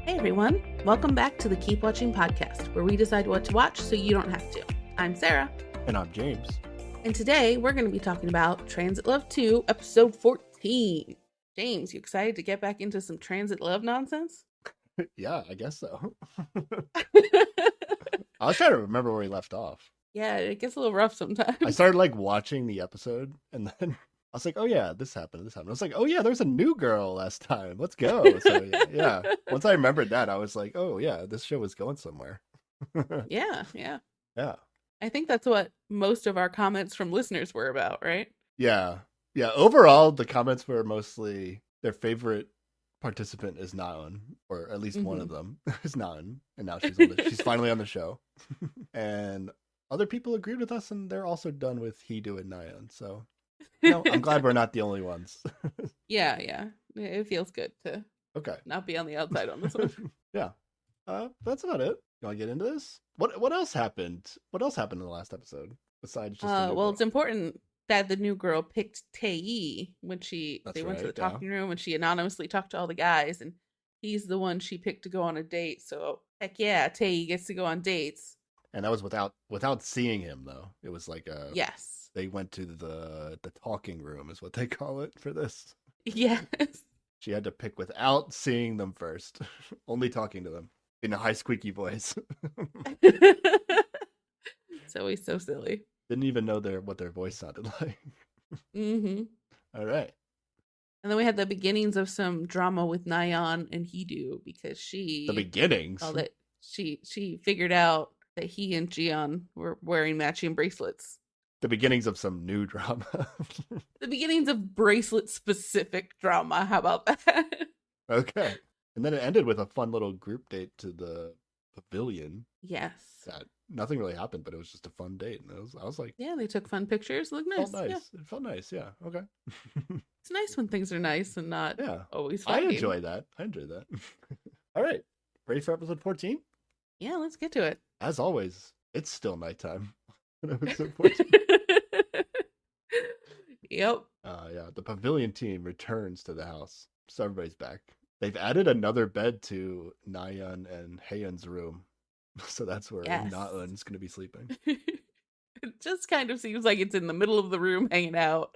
Hey everyone, welcome back to the Keep Watching podcast, where we decide what to watch so you don't have to. I'm Sarah. And I'm James. And today we're going to be talking about Transit Love 2, episode 14. James, you excited to get back into some Transit Love nonsense? Yeah, I guess so. I was trying to remember where we left off. Yeah, it gets a little rough sometimes. I started watching the episode and then I was like, oh yeah, this happened. I was like, oh yeah, there's a new girl last time. Let's go. So yeah. Once I remembered that, I was like, oh yeah, this show is going somewhere. Yeah. Yeah. I think that's what most of our comments from listeners were about, right? Yeah. Overall, the comments were mostly their favorite participant is Naeun, or at least one of them is Naeun, and now she's finally on the show. And other people agreed with us, and they're also done with Heedu and Naeun. So, I'm glad we're not the only ones. Yeah. It feels good to not be on the outside on this one. Yeah. That's about it. You want to get into this? What else happened? What else happened in the last episode besides just? It's important that the new girl picked Tae when they went to the talking room and she anonymously talked to all the guys, and he's the one she picked to go on a date. So heck yeah, Tae gets to go on dates. And that was without seeing him though. It was like a yes. They went to the talking room is what they call it for this. Yes. She had to pick without seeing them first, only talking to them in a high squeaky voice. It's always so silly. Didn't even know what their voice sounded like. All right. And then we had the beginnings of some drama with Naeun and Heedu because the beginnings. She figured out that he and Jiyeon were wearing matching bracelets. The beginnings of some new drama. The beginnings of bracelet specific drama. How about that? Okay. And then it ended with a fun little group date to the pavilion. Yes. Nothing really happened, but it was just a fun date. And I was like, yeah, they took fun pictures. Looked nice. Felt nice. Yeah. It felt nice. Yeah. Okay. It's nice when things are nice and not always fighting. I enjoy that. All right. Ready for episode 14? Yeah, let's get to it. As always, it's still nighttime. Episode 14. Yep. The pavilion team returns to the house. So everybody's back. They've added another bed to Naeun and Haeun's room. So that's where Naeun's going to be sleeping. It just kind of seems like it's in the middle of the room hanging out.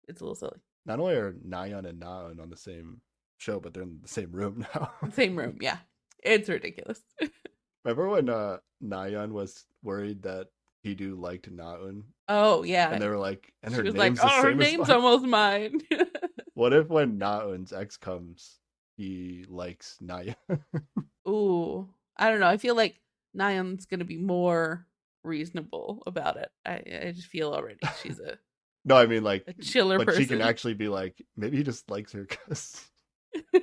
It's a little silly. Not only are Naeun and Naeun on the same show, but they're in the same room now. Same room, yeah. It's ridiculous. Remember when Naeun was worried that Heedu liked Naeun? Oh, yeah. And they were like, and she was like, her name's almost mine. What if when Naeun's ex comes, he likes Naeun? Ooh, I don't know. I feel like Naeun's going to be more reasonable about it. I just feel already she's a no, I mean like a chiller person. She can actually be like, maybe he just likes her because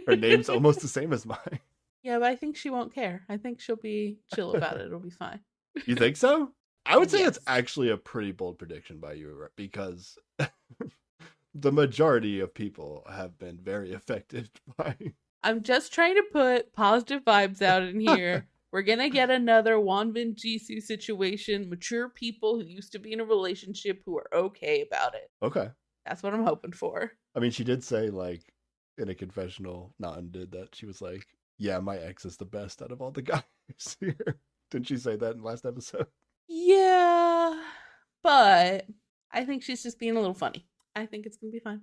her name's almost the same as mine. Yeah, but I think she won't care. I think she'll be chill about it. It'll be fine. You think so? I would say it's actually a pretty bold prediction by you because the majority of people have been very affected by... I'm just trying to put positive vibes out in here. We're going to get another Wonbin Jisoo situation. Mature people who used to be in a relationship who are okay about it. Okay. That's what I'm hoping for. I mean, she did say, in a confessional, Naeun did that. She was like, yeah, my ex is the best out of all the guys here. Didn't she say that in the last episode? Yeah, but I think she's just being a little funny. I think it's going to be fine.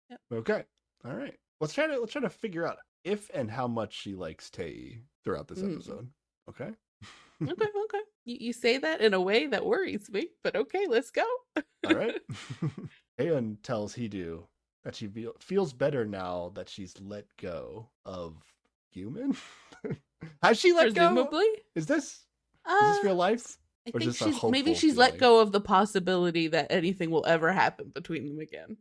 Yep. Okay. All right. Let's try to figure out if and how much she likes Tae throughout this episode. Okay. Okay. You say that in a way that worries me, but okay, let's go. All right. Haeun tells Heedu that she feels better now that she's let go of Human. Has she let Presumably? go? Is this real life? I think maybe she's let go of the possibility that anything will ever happen between them again.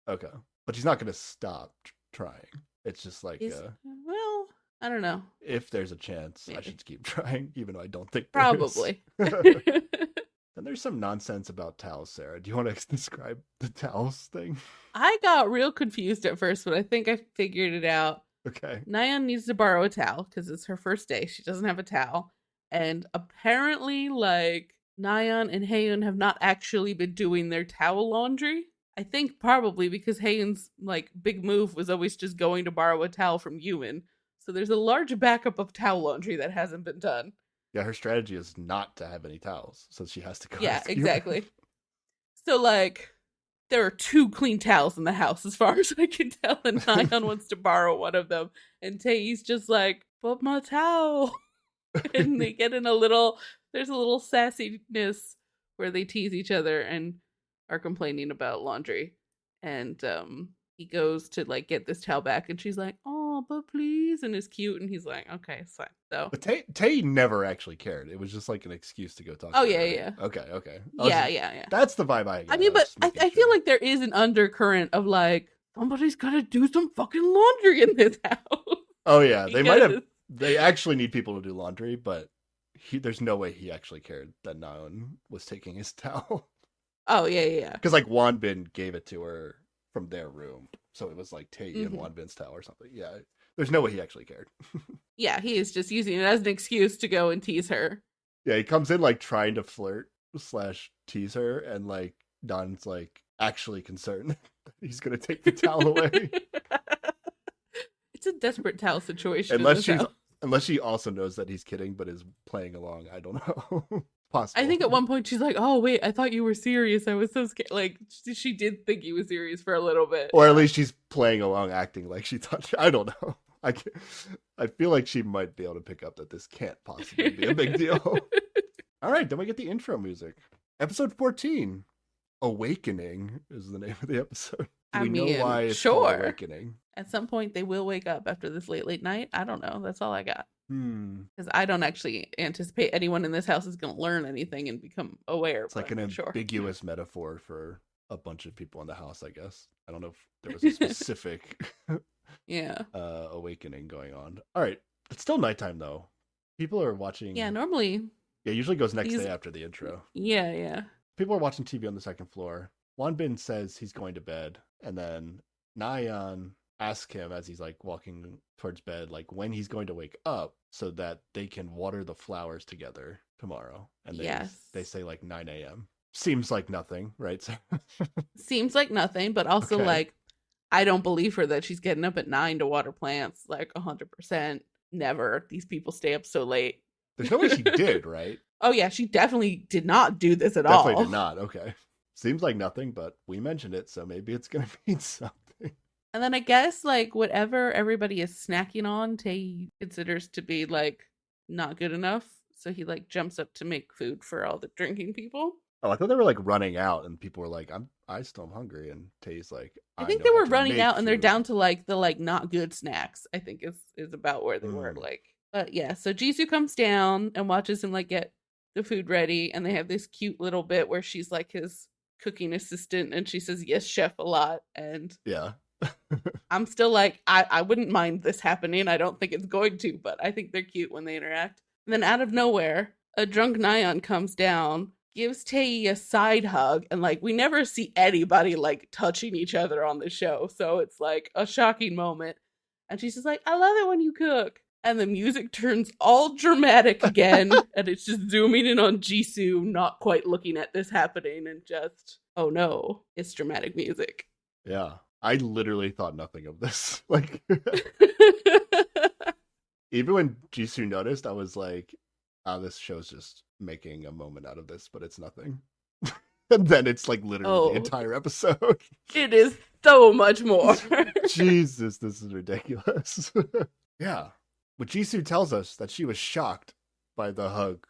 Okay. But she's not going to stop trying. It's just like... well, I don't know. If there's a chance, maybe. I should keep trying, even though I don't think probably. Then there's some nonsense about towels, Sarah. Do you want to describe the towels thing? I got real confused at first, but I think I figured it out. Okay. Naeun needs to borrow a towel because it's her first day. She doesn't have a towel. And apparently, Naeun and Haeun have not actually been doing their towel laundry. I think probably because Haeun's, big move was always just going to borrow a towel from Yumin. So there's a large backup of towel laundry that hasn't been done. Yeah, her strategy is not to have any towels, so she has to go. Yeah, exactly. So, like, there are 2 clean towels in the house, as far as I can tell, and Nayeon wants to borrow one of them. And Tae's just like, but my towel. And they get in there's a little sassiness where they tease each other and are complaining about laundry. And he goes to, like, get this towel back, and she's like, oh, but please, and is cute, and he's like, okay, it's fine. So, but Tae never actually cared. It was just like an excuse to go talk to her. Yeah. Okay. Yeah. That's the vibe I get. I mean, but I feel like there is an undercurrent of, like, somebody's gotta do some fucking laundry in this house. Oh, yeah. They actually need people to do laundry, but there's no way he actually cared that Nayeon was taking his towel. Oh, yeah. Because, like, Wonbin gave it to her from their room. So it was like Tae and Wonbin's towel or something. Yeah. There's no way he actually cared. Yeah, he is just using it as an excuse to go and tease her. Yeah, he comes in, like, trying to flirt / tease her, and, like, Don's, like, actually concerned that he's going to take the towel away. It's a desperate towel situation. Unless she also knows that he's kidding, but is playing along. I don't know. Possible. I think at one point she's like, "Oh wait, I thought you were serious. I was so scared." Like she did think he was serious for a little bit, or at least she's playing along, acting like she thought. I don't know. I feel like she might be able to pick up that this can't possibly be a big deal. All right, then we get the intro music. Episode 14, Awakening is the name of the episode. Do we know why it's called Awakening? At some point, they will wake up after this late night. I don't know. That's all I got. Because I don't actually anticipate anyone in this house is going to learn anything and become aware. It's like an ambiguous metaphor for a bunch of people in the house, I guess. I don't know if there was a specific awakening going on. All right. It's still nighttime, though. People are watching. Yeah, normally. Yeah, usually goes next day after the intro. Yeah. People are watching TV on the second floor. Wonbin says he's going to bed, and then Nayeon asks him as he's like walking towards bed, like when he's going to wake up so that they can water the flowers together tomorrow. And they say like 9 a.m. Seems like nothing, right? Seems like nothing, but also like I don't believe her that she's getting up at 9 to water plants. Like 100%. Never. These people stay up so late. There's no way she did, right? Oh yeah, she definitely did not do this at all. Definitely did not. Okay. Seems like nothing, but we mentioned it, so maybe it's gonna mean something. And then I guess, like, whatever everybody is snacking on, Tae considers to be, like, not good enough. So he, like, jumps up to make food for all the drinking people. Oh, I thought they were, like, running out, and people were like, I still am hungry. And Tae's like, I think they were running out, and they're down to, like, the, like, not good snacks, I think is about where they were, like. But, yeah, so Jisoo comes down and watches him, like, get the food ready. And they have this cute little bit where she's, like, his cooking assistant, and she says, yes, chef, a lot. And yeah. I'm still like, I wouldn't mind this happening. I don't think it's going to, but I think they're cute when they interact. And then out of nowhere, a drunk Nayeon comes down, gives Tae a side hug, and like we never see anybody like touching each other on the show. So it's like a shocking moment. And she's just like, I love it when you cook. And the music turns all dramatic again, and it's just zooming in on Jisoo, not quite looking at this happening, and just, oh no, it's dramatic music. Yeah. I literally thought nothing of this. Like, even when Jisoo noticed, I was like, this show's just making a moment out of this, but it's nothing. And then it's like literally the entire episode. It is so much more. Jesus, this is ridiculous. Yeah. But Jisoo tells us that she was shocked by the hug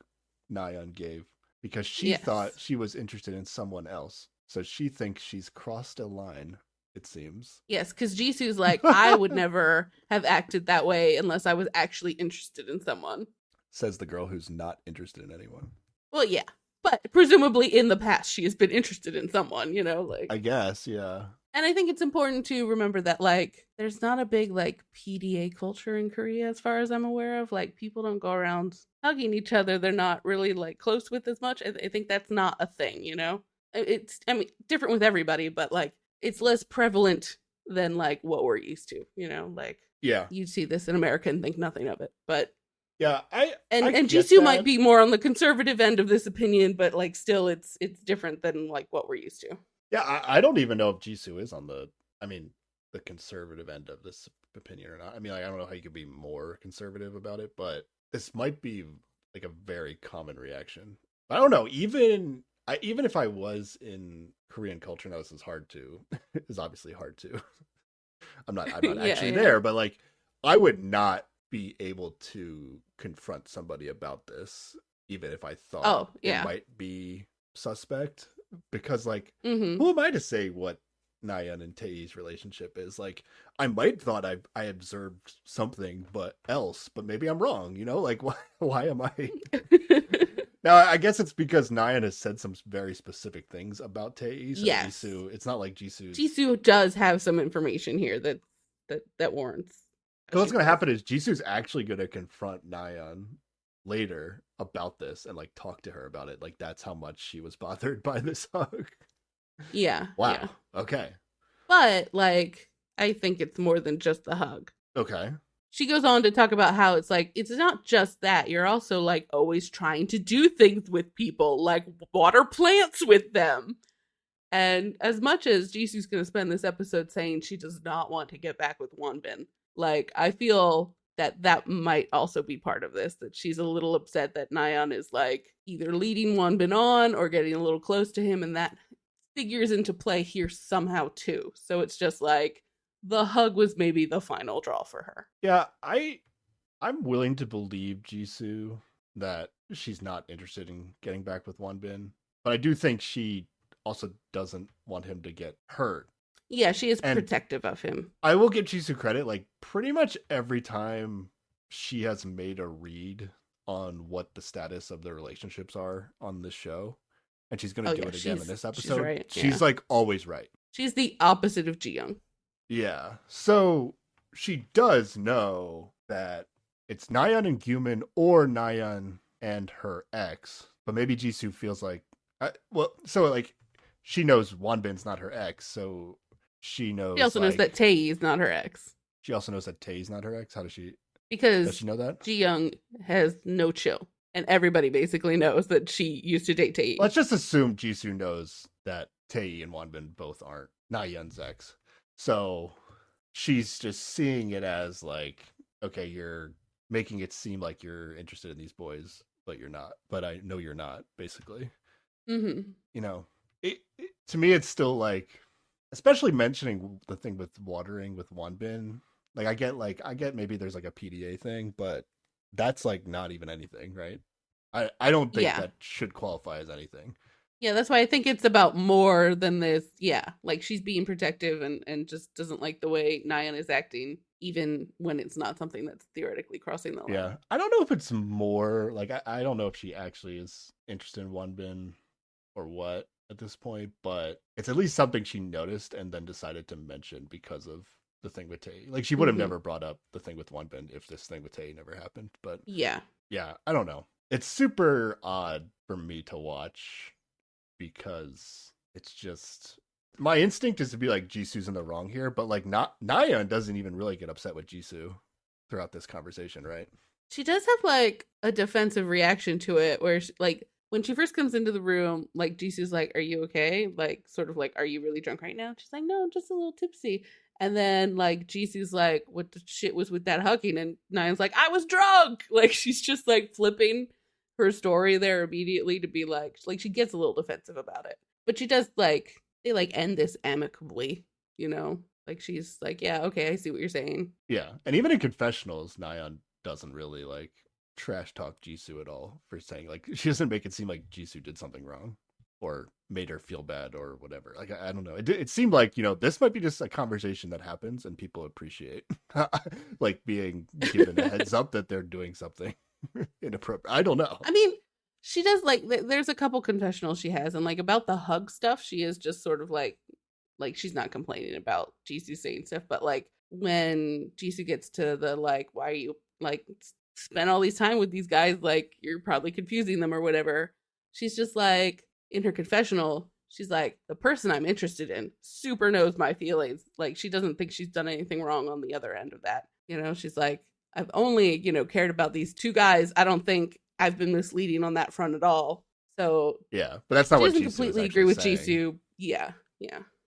Nayeon gave because she thought she was interested in someone else. So she thinks she's crossed a line. It seems. Yes, because Jisoo's like, I would never have acted that way unless I was actually interested in someone. Says the girl who's not interested in anyone. Well, yeah. But presumably in the past, she has been interested in someone, you know? Like, I guess, yeah. And I think it's important to remember that, like, there's not a big, like, PDA culture in Korea as far as I'm aware of. Like, people don't go around hugging each other they're not really, like, close with as much. I think that's not a thing, you know? It's, I mean, different with everybody, but, like, it's less prevalent than like what we're used to, you know, like you'd see this in America and think nothing of it. But yeah, and Jisoo might be more on the conservative end of this opinion, but like still it's different than like what we're used to. Yeah, I don't even know if Jisoo is on the conservative end of this opinion or not. I mean, like, I don't know how you could be more conservative about it, but this might be like a very common reaction. I don't know. Even if I was in Korean culture, now this is hard to is obviously hard to. I'm not actually there, but like I would not be able to confront somebody about this, even if I thought it might be suspect, because like who am I to say what Nayeon and Tae's relationship is? Like, I might thought I observed something but maybe I'm wrong, you know? Like, why am I? Now, I guess it's because Nayeon has said some very specific things about Tae. So yes. Jisoo, it's not like Jisoo does have some information here that warrants. So what's going to happen is Jisoo's actually going to confront Nayeon later about this and like talk to her about it. Like, that's how much she was bothered by this hug. Yeah. Wow. Yeah. Okay. But like, I think it's more than just the hug. Okay. She goes on to talk about how it's like, it's not just that. You're also like always trying to do things with people, like water plants with them. And as much as Jisoo's going to spend this episode saying she does not want to get back with Wonbin, like, I feel that might also be part of this, that she's a little upset that Nayeon is like either leading Wonbin on or getting a little close to him, and that figures into play here somehow too. So it's just like, the hug was maybe the final draw for her. Yeah, I'm willing to believe Jisoo that she's not interested in getting back with Wonbin, but I do think she also doesn't want him to get hurt. Yeah, she is protective of him. I will give Jisoo credit, like pretty much every time she has made a read on what the status of their relationships are on this show, and she's going to do it again in this episode. She's like always right. She's the opposite of Ji-young. Yeah. So she does know that it's Nayeon and Gyumin or Nayeon and her ex, but maybe Jisoo feels like, she knows Wonbin's not her ex, so she knows. She also knows that Tae is not her ex. She also knows that Tae's not her ex. How does she? Because does she know that? Ji-young has no chill, and everybody basically knows that she used to date Tae. Let's just assume Jisoo knows that Tae and Wonbin both aren't Nayeon's ex. So she's just seeing it as like, okay, you're making it seem like you're interested in these boys, but you're not. But I know you're not, basically. Mm-hmm. You know, to me, it's still like, especially mentioning the thing with watering with Wonbin. Like, I get maybe there's like a PDA thing, but that's like not even anything, right? I don't think that should qualify as anything. Yeah, that's why I think it's about more than this. Yeah, like she's being protective and just doesn't like the way Nayeon is acting, even when it's not something that's theoretically crossing the line. Yeah, I don't know if it's more, like, I don't know if she actually is interested in Wonbin or what at this point, but it's at least something she noticed and then decided to mention because of the thing with Tae. Like, she would have never brought up the thing with Wonbin if this thing with Tae never happened, but yeah, I don't know. It's super odd for me to watch, because it's just, my instinct is to be like, Jisoo's in the wrong here, but like Nayeon doesn't even really get upset with Jisoo throughout this conversation, right? She does have like a defensive reaction to it, where she, like when she first comes into the room, like Jisoo's like, "Are you okay?" Like, sort of like, "Are you really drunk right now?" She's like, "No, I'm just a little tipsy." And then like Jisoo's like, "What the shit was with that hugging?" And Nayeon's like, "I was drunk." Like, she's just like flipping her story there immediately to be like she gets a little defensive about it, but she does like, they like end this amicably, you know, like she's like, yeah, okay, I see what you're saying. Yeah, and even in confessionals, Nayeon doesn't really like trash talk Jisoo at all for saying, like, she doesn't make it seem like Jisoo did something wrong or made her feel bad or whatever. Like, I don't know, it seemed like, you know, this might be just a conversation that happens and people appreciate like being given a heads up that they're doing something inappropriate. I don't know. I mean, she does like, there's a couple confessionals she has, and like about the hug stuff, she is just sort of like she's not complaining about Jisoo saying stuff, but like when Jisoo gets to the like, why are you like spend all these time with these guys, like you're probably confusing them or whatever, she's just like, in her confessional, she's like, the person I'm interested in super knows my feelings. Like, she doesn't think she's done anything wrong on the other end of that, you know. She's like, I've only, you know, cared about these two guys. I don't think I've been misleading on that front at all. So yeah, but that's not what Jisoo doesn't completely agree with Jisoo. Yeah.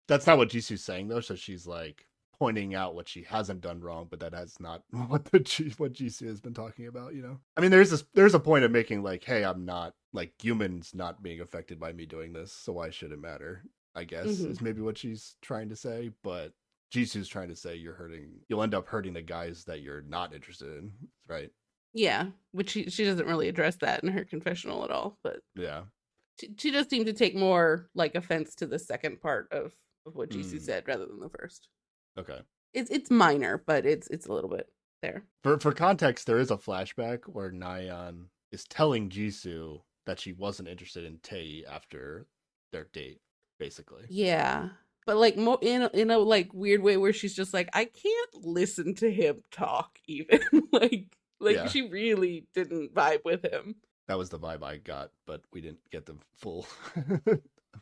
That's not what Jisoo's saying though. So she's like pointing out what she hasn't done wrong, but that has not what Jisoo has been talking about, you know? I mean, there's a point of making like, hey, I'm not like humans not being affected by me doing this, so why should it matter? I guess is maybe what she's trying to say, but Jisoo's trying to say you'll end up hurting the guys that you're not interested in, right? Yeah, which she doesn't really address that in her confessional at all, but yeah. She does seem to take more like offense to the second part of what Jisoo said rather than the first. Okay. It's minor, but it's a little bit there. For context, there is a flashback where Nayeon is telling Jisoo that she wasn't interested in Tae after their date, basically. Yeah. But like in a like weird way where she's just like, I can't listen to him talk even. like yeah. She really didn't vibe with him. That was the vibe I got, but we didn't get the full.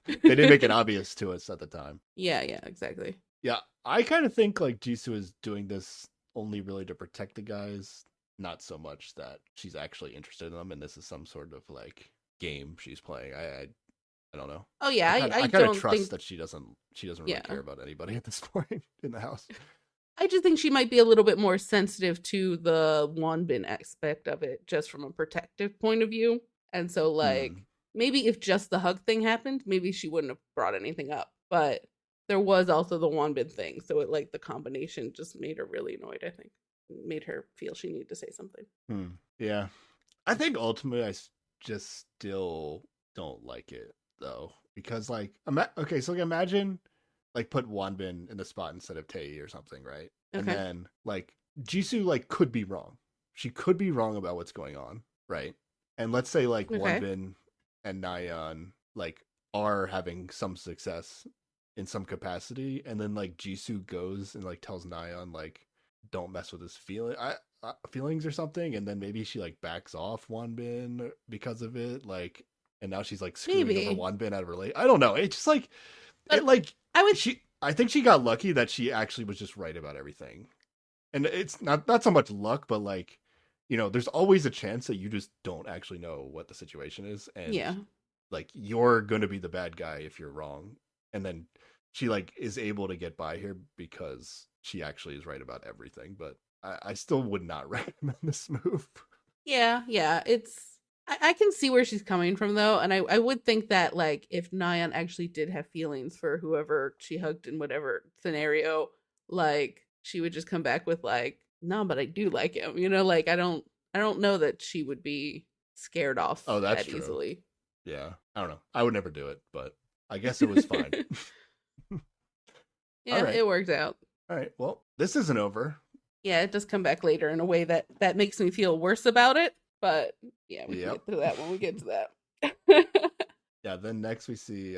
They didn't make it obvious to us at the time. Yeah, exactly. Yeah, I kind of think like Jisoo is doing this only really to protect the guys, not so much that she's actually interested in them, and this is some sort of like game she's playing. I don't know. Oh yeah, I kind of trust that she doesn't really care about anybody at this point in the house. I just think she might be a little bit more sensitive to the Wonbin aspect of it, just from a protective point of view. And so, like, maybe if just the hug thing happened, maybe she wouldn't have brought anything up. But there was also the Wonbin thing, so it like the combination just made her really annoyed. I think made her feel she needed to say something. Yeah, I think ultimately I just still don't like it though, because like, okay, so like imagine. Like put Wonbin in the spot instead of Tae or something, right? Okay. And then like Jisoo like could be wrong. She could be wrong about what's going on, right? And let's say like Wonbin and Nayeon like are having some success in some capacity, and then like Jisoo goes and like tells Nayeon like don't mess with his feelings or something, and then maybe she like backs off Wonbin because of it, like, and now she's like screwing over Wonbin out of her I don't know. It's just like it like. I think she got lucky that she actually was just right about everything. And it's not so much luck, but like, you know, there's always a chance that you just don't actually know what the situation is. And like, you're going to be the bad guy if you're wrong. And then she like is able to get by here because she actually is right about everything. But I still would not recommend this move. Yeah. I can see where she's coming from, though, and I would think that, like, if Nayeon actually did have feelings for whoever she hugged in whatever scenario, like, she would just come back with, like, no, but I do like him, you know? Like, I don't know that she would be scared off that easily. Yeah, I don't know. I would never do it, but I guess it was fine. Yeah, it worked out. All right, well, this isn't over. Yeah, it does come back later in a way that makes me feel worse about it. But yeah, we can get through that when we get to that. Yeah, then next we see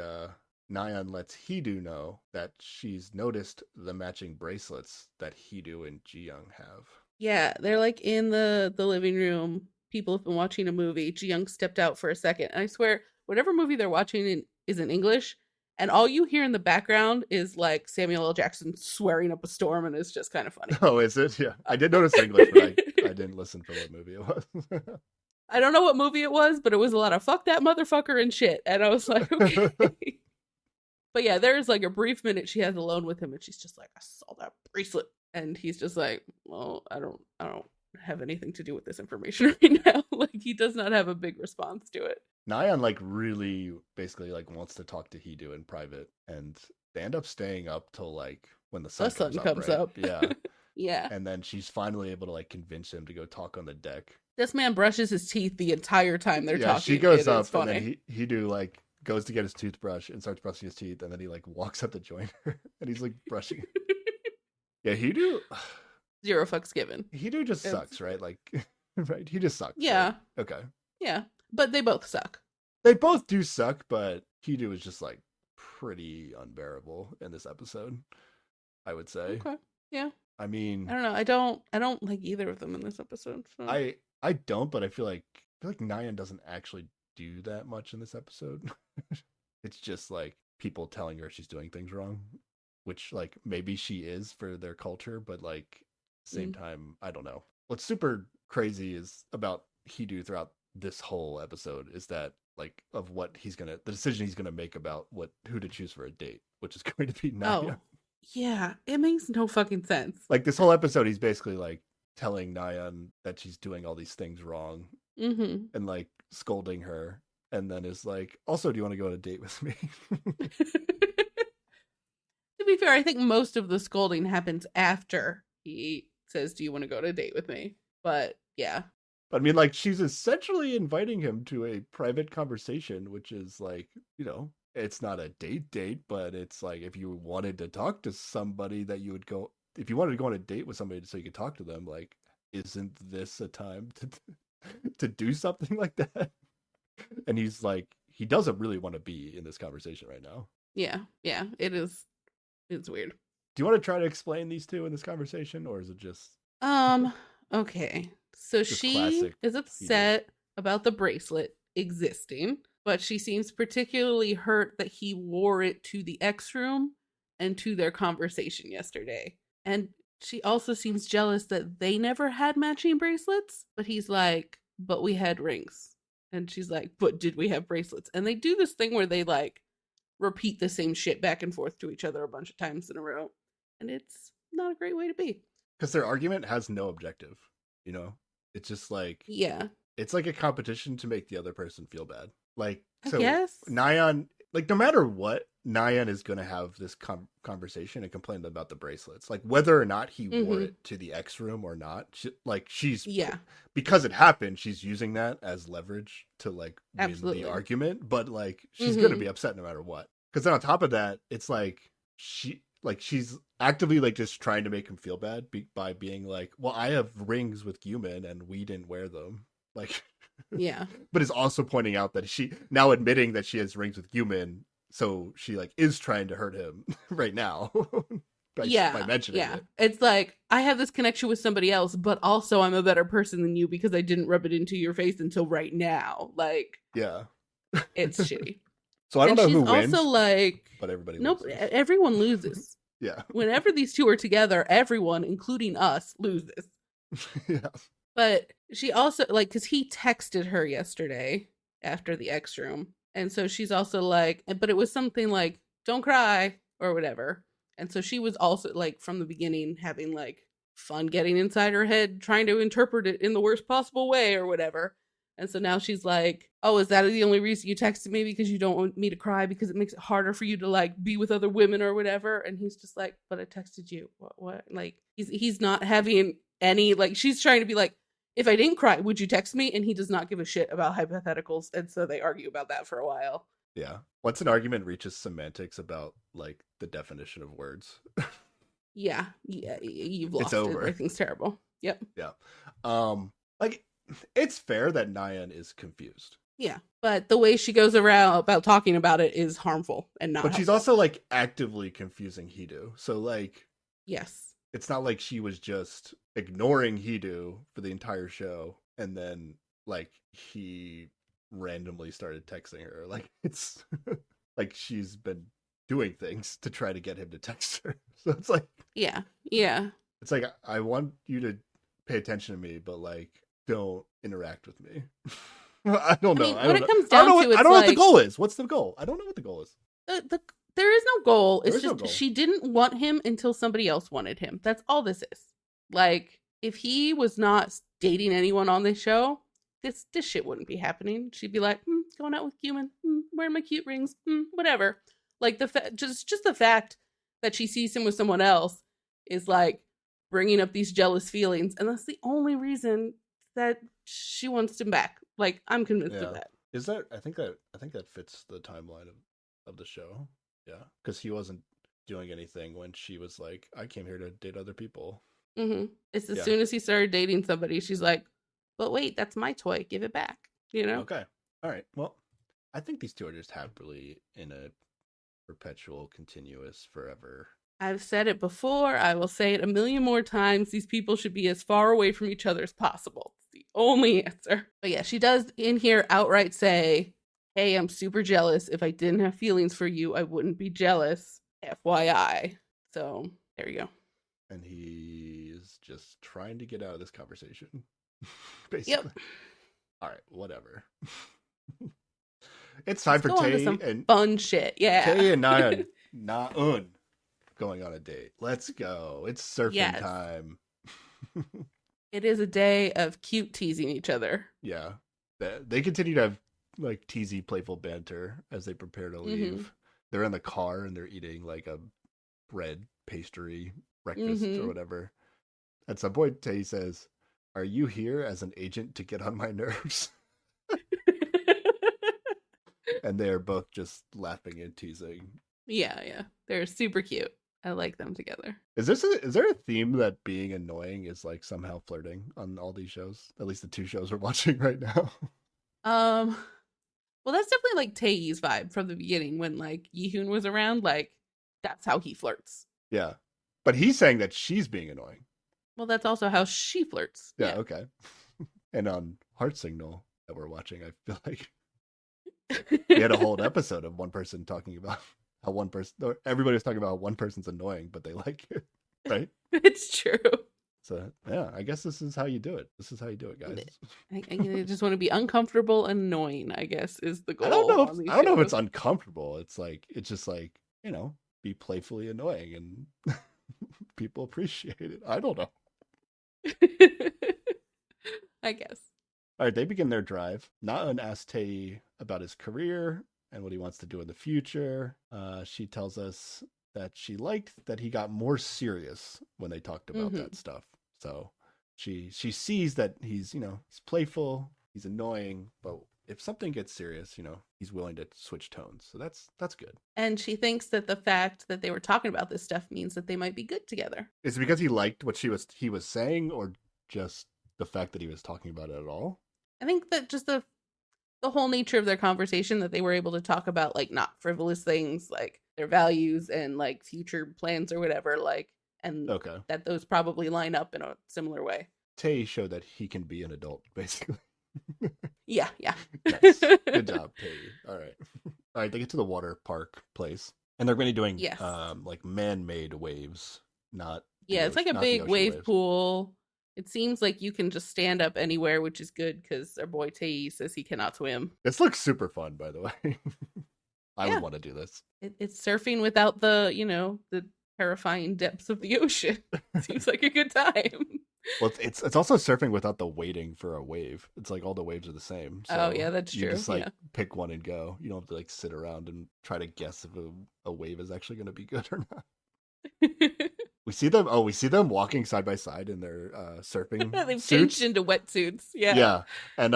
Nayeon lets Heedu know that she's noticed the matching bracelets that Heedu and Jiyoung have. Yeah, they're like in the living room. People have been watching a movie. Jiyoung stepped out for a second. And I swear, whatever movie they're watching is in English. And all you hear in the background is like Samuel L. Jackson swearing up a storm, and it's just kind of funny. Oh, is it? Yeah. I did notice English, but I didn't listen for what movie it was. I don't know what movie it was, but it was a lot of fuck that motherfucker and shit. And I was like, okay. But yeah, there's like a brief minute she has alone with him, and she's just like, I saw that bracelet. And he's just like, well, I don't have anything to do with this information right now. Like, he does not have a big response to it. Nayeon like really basically like wants to talk to Heedu in private, and they end up staying up till like when the sun comes up. Yeah. Yeah. And then she's finally able to like convince him to go talk on the deck. This man brushes his teeth the entire time they're talking. She goes up and then Heedu like goes to get his toothbrush and starts brushing his teeth, and then he like walks up to join her and he's like brushing. Yeah, Heedu. Zero fucks given. Heedu just sucks, right? Like, right? He just sucks. Yeah. Right? Okay. Yeah. But they both suck. They both do suck, but Heedu is just like pretty unbearable in this episode, I would say. Okay. Yeah. I mean, I don't know. I don't like either of them in this episode. So. I don't, but I feel like Nayeon doesn't actually do that much in this episode. It's just like people telling her she's doing things wrong, which like maybe she is for their culture, but like same time, I don't know. What's super crazy is about Heedu throughout this whole episode is that like of what the decision he's gonna make about who to choose for a date, which is going to be Nayeon. Yeah, it makes no fucking sense. Like this whole episode, he's basically like telling Nayeon that she's doing all these things wrong, and like scolding her, and then is like, also, do you want to go on a date with me? To be fair, I think most of the scolding happens after he says, do you want to go on a date with me? But yeah. I mean, like, she's essentially inviting him to a private conversation, which is like, you know, it's not a date, but it's like if you wanted to talk to somebody that you would go, if you wanted to go on a date with somebody so you could talk to them, like, isn't this a time to do something like that? And he's like, he doesn't really want to be in this conversation right now. Yeah, it is. It's weird. Do you want to try to explain these two in this conversation, or is it just okay. So she is upset about the bracelet existing, but she seems particularly hurt that he wore it to the X room and to their conversation yesterday. And she also seems jealous that they never had matching bracelets, but he's like, but we had rings. And she's like, but did we have bracelets? And they do this thing where they like repeat the same shit back and forth to each other a bunch of times in a row. And it's not a great way to be. Because their argument has no objective, you know? It's just like, yeah, it's like a competition to make the other person feel bad. Like, so I guess Nayeon, like, no matter what, Nayeon is going to have this conversation and complain about the bracelets. Like, whether or not he wore it to the X room or not, she's because it happened, she's using that as leverage to, like, win the argument. But, like, she's going to be upset no matter what. Because then on top of that, it's like, she's actively like just trying to make him feel bad by being like, well, I have rings with Gumin and we didn't wear them, like, yeah. But is also pointing out that she now admitting that she has rings with Gumin, so she like is trying to hurt him right now by mentioning it. It's like, I have this connection with somebody else, but also I'm a better person than you because I didn't rub it into your face until right now. Like, yeah, it's shitty. So I don't know who wins. Also, like, but everybody nope, loses. Everyone loses. Yeah. Whenever these two are together, everyone, including us, loses. Yeah. But she also, like, because he texted her yesterday after the X room. And so she's also like, but it was something like, don't cry or whatever. And so she was also, like, from the beginning having, like, fun getting inside her head, trying to interpret it in the worst possible way or whatever. And so now she's like, oh, is that the only reason you texted me? Because you don't want me to cry because it makes it harder for you to like be with other women or whatever. And he's just like, but I texted you. What? Like, he's not having any, like, she's trying to be like, if I didn't cry, would you text me? And he does not give a shit about hypotheticals. And so they argue about that for a while. Yeah. Once an argument reaches semantics about like the definition of words. yeah. You've lost it's over. Everything's terrible. Yep. Yeah. Like, it's fair that Nayeon is confused. Yeah, but the way she goes around about talking about it is harmful and not. But she's also like actively confusing Hedo. So like, yes, it's not like she was just ignoring Hedo for the entire show and then like he randomly started texting her. Like, it's like she's been doing things to try to get him to text her. So it's like, yeah. It's like, I want you to pay attention to me, but like, don't interact with me. I don't know. When it comes down to it, I don't know what the goal is. What's the goal? I don't know what the goal is. There is no goal. It's just she didn't want him until somebody else wanted him. That's all this is. Like, if he was not dating anyone on this show, this shit wouldn't be happening. She'd be like, going out with Gumin, wearing my cute rings, whatever. Like, just the fact that she sees him with someone else is like bringing up these jealous feelings, and that's the only reason that she wants him back. Like, I'm convinced of that. Is that? I think that fits the timeline of the show. Yeah, because he wasn't doing anything when she was like, "I came here to date other people." It's as soon as he started dating somebody, she's like, "But wait, that's my toy. Give it back." You know? Okay. All right. Well, I think these two are just happily in a perpetual, continuous, forever. I've said it before. I will say it a million more times. These people should be as far away from each other as possible. It's the only answer. But yeah, she does in here outright say, hey, I'm super jealous. If I didn't have feelings for you, I wouldn't be jealous. FYI. So there you go. And he's just trying to get out of this conversation. Basically. Yep. All right, whatever. It's time for Tae and fun shit. Yeah. Tae and Nayeon. going on a date. Let's go. It's surfing time. It is a day of cute teasing each other. Yeah. They continue to have like teasy, playful banter as they prepare to leave. Mm-hmm. They're in the car and they're eating like a bread pastry breakfast or whatever. At some point, Tay says, "Are you here as an agent to get on my nerves?" And they are both just laughing and teasing. Yeah. They're super cute. I like them together. Is there a theme that being annoying is like somehow flirting on all these shows? At least the two shows we're watching right now. Well, that's definitely like Tae's vibe from the beginning when like Yihoon was around. Like that's how he flirts. Yeah, but he's saying that she's being annoying. Well, that's also how she flirts. Yeah. Okay. And on Heart Signal that we're watching, I feel like we had a whole episode of one person talking about how everybody was talking about how one person's annoying, but they like it, right? It's true. So yeah, I guess this is how you do it. This is how you do it, guys. I just want to be uncomfortable and annoying, I guess, is the goal. I don't know if it's uncomfortable. It's just like, be playfully annoying and people appreciate it. I don't know. I guess. All right, they begin their drive. Na-eun asks Tae about his career and what he wants to do in the future. She tells us that she liked that he got more serious when they talked about that stuff. So she sees that he's playful, he's annoying, but if something gets serious, he's willing to switch tones. So that's good. And she thinks that the fact that they were talking about this stuff means that they might be good together. Is it because he liked what he was saying, or just the fact that he was talking about it at all? I think that just the whole nature of their conversation, that they were able to talk about like not frivolous things, like their values and like future plans or whatever, like, and that those probably line up in a similar way. Tae showed that he can be an adult, basically. Yeah. Nice. Good job, Tae. All right, they get to the water park place, and they're going to be doing like man-made waves, not it's like a big wave pool. It seems like you can just stand up anywhere, which is good because our boy Tae says he cannot swim. This looks super fun, by the way. I would want to do this. It's surfing without the terrifying depths of the ocean. Seems like a good time. Well, it's also surfing without the waiting for a wave. It's like all the waves are the same. So that's true. You just pick one and go. You don't have to like sit around and try to guess if a wave is actually going to be good or not. We see them walking side by side in their surfing They've suits. changed into wetsuits. Yeah. Yeah. And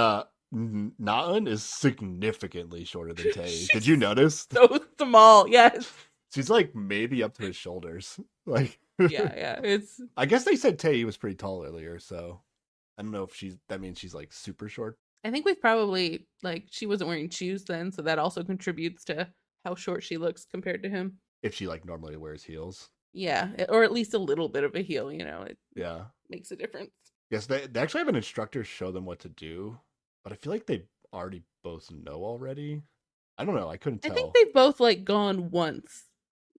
Na-eun is significantly shorter than Tae. Did you notice? So small, yes. She's like maybe up to his shoulders. Like yeah. It's I guess they said Tae was pretty tall earlier, so I don't know if that means she's like super short. I think we've probably she wasn't wearing shoes then, so that also contributes to how short she looks compared to him. If she like normally wears heels. Yeah, or at least a little bit of a heel, it makes a difference. Yes, they actually have an instructor show them what to do, but I feel like they already both know already. I don't know. I couldn't tell. I think they've both gone once,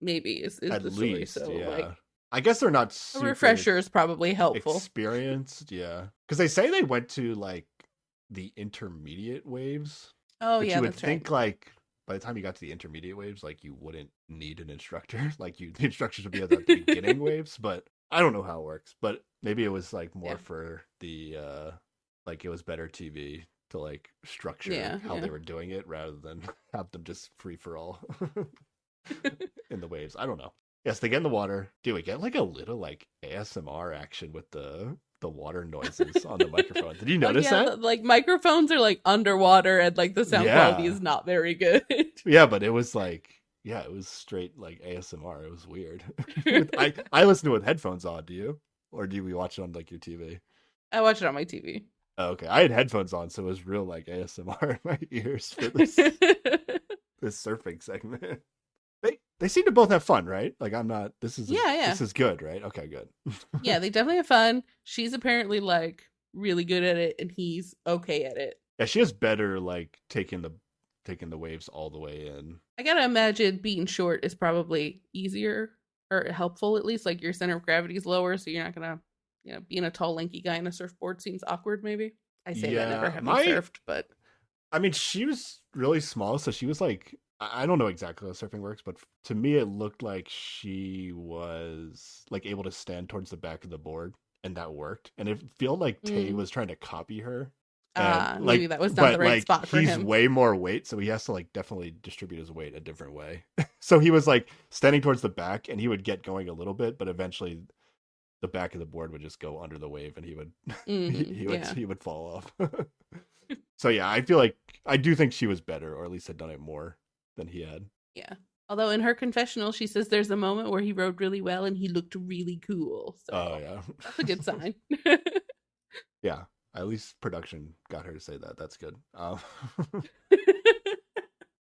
maybe is at the least. Story. So yeah. I guess they're not super a refresher is probably helpful. Experienced, yeah, because they say they went to like the intermediate waves. Oh but yeah, you would that's think right. Like by the time you got to the intermediate waves, like you wouldn't need an instructor. Like the instructors would be at the beginning waves, but I don't know how it works. But maybe it was like more for the like it was better TV to like structure how they were doing it rather than have them just free for all in the waves. I don't know. Yes, they get in the water. Do we get like a little like ASMR action with the water noises on the microphone? Did you notice that? Like microphones are like underwater and like the sound quality is not very good. Yeah, but it was like it was straight like ASMR. It was weird. I listen to it with headphones on. Do you? Or do we watch it on like your TV? I watch it on my TV. Oh, okay. I had headphones on, so it was real like ASMR in my ears for this this surfing segment. They seem to both have fun, right? Like this is good, right? Okay, good. Yeah, they definitely have fun. She's apparently like really good at it and he's okay at it. Yeah, she has better like taking the waves all the way in. I gotta imagine being short is probably easier or helpful, at least. Like your center of gravity is lower, so you're not gonna being a tall lanky guy in a surfboard seems awkward maybe. I say that never having surfed, but I mean she was really small, so she was like I don't know exactly how surfing works, but to me it looked like she was like able to stand towards the back of the board, and that worked. And it felt like Tay was trying to copy her, and maybe that was not the right spot for him. He's way more weight, so he has to like definitely distribute his weight a different way. So he was like standing towards the back, and he would get going a little bit, but eventually the back of the board would just go under the wave, and he would he would fall off. So yeah, I do think she was better, or at least had done it more than he had. Yeah. Although in her confessional, she says there's a moment where he rode really well and he looked really cool. So yeah, that's a good sign. Yeah, at least production got her to say that. That's good.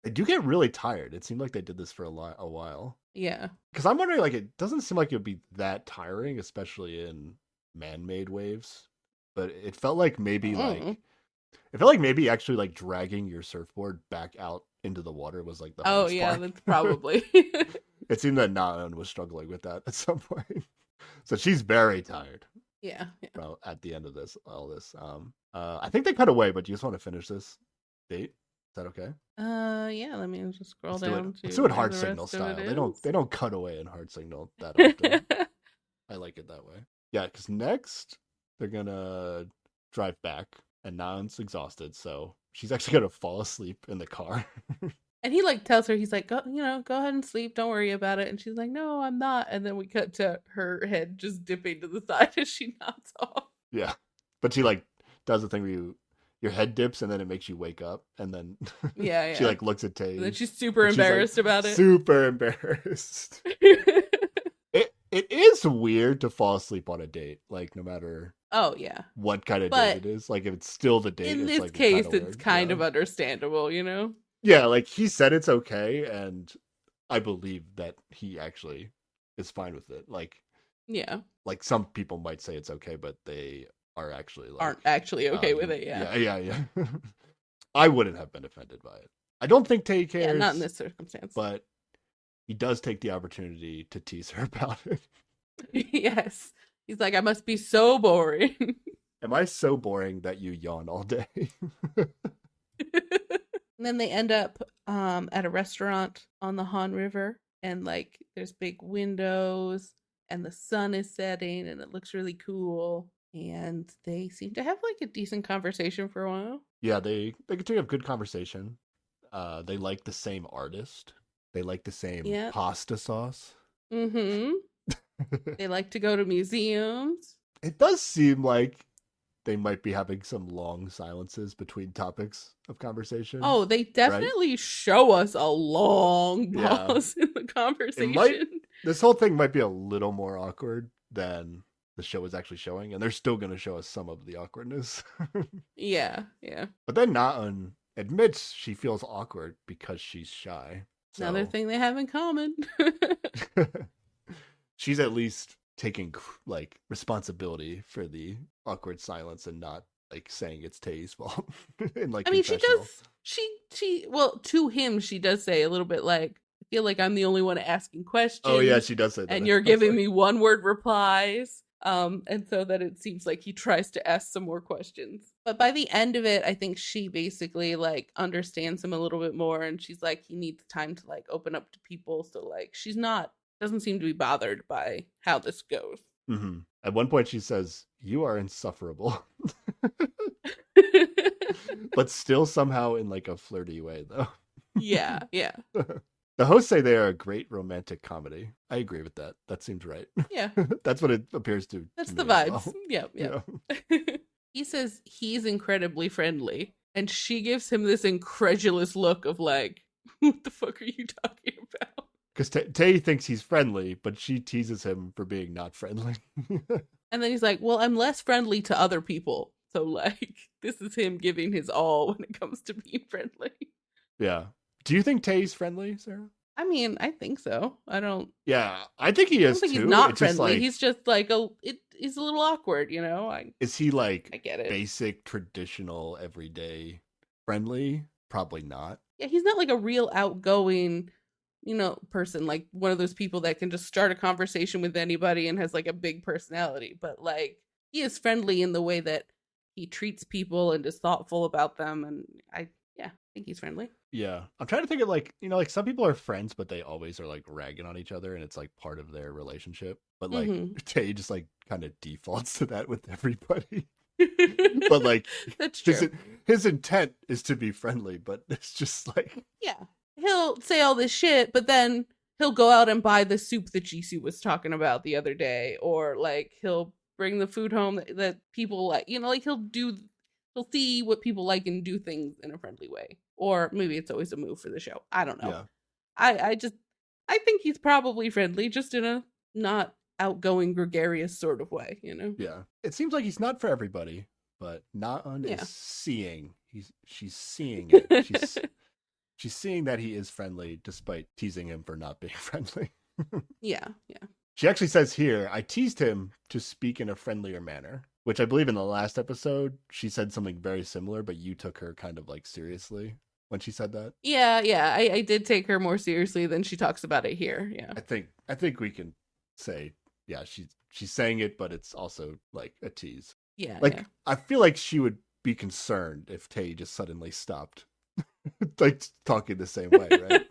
They do get really tired. It seemed like they did this for a while. Yeah. Because I'm wondering, like, it doesn't seem like it would be that tiring, especially in man-made waves. But it felt like maybe actually like dragging your surfboard back out into the water was like the hardest part. That's probably. It seemed that Naeun was struggling with that at some point. So she's very tired. Yeah. Well, at the end of all this. I think they cut away, but do you just want to finish this date? Is that okay? Yeah, let me just scroll down. Let's do it Heart Signal style. They don't cut away in Heart Signal that often. I like it that way. Yeah, because next they're gonna drive back, and Naeun's exhausted, so she's actually gonna fall asleep in the car. And he like tells her, he's like, go ahead and sleep, don't worry about it. And she's like, no, I'm not. And then we cut to her head just dipping to the side as she nods off. Yeah, but she like does the thing where your head dips and then it makes you wake up, and then she like looks at Tay. And then she's super embarrassed about it. Super embarrassed. It is weird to fall asleep on a date, like no matter what kind of date it is. Like if it's still the date, in this case, it's kind of understandable, you know? Yeah, like he said it's okay, and I believe that he actually is fine with it. Like, yeah, like some people might say it's okay, but they are actually like, aren't actually okay with it. Yeah. I wouldn't have been offended by it. I don't think Tay cares. Yeah, not in this circumstance. But he does take the opportunity to tease her about it. Yes. He's like, I must be so boring. Am I so boring that you yawn all day? And then they end up at a restaurant on the Han River, and like there's big windows and the sun is setting and it looks really cool, and they seem to have like a decent conversation for a while. Yeah, they continue to have good conversation. They like the same artist. They like the same pasta sauce. Mm-hmm. They like to go to museums. It does seem like they might be having some long silences between topics of conversation. Oh, they definitely show us a long pause in the conversation. This whole thing might be a little more awkward than the show is actually showing, and they're still going to show us some of the awkwardness. Yeah. But then Naeun admits she feels awkward because she's shy. So... Another thing they have in common. She's at least taking like responsibility for the awkward silence and not like saying it's Tay's fault. I mean, she does. Well, to him, she does say a little bit like, "I feel like I'm the only one asking questions." Oh yeah, she does say that. And you're giving me one-word replies. And so that it seems like he tries to ask some more questions. But by the end of it, I think she basically like understands him a little bit more, and she's like, he needs time to like open up to people. So like, doesn't seem to be bothered by how this goes. Mm-hmm. At one point she says, "You are insufferable." But still somehow in like a flirty way though. Yeah. The hosts say they are a great romantic comedy. I agree with that. That seems right. Yeah. That's what it appears to. That's to the vibes. Well. Yeah. He says he's incredibly friendly, and she gives him this incredulous look of like, what the fuck are you talking about? Because Tay thinks he's friendly, but she teases him for being not friendly. And then he's like, well, I'm less friendly to other people. So, like, this is him giving his all when it comes to being friendly. Yeah. Do you think Tay's friendly, Sarah? I mean, I think so. I don't... Yeah, I think he is, I don't think too. He's not friendly. He's just, like, he's a little awkward, you know? Is he, like, I get it. Basic, traditional, everyday friendly? Probably not. Yeah, he's not, like, a real outgoing... person, like one of those people that can just start a conversation with anybody and has like a big personality, but like he is friendly in the way that he treats people and is thoughtful about them, and Yeah, I think he's friendly. Yeah. I'm trying to think of like, like some people are friends, but they always are like ragging on each other and it's like part of their relationship. But like Tay just like kind of defaults to that with everybody. But like that's true. His intent is to be friendly, but it's just like, yeah, he'll say all this shit, but then he'll go out and buy the soup that Jisoo was talking about the other day, or like he'll bring the food home that people like. Like he'll see what people like and do things in a friendly way. Or maybe it's always a move for the show. I don't know. Yeah. I think he's probably friendly, just in a not outgoing, gregarious sort of way, Yeah. It seems like he's not for everybody, but Na-eun is seeing. She's seeing it. She's seeing that he is friendly despite teasing him for not being friendly. Yeah. She actually says here, I teased him to speak in a friendlier manner, which I believe in the last episode, she said something very similar, but you took her kind of like seriously when she said that. Yeah. I did take her more seriously than she talks about it here. Yeah. I think we can say, yeah, she's saying it, but it's also like a tease. Yeah. Like, I feel like she would be concerned if Tay just suddenly stopped like talking the same way, right?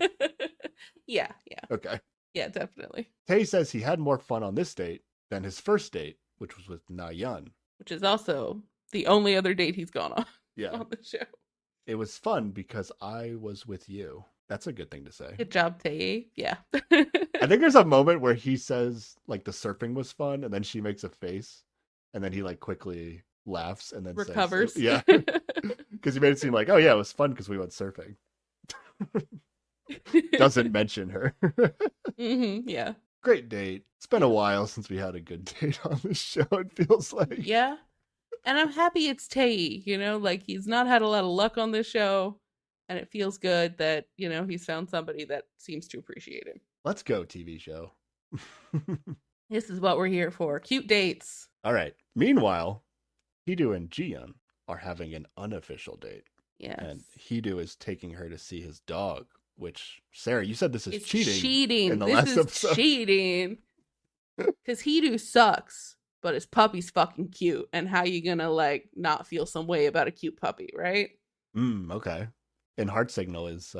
Yeah. Okay. Yeah, definitely. Tay says he had more fun on this date than his first date, which was with Na-yeon. Which is also the only other date he's gone on on the show. It was fun because I was with you. That's a good thing to say. Good job, Tay. Yeah. I think there's a moment where he says, like, the surfing was fun, and then she makes a face, and then he, like, quickly laughs and then recovers. Says, yeah. Because he made it seem like, oh, yeah, it was fun because we went surfing. Doesn't mention her. Yeah. Great date. It's been a while since we had a good date on this show, it feels like. Yeah. And I'm happy it's Tay, like he's not had a lot of luck on this show, and it feels good that, he's found somebody that seems to appreciate him. Let's go, TV show. This is what we're here for. Cute dates. All right. Meanwhile, Hedo and Jiyeon are having an unofficial date. Yes. And Hedo is taking her to see his dog, which, Sarah, you said this is it's cheating. In the this last is episode. Cheating. Because Hedo sucks, but his puppy's fucking cute. And how you gonna, like, not feel some way about a cute puppy, right? Okay. In Heart Signal, is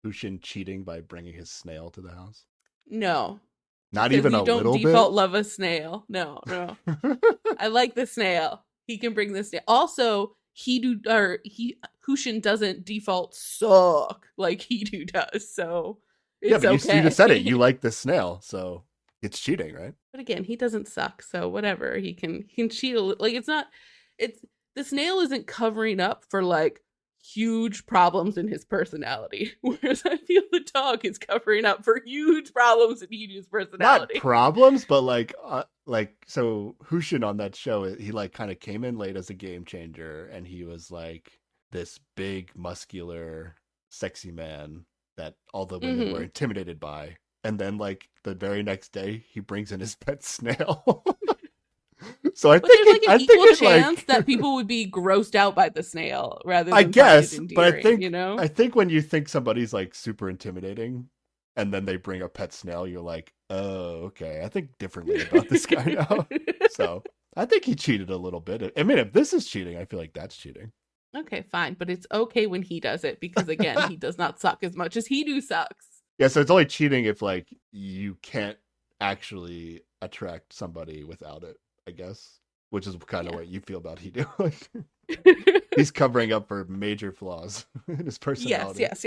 Hushin cheating by bringing his snail to the house? No. Not even a little bit? You don't default love a snail. No. I like the snail. He can bring the snail. Also, Hushin doesn't default suck like Hedo does, so it's but okay. You just said it. You like the snail, so it's cheating, right? But again, he doesn't suck, so whatever. He can cheat a little. Like, the snail isn't covering up for, like, huge problems in his personality, whereas I feel the dog is covering up for huge problems in Hedo's personality. Not problems, but so Hushin on that show, he like kind of came in late as a game changer, and he was like this big, muscular, sexy man that all the women were intimidated by, and then like the very next day, he brings in his pet snail. So I think there's like an equal chance that people would be grossed out by the snail rather than I guess, but I think I think when you think somebody's like super intimidating, and then they bring a pet snail, you're like, oh, okay, I think differently about this guy now. So I think he cheated a little bit. I mean, if this is cheating, I feel like that's cheating. Okay, fine, but it's okay when he does it because again, he does not suck as much as Hedo sucks. Yeah, so it's only cheating if like you can't actually attract somebody without it, I guess. Which is kind of what you feel about Hedo. He's covering up for major flaws in his personality. Yes.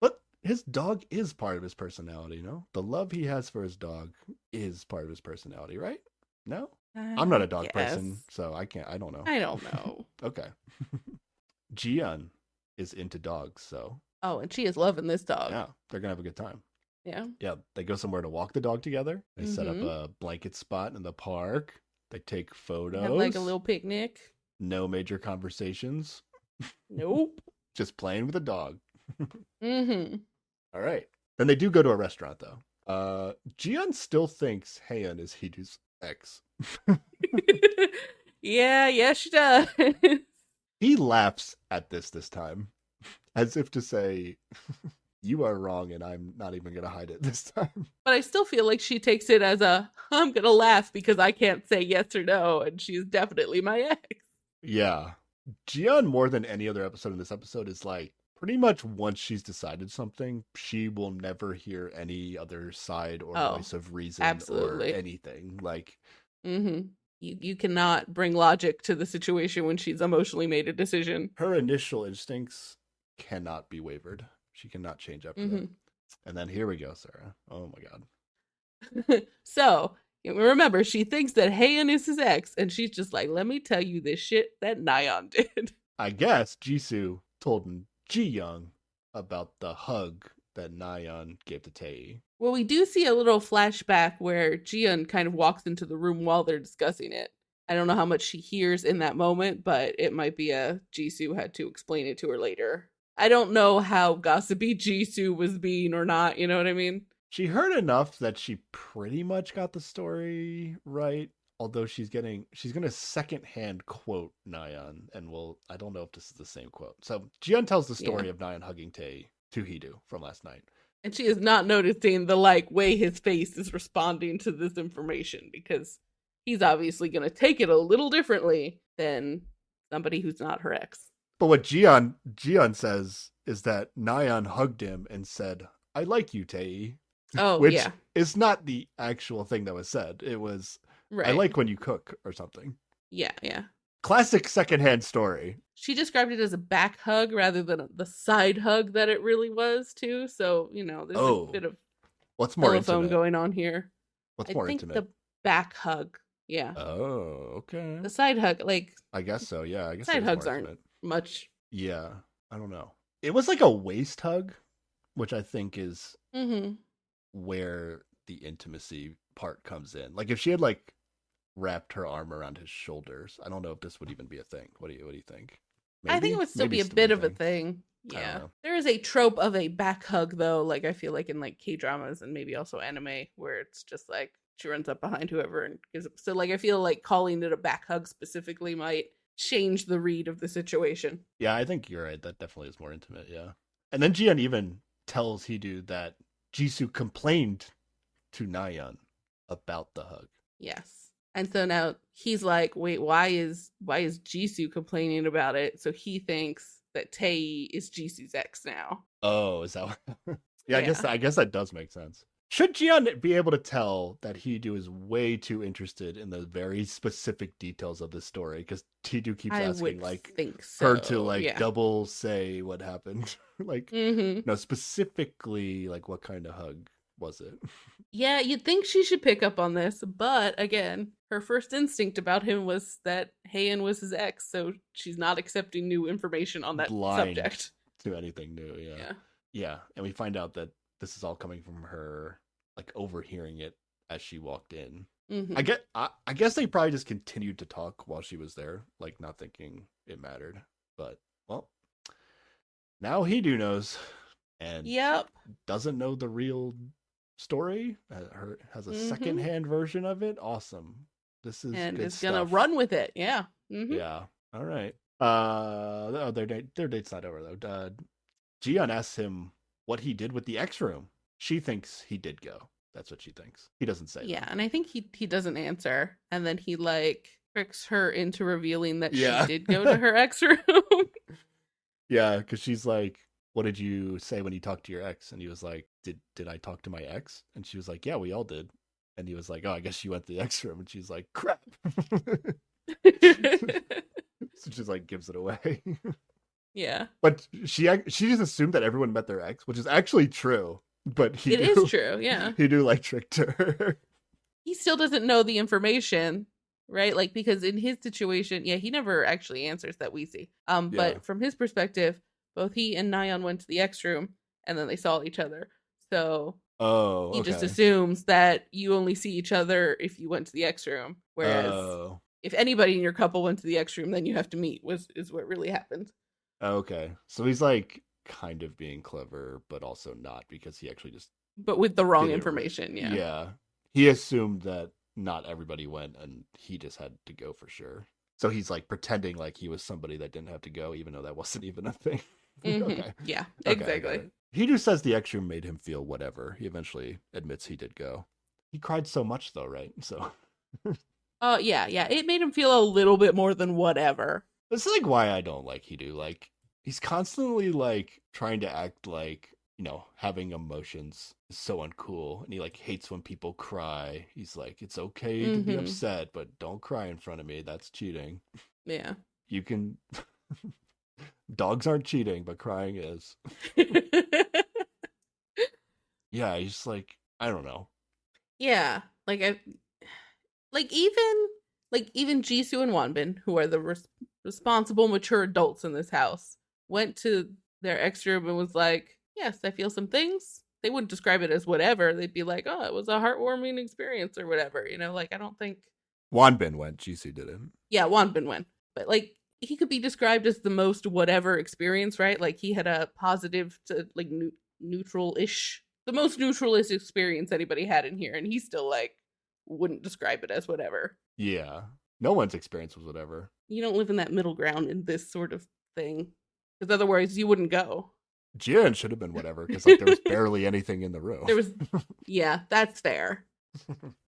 But his dog is part of his personality, no? The love he has for his dog is part of his personality, right? No? I'm not a dog person, so I don't know. I don't know. Okay. Jiyeon is into dogs, so. Oh, and she is loving this dog. Yeah, they're going to have a good time. Yeah. Yeah, they go somewhere to walk the dog together. They set up a blanket spot in the park. They take photos. Have like a little picnic. No major conversations. Nope. Just playing with a dog. All right. Then they do go to a restaurant, though. Jiyeon still thinks Haeun is Hedo's ex. Yeah, she does. He laughs at this time, as if to say, you are wrong, and I'm not even going to hide it this time. But I still feel like she takes it as I'm going to laugh because I can't say yes or no, and she's definitely my ex. Yeah. Jiyeon, more than any other episode in this episode, is like pretty much once she's decided something, she will never hear any other side or voice of reason absolutely. or anything. Like, you cannot bring logic to the situation when she's emotionally made a decision. Her initial instincts cannot be wavered. She cannot change after that. And then here we go, Sarah. Oh my god. So remember, she thinks that Heian is his ex, and she's just like, let me tell you this shit that Nayeon did. I guess Jisoo told Ji-young about the hug that Nayeon gave to Tae. Well, we do see a little flashback where Ji-young kind of walks into the room while they're discussing it. I don't know how much she hears in that moment, but it might be Jisoo had to explain it to her later. I don't know how gossipy Jisoo was being or not, you know what I mean? She heard enough that she pretty much got the story right. Although she's gonna secondhand quote Nayeon, and I don't know if this is the same quote. So Ji-yeon tells the story of Nayeon hugging Tae to Hee-do from last night. And she is not noticing the way his face is responding to this information, because he's obviously gonna take it a little differently than somebody who's not her ex. But what Ji-yeon says is that Nayeon hugged him and said, "I like you, Tae." Oh, which yeah. is not the actual thing that was said. It was, right. I like when you cook or something. Yeah. Classic secondhand story. She described it as a back hug rather than the side hug that it really was, too. So, there's a bit of what's more telephone going on here. What's more intimate? The back hug. Yeah. Oh, okay. The side hug, I guess so, yeah. I guess side hugs aren't much. Yeah, I don't know. It was like a waist hug, which I think is where the intimacy part comes in. Like if she had wrapped her arm around his shoulders, I don't know if this would even be a thing. What do you think? Maybe? I think it would still be a bit of a thing. Yeah. There is a trope of a back hug though, I feel like in K-dramas and maybe also anime, where it's just she runs up behind whoever and gives it. So I feel like calling it a back hug specifically might change the read of the situation. Yeah, I think you're right. That definitely is more intimate, yeah. And then Ji-yeon even tells Hee-do that Jisoo complained to Nayeon about the hug. Yes. And so now he's like, wait, why is Jisoo complaining about it? So he thinks that Tae is Jisoo's ex now. Oh, is that what... yeah, I guess that does make sense. Should Ji-yeon be able to tell that Hee-do is way too interested in the very specific details of this story? Because Hee-do keeps asking her to double say what happened. No, specifically what kind of hug was it? Yeah, you'd think she should pick up on this, but again, her first instinct about him was that Heian was his ex, so she's not accepting new information on that subject. To anything new, yeah. And we find out that this is all coming from her overhearing it as she walked in. I guess they probably just continued to talk while she was there, not thinking it mattered. But well, now Hee-do knows, and doesn't know the real story. Has a secondhand version of it. Awesome. This is and good is stuff. Gonna run with it. Yeah. Yeah. All right. Their date's not over though. Ji-yeon asks him what he did with the X room. She thinks he did go. That's what she thinks. He doesn't say. Yeah, and I think he doesn't answer, and then he tricks her into revealing that she did go to her ex room. Yeah, because she's like, "What did you say when you talked to your ex?" And he was like, "Did I talk to my ex?" And she was like, "Yeah, we all did." And he was like, "Oh, I guess you went to the X room." And she's like, "Crap." So she's gives it away. Yeah. But she just assumed that everyone met their ex, which is actually true. But it is true, yeah. Hee-do tricked her. He still doesn't know the information, right? Because in his situation, he never actually answers that we see. But from his perspective, both he and Nayeon went to the X room and then they saw each other. So he just assumes that you only see each other if you went to the X room. Whereas if anybody in your couple went to the X room, then you have to meet, is what really happened. Okay. So he's kind of being clever, but also not, because he actually just... But with the wrong information, yeah. Yeah. He assumed that not everybody went, and he just had to go for sure. So he's pretending he was somebody that didn't have to go, even though that wasn't even a thing. Okay. Yeah, exactly. Hee-do says the X room made him feel whatever. He eventually admits he did go. He cried so much, though, right? So... Oh, yeah. It made him feel a little bit more than whatever. This is why I don't like Hee-do. he's constantly like trying to act like, having emotions is so uncool, and he like hates when people cry. He's like, it's okay to be upset, but don't cry in front of me. That's cheating. Yeah. You can dogs aren't cheating, but crying is. Yeah, he's like, I don't know. Yeah, even Jisoo and Wanbin, who are the responsible, mature adults in this house, went to their ex room and was like, yes, I feel some things. They wouldn't describe it as whatever. They'd be like, oh, it was a heartwarming experience or whatever. I don't think... Wanbin went, Jisoo didn't. Yeah, Wanbin went. But, he could be described as the most whatever experience, right? Like, he had a positive to, neutral-ish... The most neutral-ish experience anybody had in here. And he still, wouldn't describe it as whatever. Yeah. No one's experience was whatever. You don't live in that middle ground in this sort of thing. Because otherwise you wouldn't go. Jian should have been whatever, because there was barely anything in the room. Yeah, that's fair.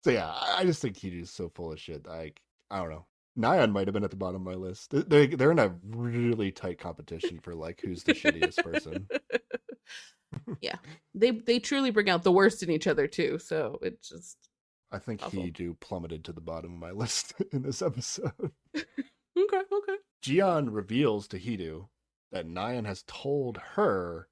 So yeah, I just think Hidu's so full of shit. I don't know. Nayeon might have been at the bottom of my list. They're in a really tight competition for who's the shittiest person. Yeah, they truly bring out the worst in each other too. So it's just... I think Hidu plummeted to the bottom of my list in this episode. Okay. Jian reveals to Hidu that Nayeon has told her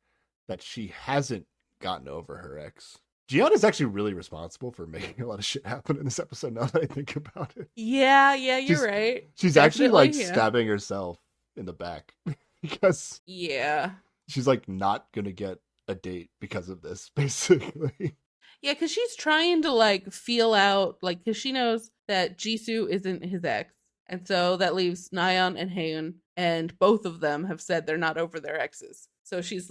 that she hasn't gotten over her ex. Jian is actually really responsible for making a lot of shit happen in this episode, now that I think about it. Yeah, you're right. She's Definitely, actually stabbing herself in the back because she's not gonna get a date because of this, basically. Yeah, because she's trying to feel out, because she knows that Jisoo isn't his ex. And so that leaves Nayeon and Haeun, and both of them have said they're not over their exes. So she's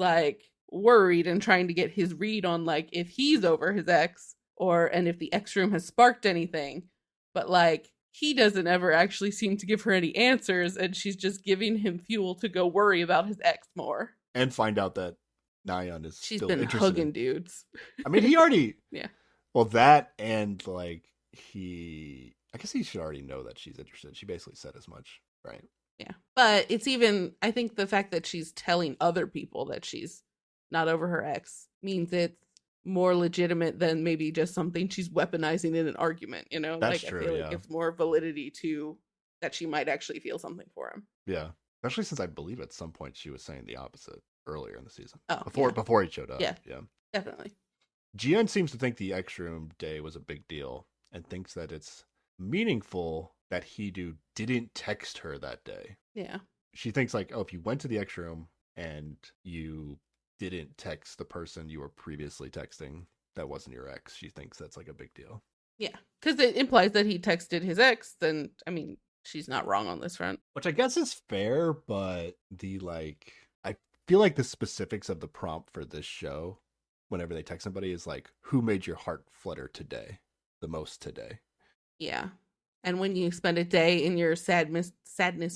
worried and trying to get his read on if he's over his ex, and if the ex room has sparked anything. But he doesn't ever actually seem to give her any answers, and she's just giving him fuel to go worry about his ex more. And find out that Nayeon is She's still been interested hugging dudes. I mean, he already... Yeah. Well, that and I guess he should already know that she's interested. She basically said as much, right? Yeah. But it's I think the fact that she's telling other people that she's not over her ex means it's more legitimate than maybe just something she's weaponizing in an argument, That's true, I feel like it's more validity to that she might actually feel something for him. Yeah. Especially since I believe at some point she was saying the opposite earlier in the season. Oh, before he showed up. Yeah. Definitely. Jian seems to think the X Room day was a big deal and thinks that it's meaningful that Hidu didn't text her that day. Yeah. She thinks if you went to the X Room and you didn't text the person you were previously texting that wasn't your ex, she thinks that's a big deal. Yeah, because it implies that he texted his ex. Then she's not wrong on this front, which I guess is fair, but I feel like the specifics of the prompt for this show, whenever they text somebody, is who made your heart flutter today the most today. Yeah. And when you spend a day in your sadness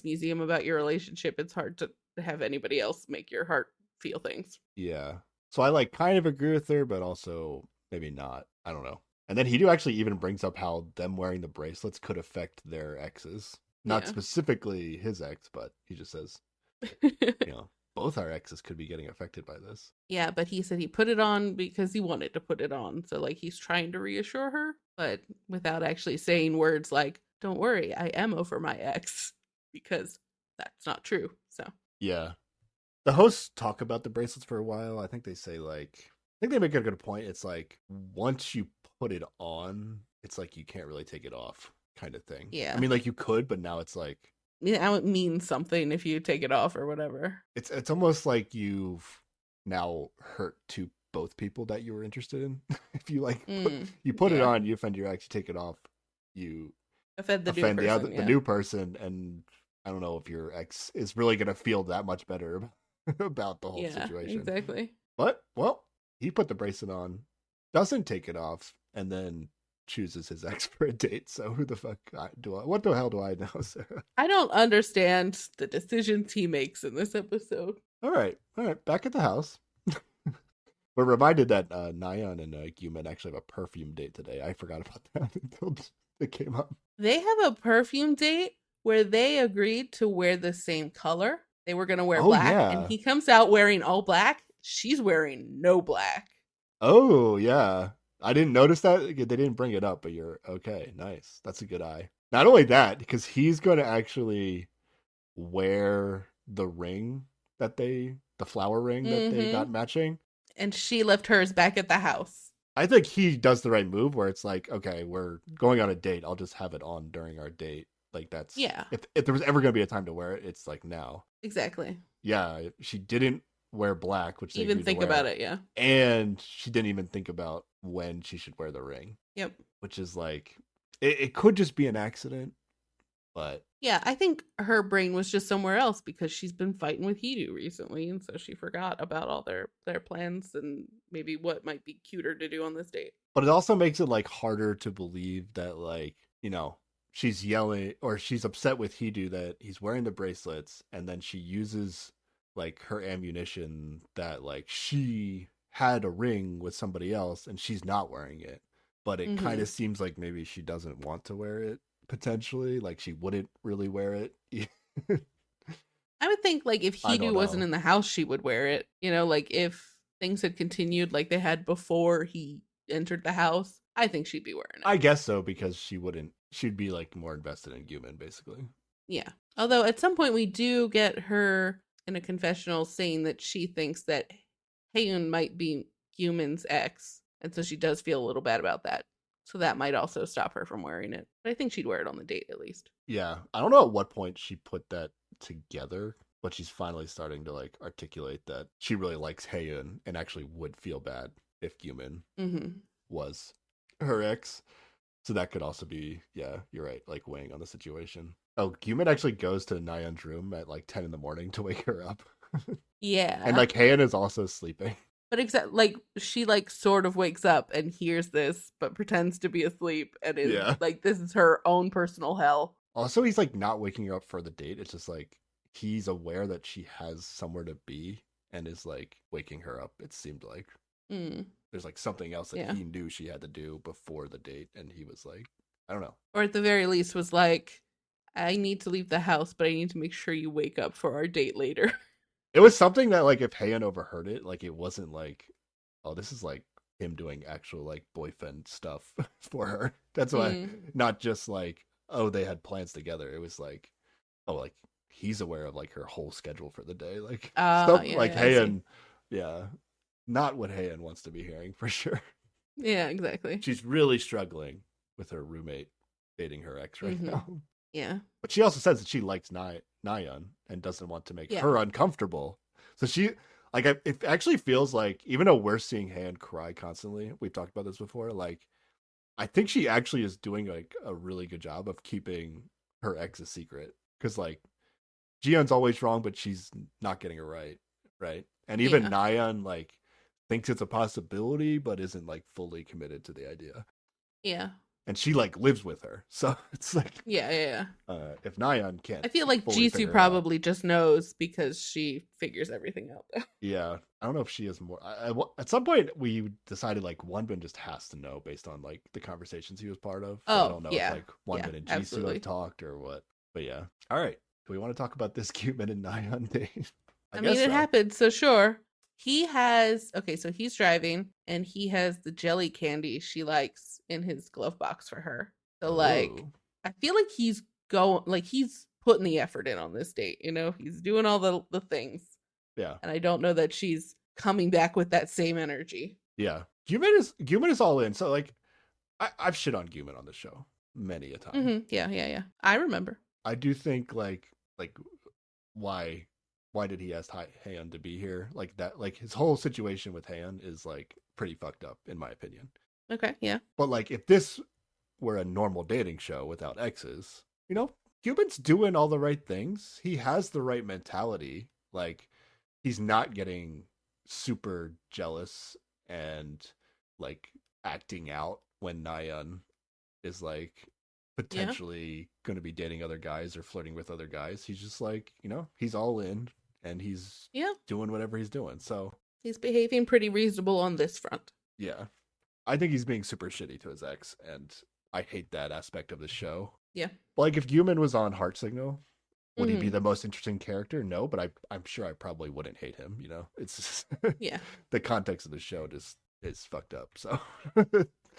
museum about your relationship, it's hard to have anybody else make your heart feel things. Yeah. So I kind of agree with her, but also maybe not. I don't know. And then Hidu actually even brings up how them wearing the bracelets could affect their exes. Not specifically his ex, but he just says, both our exes could be getting affected by this. Yeah, but he said he put it on because he wanted to put it on. So he's trying to reassure her, but without actually saying words like, don't worry, I am over my ex, because that's not true. So yeah. The hosts talk about the bracelets for a while. I think they say I think they make a good point. It's once you put it on, it's you can't really take it off kind of thing. Yeah. I mean, you could, but now it's now it means something if you take it off or whatever. It's almost like you've now hurt to both people that you were interested in. If you put it on, you offend your ex. You take it off, you offend the new person, and I don't know if your ex is really gonna feel that much better about the whole situation. Exactly. But he put the bracelet on, doesn't take it off, and then chooses his ex for a date. So who the fuck what the hell do I know, Sarah? I don't understand the decisions he makes in this episode. All right. Back at the house. We're reminded that Nayeon and Gyumin actually have a perfume date today. I forgot about that until it came up. They have a perfume date where they agreed to wear the same color. They were going to wear black. Yeah. And he comes out wearing all black. She's wearing no black. Oh, yeah. I didn't notice that. They didn't bring it up, but you're okay. Nice. That's a good eye. Not only that, because he's going to actually wear the ring the flower ring that they got matching. And she left hers back at the house. I think he does the right move where it's like, okay, we're going on a date. I'll just have it on during our date. Like that's, yeah. If there was ever going to be a time to wear it, it's like now. Exactly. Yeah. She didn't wear black, which they even think about it. Yeah. And she didn't even think about when she should wear the ring. Yep. Which is like, it could just be an accident, but yeah, I think her brain was just somewhere else because she's been fighting with Hidu recently, and so she forgot about all their plans and maybe what might be cuter to do on this date. But it also makes it like harder to believe that, like, you know, she's yelling or she's upset with Hidu that he's wearing the bracelets, and then she uses like her ammunition that like she had a ring with somebody else and she's not wearing it, but it kind of seems like maybe she doesn't want to wear it. Potentially, like she wouldn't really wear it. I would think like if Hidu wasn't in the house, she would wear it. You know, like if things had continued like they had before he entered the house, I think she'd be wearing it. I guess so, because she'd be like more invested in Guman, basically. Yeah. Although at some point we do get her in a confessional saying that she thinks that Haeun might be Guman's ex, and so she does feel a little bad about that. So that might also stop her from wearing it. But I think she'd wear it on the date at least. Yeah. I don't know at what point she put that together, but she's finally starting to like articulate that she really likes Haeun and actually would feel bad if Guman was her ex. So that could also be, yeah, you're right, like weighing on the situation. Oh, Guman actually goes to Nayeon's room at like 10 in the morning to wake her up. Yeah. And like Haeun is also sleeping. But like she like sort of wakes up and hears this, but pretends to be asleep and is like this is her own personal hell. Also, he's like not waking her up for the date. It's just like he's aware that she has somewhere to be and is like waking her up. It seemed like there's like something else that he knew she had to do before the date, and he was like, I don't know. Or at the very least was like, I need to leave the house, but I need to make sure you wake up for our date later. It was something that, like, if Haeun overheard it, like, it wasn't like, oh, this is like him doing actual like boyfriend stuff for her. That's why, not just like, oh, they had plans together. It was like, oh, like he's aware of like her whole schedule for the day, like stuff like Haeun. Yeah, not what Haeun wants to be hearing for sure. Yeah, exactly. She's really struggling with her roommate dating her ex right now. Yeah, but she also says that she likes Nayeon and doesn't want to make her uncomfortable. So she, like, it actually feels like, even though we're seeing Haeun cry constantly, we've talked about this before, like, I think she actually is doing like a really good job of keeping her ex a secret. Because like, Jiyeon's always wrong, but she's not getting it right? And even Nayeon like thinks it's a possibility, but isn't like fully committed to the idea. Yeah. And she like lives with her, so it's like yeah. If Nayeon can't, I feel like Jisoo probably just knows because she figures everything out. Yeah, I don't know if she is more. At some point, we decided like Wonbin just has to know based on like the conversations he was part of. So I don't know if like Wonbin and Jisoo have talked or what. But yeah, all right. Do we want to talk about this Guman and Nayeon date? I mean, it happened, so sure. He has, so he's driving and he has the jelly candy she likes in his glove box for her. So like, I feel like he's putting the effort in on this date, you know, he's doing all the things. Yeah. And I don't know that she's coming back with that same energy. Yeah. Guman is all in. So like, I've shit on Guman on the show many a time. Yeah. I remember. I do think like why did he ask Haeun to be here? Like that, like his whole situation with Haeun is like pretty fucked up in my opinion. Okay, yeah. But like if this were a normal dating show without exes, you know, Guman's doing all the right things. He has the right mentality. Like he's not getting super jealous and like acting out when Nayeon is like potentially going to be dating other guys or flirting with other guys. He's just like, you know, he's all in and he's doing whatever he's doing. So he's behaving pretty reasonable on this front. Yeah. I think he's being super shitty to his ex, and I hate that aspect of the show. Yeah. But like if Guman was on Heart Signal, Would he be the most interesting character? No, but I'm sure I probably wouldn't hate him. You know, it's just Yeah. the context of the show just is fucked up. So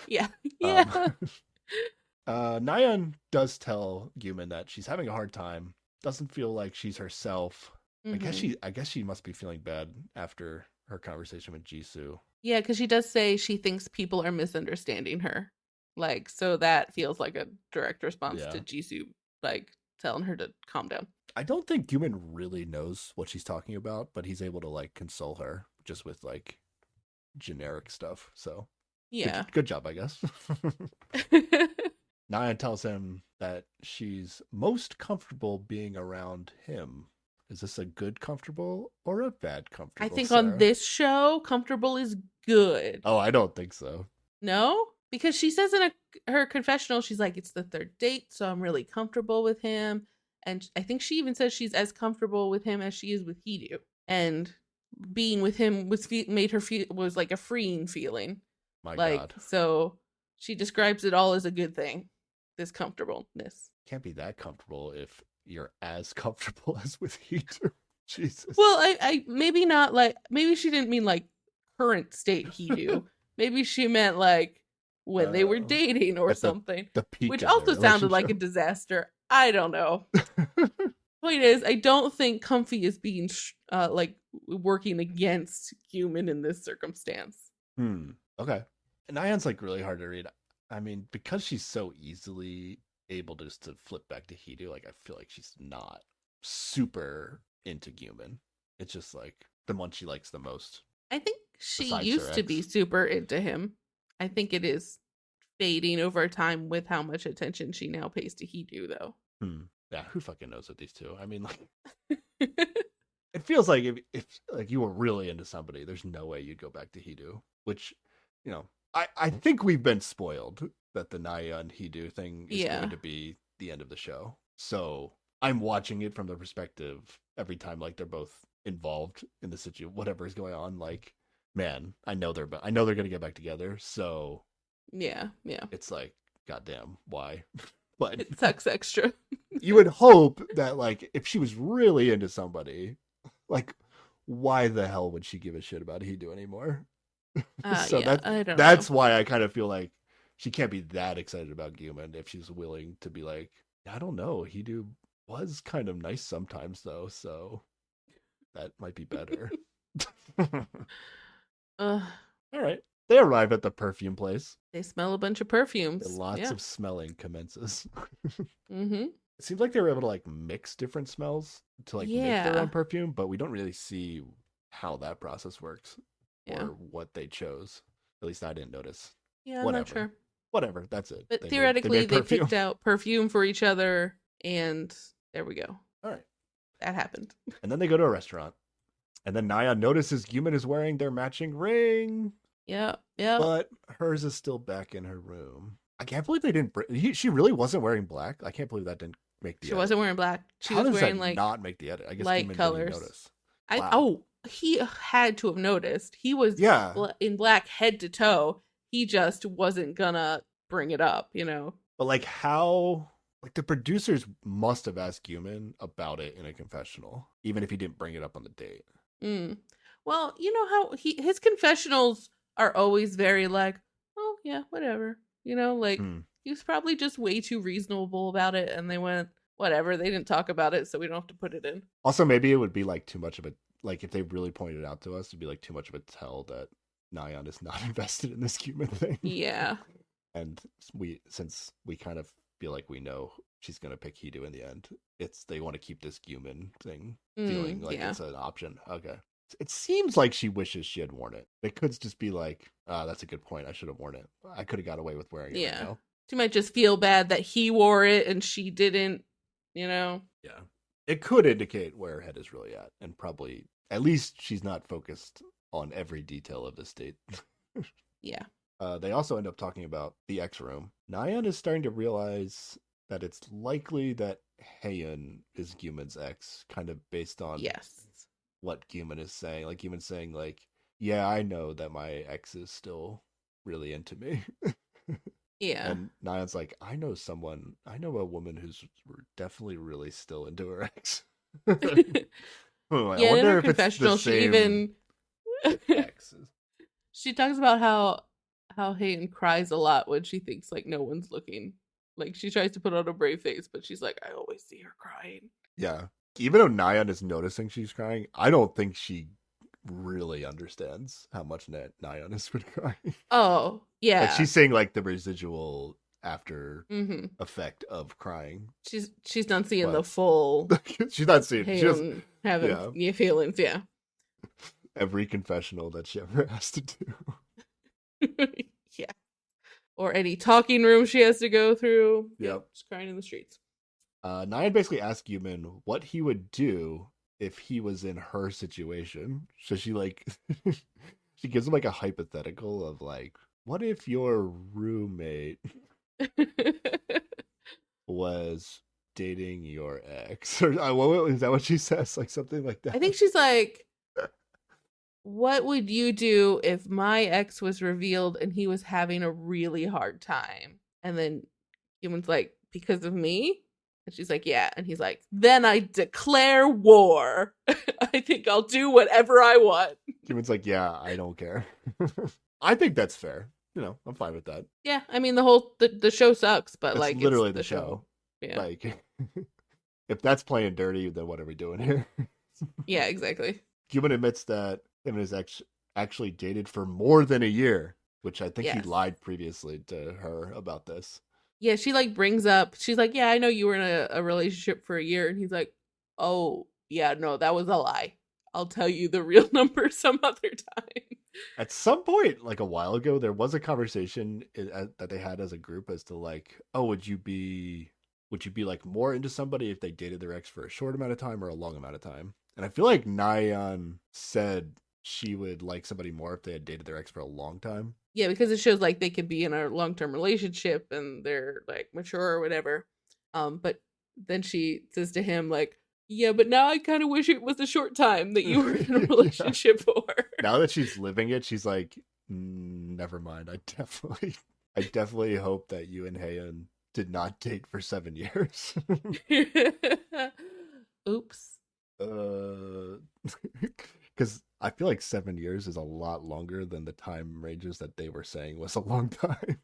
yeah. Yeah. Nayeon does tell Gumin that she's having a hard time. Doesn't feel like she's herself. Mm-hmm. I guess she must be feeling bad after her conversation with Jisoo. Yeah, because she does say she thinks people are misunderstanding her. Like, so that feels like a direct response to Jisoo, like, telling her to calm down. I don't think Gumin really knows what she's talking about, but he's able to, like, console her just with, like, generic stuff. So, yeah. Good job, I guess. Nayeon tells him that she's most comfortable being around him. Is this a good comfortable or a bad comfortable? I think on this show, comfortable is good. Oh, I don't think so. No? Because she says in her confessional, she's like, it's the third date, so I'm really comfortable with him. And I think she even says she's as comfortable with him as she is with Heedu. And being with him made her feel was like a freeing feeling. My God. So she describes it all as a good thing. This comfortableness. Can't be that comfortable if you're as comfortable as with Heedu. Jesus. Well, I maybe not like, maybe she didn't mean like current state Heedu. Maybe she meant like when they were dating or something. The peak, which also sounded like a disaster. I don't know. Point is, I don't think Comfy is being like working against Gumin in this circumstance. Okay. And Nayeon's like really hard to read. I mean, because she's so easily able to just to flip back to Heedu, like I feel like she's not super into Gumin. It's just like the one she likes the most. I think she used to be super into him. I think it is fading over time with how much attention she now pays to Heedu, though. Yeah, who fucking knows with these two? I mean, like, it feels like if like you were really into somebody, there's no way you'd go back to Heedu. Which, you know, I think we've been spoiled that the Nayeon Heedu thing is going to be the end of the show. So I'm watching it from the perspective every time, like they're both involved in the situation, whatever is going on. Like, man, I know they're going to get back together. So yeah, it's like, goddamn, why? But it sucks extra. You would hope that, like, if she was really into somebody, like, why the hell would she give a shit about Heedu anymore? So that's why I kind of feel like she can't be that excited about Gumin if she's willing to be like, I don't know, Heedu was kind of nice sometimes though, so that might be better. All right. They arrive at the perfume place. They smell a bunch of perfumes. Lots of smelling commences. Mm-hmm. It seems like they were able to like mix different smells to like make their own perfume, but we don't really see how that process works or what they chose. At least I didn't notice. Yeah, I'm not sure. Whatever, that's it. But theoretically, they picked out perfume for each other, and there we go. All right. That happened. And then they go to a restaurant. And then Nayeon notices Gumin is wearing their matching ring. Yeah. But hers is still back in her room. I can't believe they didn't. She really wasn't wearing black. I can't believe that didn't make the edit. She wasn't wearing black. She was wearing like not make the edit. I guess light colors. Notice. He had to have noticed. He was in black head to toe. He just wasn't gonna bring it up, you know. But like how, like the producers must have asked Gumin about it in a confessional, even if he didn't bring it up on the date. Well, you know how his confessionals are always very like, oh yeah, whatever. You know, like he was probably just way too reasonable about it, and they went, whatever. They didn't talk about it, so we don't have to put it in. Also, maybe it would be like too much of a, like if they really pointed it out to us, it'd be like too much of a tell that Nayeon is not invested in this Gumin thing. Yeah. And since we kind of feel like we know she's gonna pick Heedu in the end, they want to keep this Gumin thing feeling like it's an option. Okay. It seems like she wishes she had worn it. It could just be like, that's a good point. I should have worn it. I could have got away with wearing it. Yeah. Right now. She might just feel bad that he wore it and she didn't, you know? Yeah. It could indicate where her head is really at. And probably, at least she's not focused on every detail of this date. Yeah. They also end up talking about the X room. Nayeon is starting to realize that it's likely that Haeun is Gumin's ex, kind of based on what Gumin is saying. Like Gumin's saying, like, yeah, I know that my ex is still really into me. Yeah. And Nayeon's like, I know a woman who's definitely really still into her ex. I Yeah, in wonder her if it's the confessional, she same even exes. she talks about how Hayden cries a lot when she thinks like no one's looking. Like she tries to put on a brave face, but she's like, I always see her crying. Yeah. Even though Nayeon is noticing she's crying, I don't think she really understands how much Nayeon has been crying. Oh, yeah. Like she's saying like the residual after Mm-hmm. effect of crying. She's not seeing the full. She's not seeing. She doesn't having feelings. Yeah. Every confessional that she ever has to do. Yeah. Or any talking room she has to go through. Yep. Just crying in the streets. Nayeon basically asked Yumin what he would do if he was in her situation. So she like she gives him like a hypothetical of like, what if your roommate was dating your ex? Or is that what she says? Like something like that. I think she's like, what would you do if my ex was revealed and he was having a really hard time? And then Yumin's like, because of me? And she's like, yeah. And he's like, then I declare war. I think I'll do whatever I want. Yumin's like, yeah, I don't care. I think that's fair. You know, I'm fine with that. Yeah, I mean the show sucks, but it's like literally it's the show. Yeah. Like if that's playing dirty, then what are we doing here? Yeah, exactly. Yumin admits that him and his ex actually dated for more than a year, which I think he lied previously to her about this. Yeah, she like brings up, she's like, yeah, I know you were in a relationship for a year. And he's like, oh, yeah, no, that was a lie. I'll tell you the real number some other time. At some point, like a while ago, there was a conversation that they had as a group as to like, oh, would you be like more into somebody if they dated their ex for a short amount of time or a long amount of time? And I feel like Nayeon said she would like somebody more if they had dated their ex for a long time. Yeah, because it shows like they could be in a long-term relationship and they're like mature or whatever. But then she says to him like, yeah, but now I kind of wish it was a short time that you were in a relationship for. Now that she's living it, she's like, never mind. I definitely hope that you and Haeun did not date for 7 years. Oops. Because I feel like 7 years is a lot longer than the time ranges that they were saying was a long time.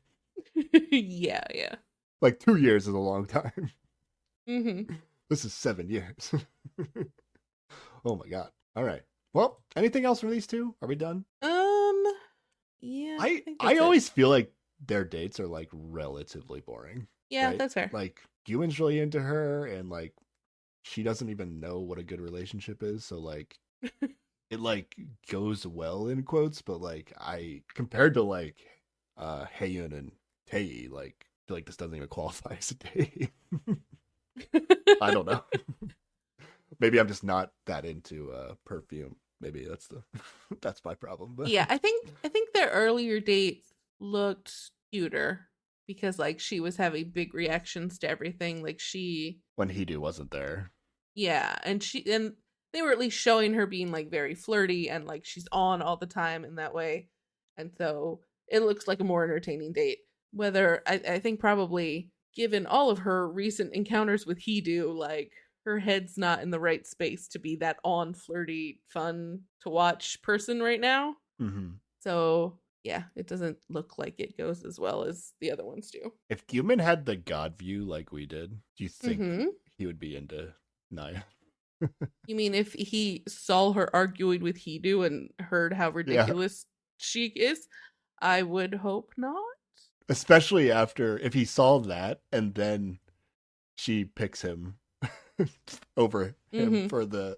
Yeah. Like 2 years is a long time. Mm-hmm. This is 7 years. Oh my god. All right. Well, anything else from these two? Are we done? Yeah. I always feel like their dates are like relatively boring. Yeah, right? That's fair. Like Yumin's really into her, and like she doesn't even know what a good relationship is. So like it like goes well in quotes, but like I compared to like Haeun and Tae, like I feel like this doesn't even qualify as a date. I don't know. Maybe I'm just not that into perfume. Maybe that's my problem. But yeah, I think their earlier dates looked cuter because like she was having big reactions to everything. Like when Heedu wasn't there. Yeah, and they were at least showing her being like very flirty and like she's on all the time in that way. And so it looks like a more entertaining date. Whether I think probably given all of her recent encounters with Heedu, like her head's not in the right space to be that on flirty, fun to watch person right now. Mm-hmm. So yeah, it doesn't look like it goes as well as the other ones do. If Guman had the god view like we did, do you think he would be into Naya? You mean if he saw her arguing with Heedu and heard how ridiculous she is? I would hope not. Especially if he saw that and then she picks him over him for the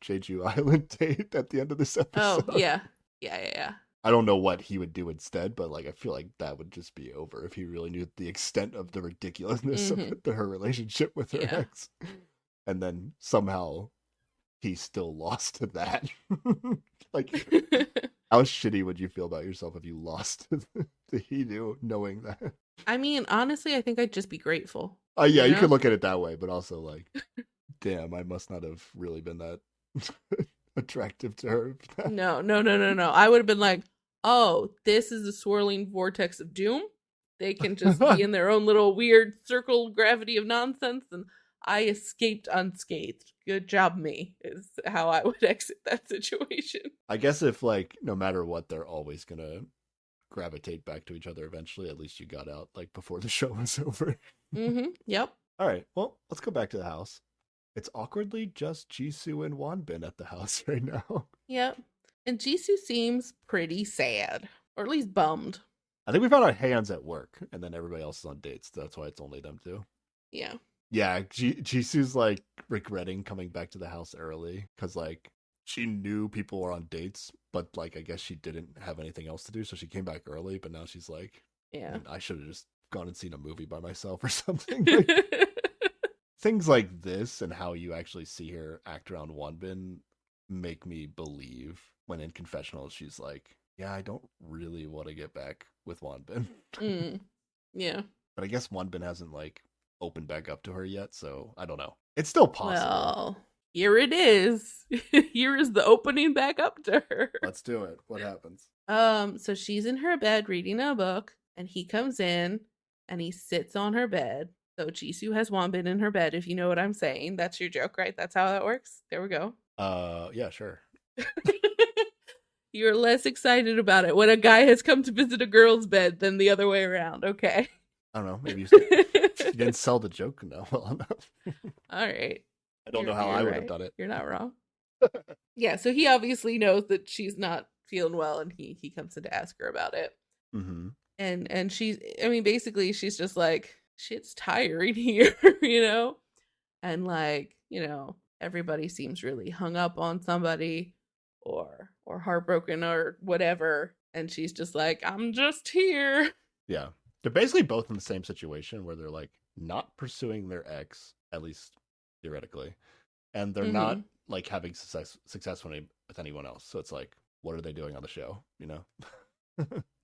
Jeju Island date at the end of this episode. Oh, yeah. I don't know what he would do instead, but like I feel like that would just be over if he really knew the extent of the ridiculousness of her relationship with her ex. And then somehow he still lost to that. Like, how shitty would you feel about yourself if you lost to Heedu knowing that? I mean, honestly, I think I'd just be grateful. Yeah, you could look at it that way, but also like, damn, I must not have really been that attractive to her. No. I would have been like, oh, this is a swirling vortex of doom. They can just be in their own little weird circle gravity of nonsense, and I escaped unscathed. Good job, me, is how I would exit that situation. I guess if, like, no matter what, they're always gonna gravitate back to each other eventually, at least you got out, like, before the show was over. Yep. All right, well, let's go back to the house. It's awkwardly just Jisoo and Wonbin at the house right now. Yep. And Jisoo seems pretty sad, or at least bummed. I think we found out Haeyeon's at work, and then everybody else is on dates. That's why it's only them two. Yeah. Yeah, Jisoo's, like, regretting coming back to the house early, because, like, she knew people were on dates, but, like, I guess she didn't have anything else to do, so she came back early, but now she's like, yeah, I should have just gone and seen a movie by myself or something. Like, things like this and how you actually see her act around Wonbin make me believe when in confessional she's like, yeah, I don't really want to get back with Wonbin. Yeah. But I guess Wonbin hasn't, like, opened back up to her yet, so I don't know. It's still possible. Well, here it is. Here is the opening back up to her. Let's do it. What happens? So she's in her bed reading a book, and he comes in and he sits on her bed. So Jisoo has Wonbin in her bed, if you know what I'm saying. That's your joke, right? That's how that works. There we go. Yeah, sure. You're less excited about it when a guy has come to visit a girl's bed than the other way around. Okay. I don't know. Maybe you didn't sell the joke well enough. All right. I don't know how I would have done it. You're not wrong. Yeah, so he obviously knows that she's not feeling well, and he comes in to ask her about it. Mm-hmm. And she's, I mean, basically she's just like, shit's tiring here, you know? And, like, you know, everybody seems really hung up on somebody or heartbroken or whatever. And she's just like, I'm just here. Yeah. They're basically both in the same situation where they're, like, not pursuing their ex, at least theoretically. And they're not, like, having success with anyone else. So it's like, what are they doing on the show, you know?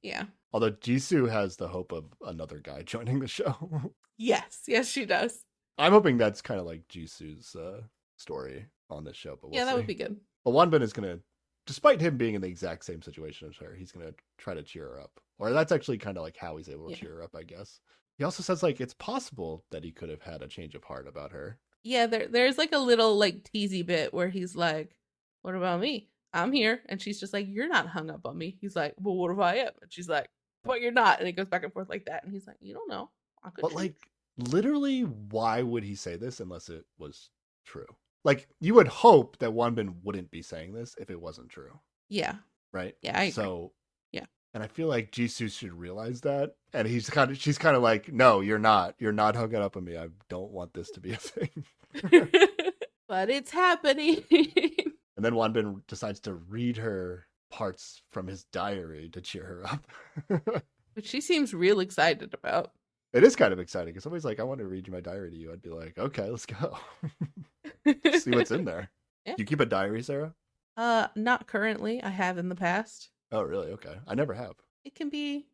Yeah. Although Jisoo has the hope of another guy joining the show. Yes, she does. I'm hoping that's kind of like Jisoo's story on this show. But we'll see. Would be good. But Wonbin is going to, despite him being in the exact same situation as her, he's going to try to cheer her up. Or that's actually kind of like how he's able to cheer her up, I guess. He also says, like, it's possible that he could have had a change of heart about her. Yeah, there's like a little, like, teasy bit where he's like, what about me? I'm here. And she's just like, you're not hung up on me. He's like, well, what if I am? And she's like, but you're not. And it goes back and forth like that. And he's like, you don't know. But, like, literally, why would he say this unless it was true? Like, you would hope that Wonbin wouldn't be saying this if it wasn't true. Yeah. Right? Yeah, I agree. So, yeah. And I feel like Jisoo should realize that. And she's kind of like, no, you're not. You're not hooking up on me. I don't want this to be a thing. But it's happening. And then Wonbin decides to read her parts from his diary to cheer her up. Which she seems real excited about. It is kind of exciting. If somebody's like, I want to read my diary to you, I'd be like, okay, let's go. See what's in there. Yeah. Do you keep a diary, Sarah? Not currently. I have in the past. Oh, really? Okay. I never have. It can be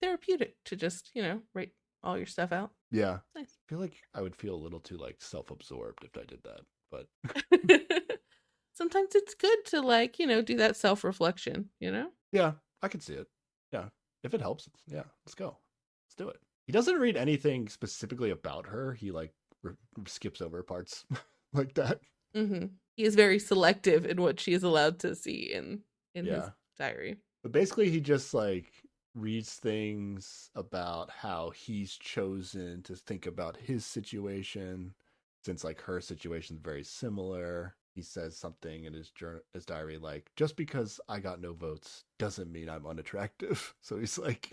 therapeutic to just, you know, write all your stuff out. Yeah. Nice. I feel like I would feel a little too, like, self-absorbed if I did that, but sometimes it's good to, like, you know, do that self-reflection, you know? Yeah, I can see it. Yeah. If it helps, yeah, let's go. Let's do it. He doesn't read anything specifically about her. He, like, skips over parts like that. Mm-hmm. He is very selective in what she is allowed to see in his diary. But basically, he just, like, reads things about how he's chosen to think about his situation, since, like, her situation is very similar. He says something in his diary like, just because I got no votes doesn't mean I'm unattractive. So he's like,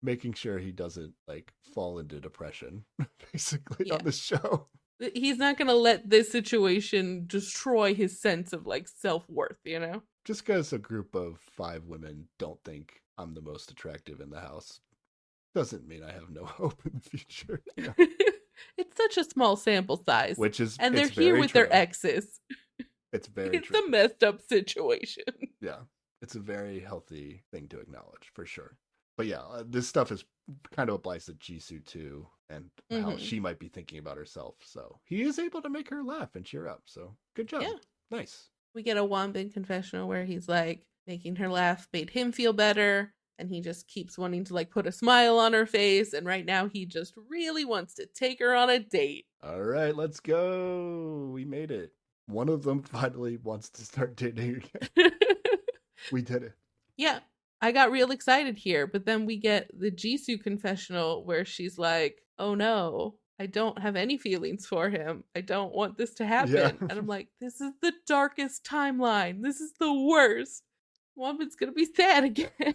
making sure he doesn't, like, fall into depression, basically, on this show. He's not going to let this situation destroy his sense of, like, self-worth, you know? Just because a group of 5 women don't think I'm the most attractive in the house doesn't mean I have no hope in the future. You know? It's such a small sample size. And they're here with their exes. It's very It's a messed up situation. Yeah. It's a very healthy thing to acknowledge, for sure. But yeah, this stuff is kind of applies to Jisoo too, and how she might be thinking about herself. So he is able to make her laugh and cheer up. So good job. Yeah. Nice. We get a Wonbin confessional where he's like, making her laugh made him feel better. And he just keeps wanting to like put a smile on her face. And right now he just really wants to take her on a date. All right, let's go. We made it. One of them finally wants to start dating again. We did it. Yeah, I got real excited here. But then we get the Jisoo confessional where she's like, oh no, I don't have any feelings for him. I don't want this to happen. Yeah. And I'm like, this is the darkest timeline. This is the worst. Wonbin's going to be sad again.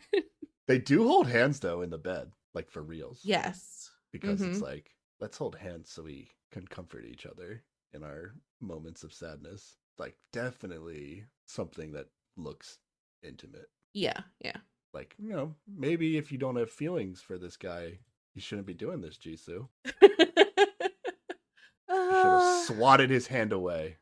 They do hold hands, though, in the bed, like for reals. Yes. Because it's like, let's hold hands so we can comfort each other in our moments of sadness. Like, definitely something that looks intimate. Yeah, yeah. Like, you know, maybe if you don't have feelings for this guy, you shouldn't be doing this, Jisoo. Should have swatted his hand away.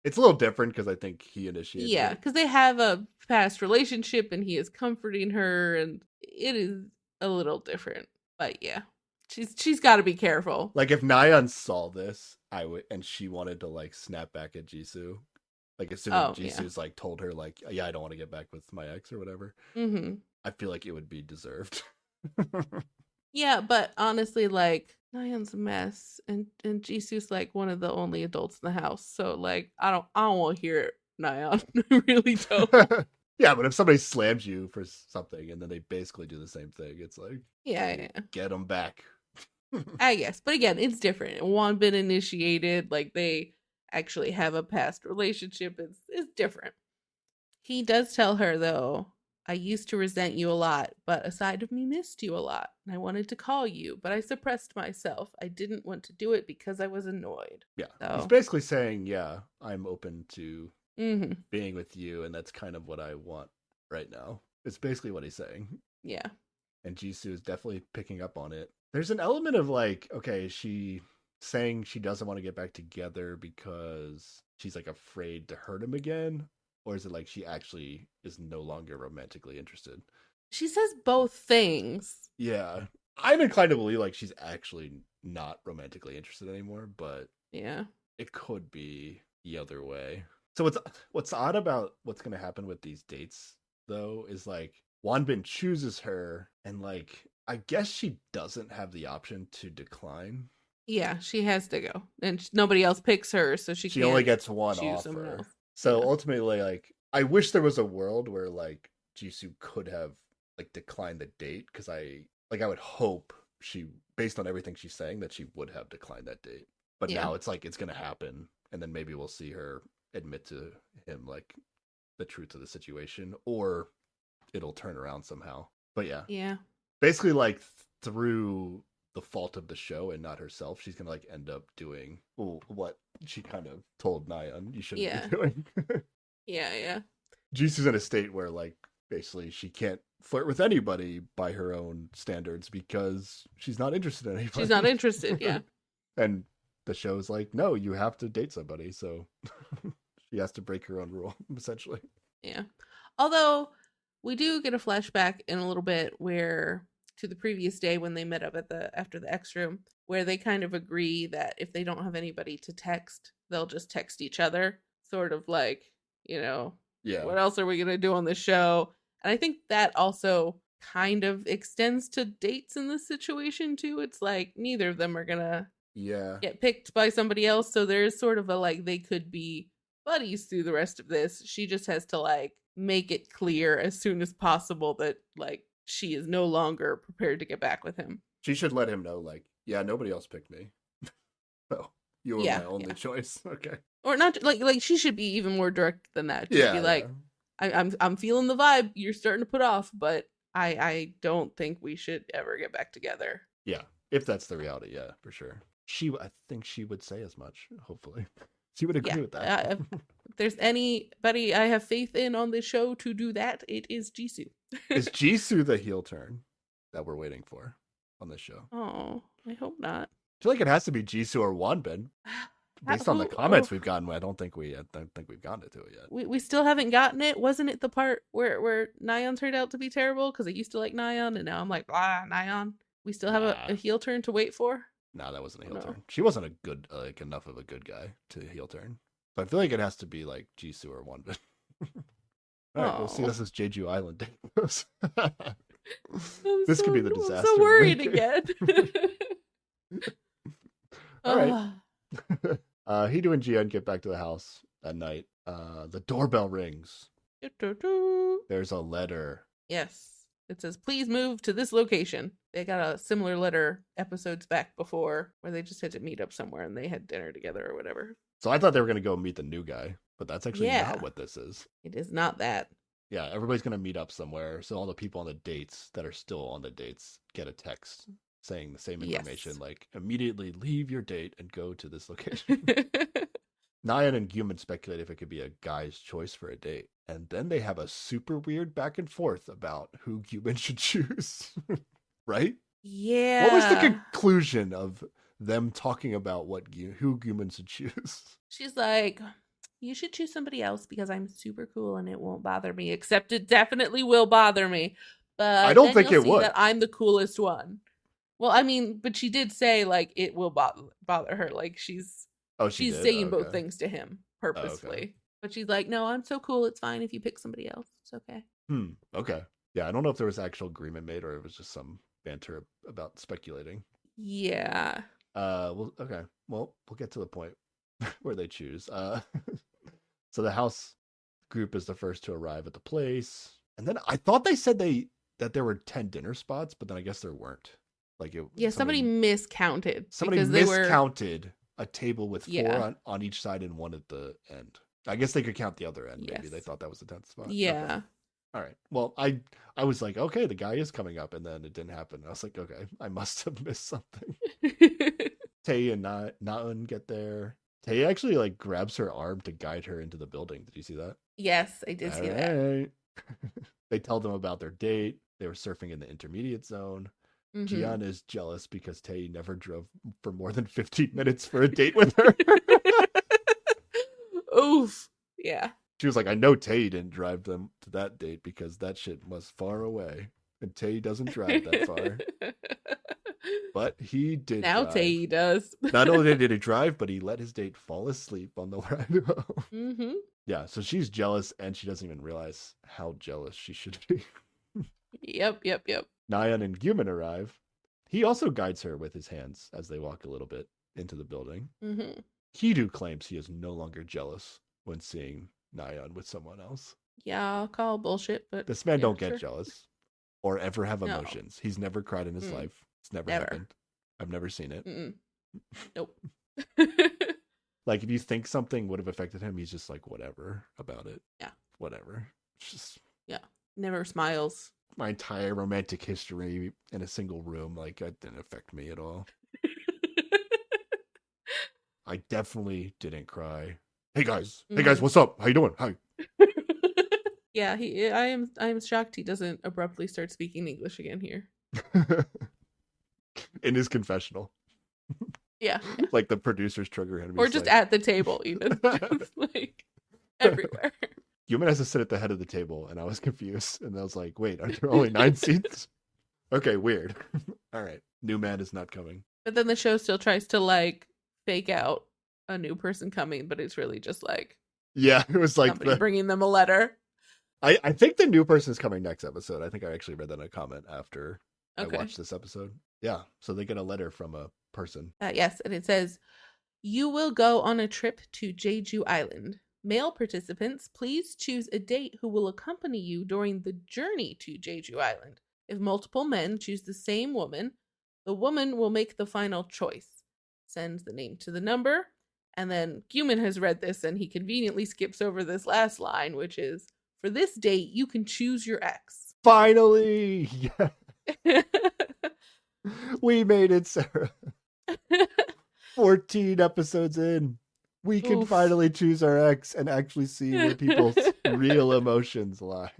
It's a little different because I think he initiated it. Yeah, because they have a past relationship and he is comforting her, and it is a little different. But yeah, she's got to be careful. Like if Nayeon saw this, I would, and she wanted to like snap back at Jisoo. Like as soon as Jisoo's like told her like, yeah, I don't want to get back with my ex or whatever. I feel like it would be deserved. Yeah, but honestly, like Nayeon's a mess, and Jisoo's like one of the only adults in the house. So like, I don't want to hear it, Nayeon. I really don't. Yeah, but if somebody slams you for something and then they basically do the same thing, it's like, yeah, get them back. I guess, but again, it's different. Wonbin initiated, like they actually have a past relationship. It's different. He does tell her though, I used to resent you a lot, but a side of me missed you a lot. And I wanted to call you, but I suppressed myself. I didn't want to do it because I was annoyed. Yeah. So. He's basically saying, yeah, I'm open to being with you, and that's kind of what I want right now. It's basically what he's saying. Yeah. And Jisoo is definitely picking up on it. There's an element of like, okay, she saying she doesn't want to get back together because she's like afraid to hurt him again. Or is it like she actually is no longer romantically interested? She says both things. Yeah. I'm inclined to believe like she's actually not romantically interested anymore, but yeah, it could be the other way. So what's odd about what's going to happen with these dates, though, is like Wonbin chooses her and like I guess she doesn't have the option to decline. Yeah, she has to go. And nobody else picks her, so she can't only gets one offer. So ultimately, like, I wish there was a world where, like, Jisoo could have, like, declined the date, because I would hope she, based on everything she's saying, that she would have declined that date. But now it's like, it's going to happen, and then maybe we'll see her admit to him, like, the truth of the situation, or it'll turn around somehow. But yeah. Yeah. Basically, like, through the fault of the show and not herself, she's gonna like end up doing what she kind of told Nayeon you shouldn't be doing. Yeah. Jisoo's in a state where like basically she can't flirt with anybody by her own standards because she's not interested in anybody. She's not interested, yeah. And the show's like, no, you have to date somebody, so she has to break her own rule, essentially. Yeah. Although we do get a flashback in a little bit where to the previous day when they met up after the X room, where they kind of agree that if they don't have anybody to text, they'll just text each other, sort of like, what else are we gonna do on the show? And I think that also kind of extends to dates in this situation too. It's like neither of them are gonna get picked by somebody else, so there's sort of a like they could be buddies through the rest of this. She just has to like make it clear as soon as possible that like she is no longer prepared to get back with him. She should let him know, like, yeah, nobody else picked me. So you were my only choice. Okay. Or not like she should be even more direct than that. Just be like, I'm feeling the vibe you're starting to put off, but I don't think we should ever get back together. Yeah. If that's the reality, yeah, for sure. I think she would say as much, hopefully. She would agree with that. If there's anybody I have faith in on this show to do that, it is Jisoo. Is Jisoo the heel turn that we're waiting for on this show? Oh, I hope not. I feel like it has to be Jisoo or Wonbin. Based on the comments we've gotten, I don't think we've gotten to it yet. We still haven't gotten it. Wasn't it the part where Nayeon turned out to be terrible? Because I used to like Nayeon, and now I'm like, Nayeon. We still have a heel turn to wait for? No, that wasn't a heel turn. She wasn't a good, enough of a good guy to heel turn. So I feel like it has to be like Jisoo or Wonbin. All right, we'll see us as Jeju Island date. This could be the disaster. I'm so worried again. All right. Hedo and Ji-yeon get back to the house at night. The doorbell rings. There's a letter. Yes. It says, please move to this location. They got a similar letter episodes back before where they just had to meet up somewhere and they had dinner together or whatever. So I thought they were going to go meet the new guy, but that's actually not what this is. It is not that. Yeah, everybody's going to meet up somewhere. So all the people on the dates that are still on the dates get a text saying the same information, like immediately leave your date and go to this location. Nayeon and Gyumin speculate if it could be a guy's choice for a date. And then they have a super weird back and forth about who Gyumin should choose. Right? Yeah. What was the conclusion of them talking about who Gyumin should choose? She's like, you should choose somebody else because I'm super cool and it won't bother me. Except it definitely will bother me. But I don't think it would. That I'm the coolest one. Well, I mean, but she did say like it will bother her. Like she's saying both things to him purposefully. Okay. But she's like, no, I'm so cool. It's fine if you pick somebody else. It's okay. Okay. Yeah, I don't know if there was actual agreement made or it was just some banter about speculating. Yeah. Well, okay. Well, we'll get to the point where they choose. So the house group is the first to arrive at the place. And then I thought they said that there were 10 dinner spots, but then I guess there weren't. Like somebody miscounted. Somebody miscounted a table with 4 on each side and 1 at the end. I guess they could count the other end. Maybe they thought that was the 10th spot. Yeah. Okay. All right. Well, I was like, okay, the guy is coming up, and then it didn't happen. I was like, okay, I must have missed something. Tae and Naeun get there. Tae actually like grabs her arm to guide her into the building. Did you see that? Yes, I did see that. They tell them about their date. They were surfing in the intermediate zone. Mm-hmm. Jian is jealous because Tae never drove for more than 15 minutes for a date with her. Oof. Yeah. She was like, I know Tae didn't drive them to that date because that shit was far away. And Tae doesn't drive that far. But he did now drive. Tae does. Not only did he drive, but he let his date fall asleep on the ride home. Mm-hmm. Yeah, so she's jealous and she doesn't even realize how jealous she should be. Yep. Nayeon and Gyumin arrive. He also guides her with his hands as they walk a little bit into the building. Mm-hmm. Hidu claims he is no longer jealous when seeing Nayeon with someone else. Yeah, I'll call bullshit, but this man don't get jealous or ever have emotions. He's never cried in his life. It's never happened. I've never seen it. Nope. Like if you think something would have affected him, he's just like whatever about it. Yeah. Whatever. It's just never smiles. My entire romantic history in a single room, like that didn't affect me at all. I definitely didn't cry. Hey guys, what's up? How you doing? Hi. Yeah, I am shocked he doesn't abruptly start speaking English again here. In his confessional. Yeah. Like the producers trigger him. Or just like... at the table, even. Just like everywhere. Gyumin has to sit at the head of the table, and I was confused. And I was like, wait, are there only 9 seats? Okay, weird. All right. New man is not coming. But then the show still tries to like fake out a new person coming, but it's really just like it was like bringing them a letter. I think the new person is coming next episode. I think I actually read that in a comment after I watched this episode. Yeah, so they get a letter from a person. Yes, and it says, you will go on a trip to Jeju Island. Male participants, please choose a date who will accompany you during the journey to Jeju Island. If multiple men choose the same woman, the woman will make the final choice. Send the name to the number. And then Gyumin has read this and he conveniently skips over this last line, which is, for this date, you can choose your ex. Finally! Yeah. We made it, Sarah. 14 episodes in. We can finally choose our ex and actually see where people's real emotions lie.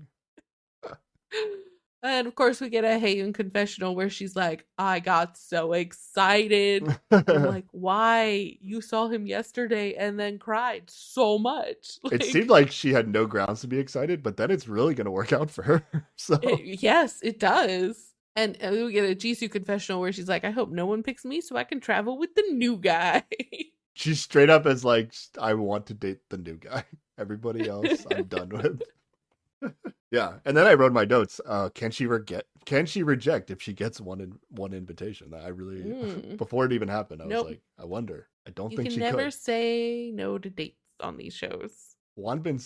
And of course we get a Haeun confessional where she's like, I got so excited. I'm like, why? You saw him yesterday and then cried so much. It seemed like she had no grounds to be excited, but then it's really going to work out for her. So yes, it does. And we get a Jisoo confessional where she's like, I hope no one picks me so I can travel with the new guy. She straight up is like, I want to date the new guy. Everybody else, I'm done with. Yeah, and then I wrote my notes. Can she reject if she gets one invitation? I really before it even happened, I was like, I wonder. I don't think she could. You can never say no to dates on these shows. Wanbin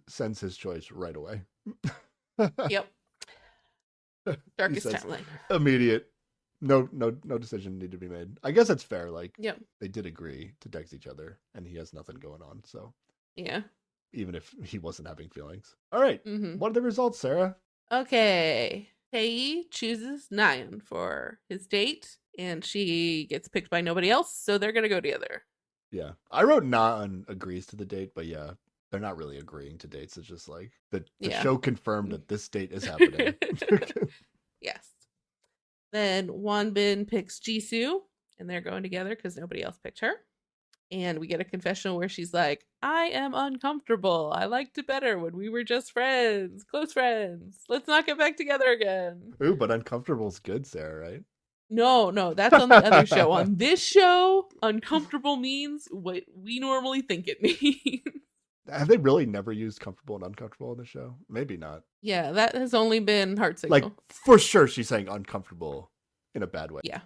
sends his choice right away. Yep. Darkest timeline. Immediate. No decision needed to be made. I guess it's fair. Like, yep. They did agree to text each other, and he has nothing going on. So yeah. Even if he wasn't having feelings. All right. What are the results, Sarah? Okay. Tae chooses Nayeon for his date, and she gets picked by nobody else, so they're gonna go together. Yeah, I wrote Nayeon agrees to the date, but yeah, they're not really agreeing to dates. It's just like the show confirmed that this date is happening. Yes. Then Wanbin picks Jisoo, and they're going together because nobody else picked her. And we get a confessional where she's like, I am uncomfortable. I liked it better when we were just friends, close friends. Let's not get back together again. Ooh, but uncomfortable's good, Sarah, right? No, that's on the other show. On this show, uncomfortable means what we normally think it means. Have they really never used comfortable and uncomfortable in the show? Maybe not. Yeah, that has only been Heart Signal. Like, for sure she's saying uncomfortable in a bad way. Yeah.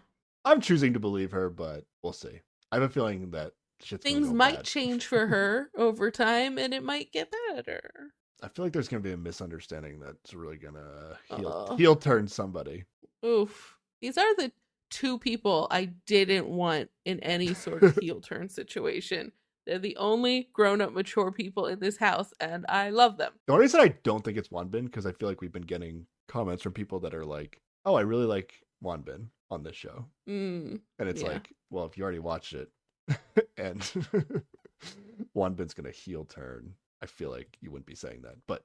I'm choosing to believe her, but we'll see. I have a feeling that things might change for her over time, and it might get better. I feel like there's going to be a misunderstanding that's really going to heel turn somebody. Oof. These are the two people I didn't want in any sort of heel turn situation. They're the only grown-up, mature people in this house, and I love them. The only reason I don't think it's Wanbin, because I feel like we've been getting comments from people that are like, oh, I really like Wanbin on this show. And it's like, well, if you already watched it, and Wanbin's gonna heel turn, I feel like you wouldn't be saying that. But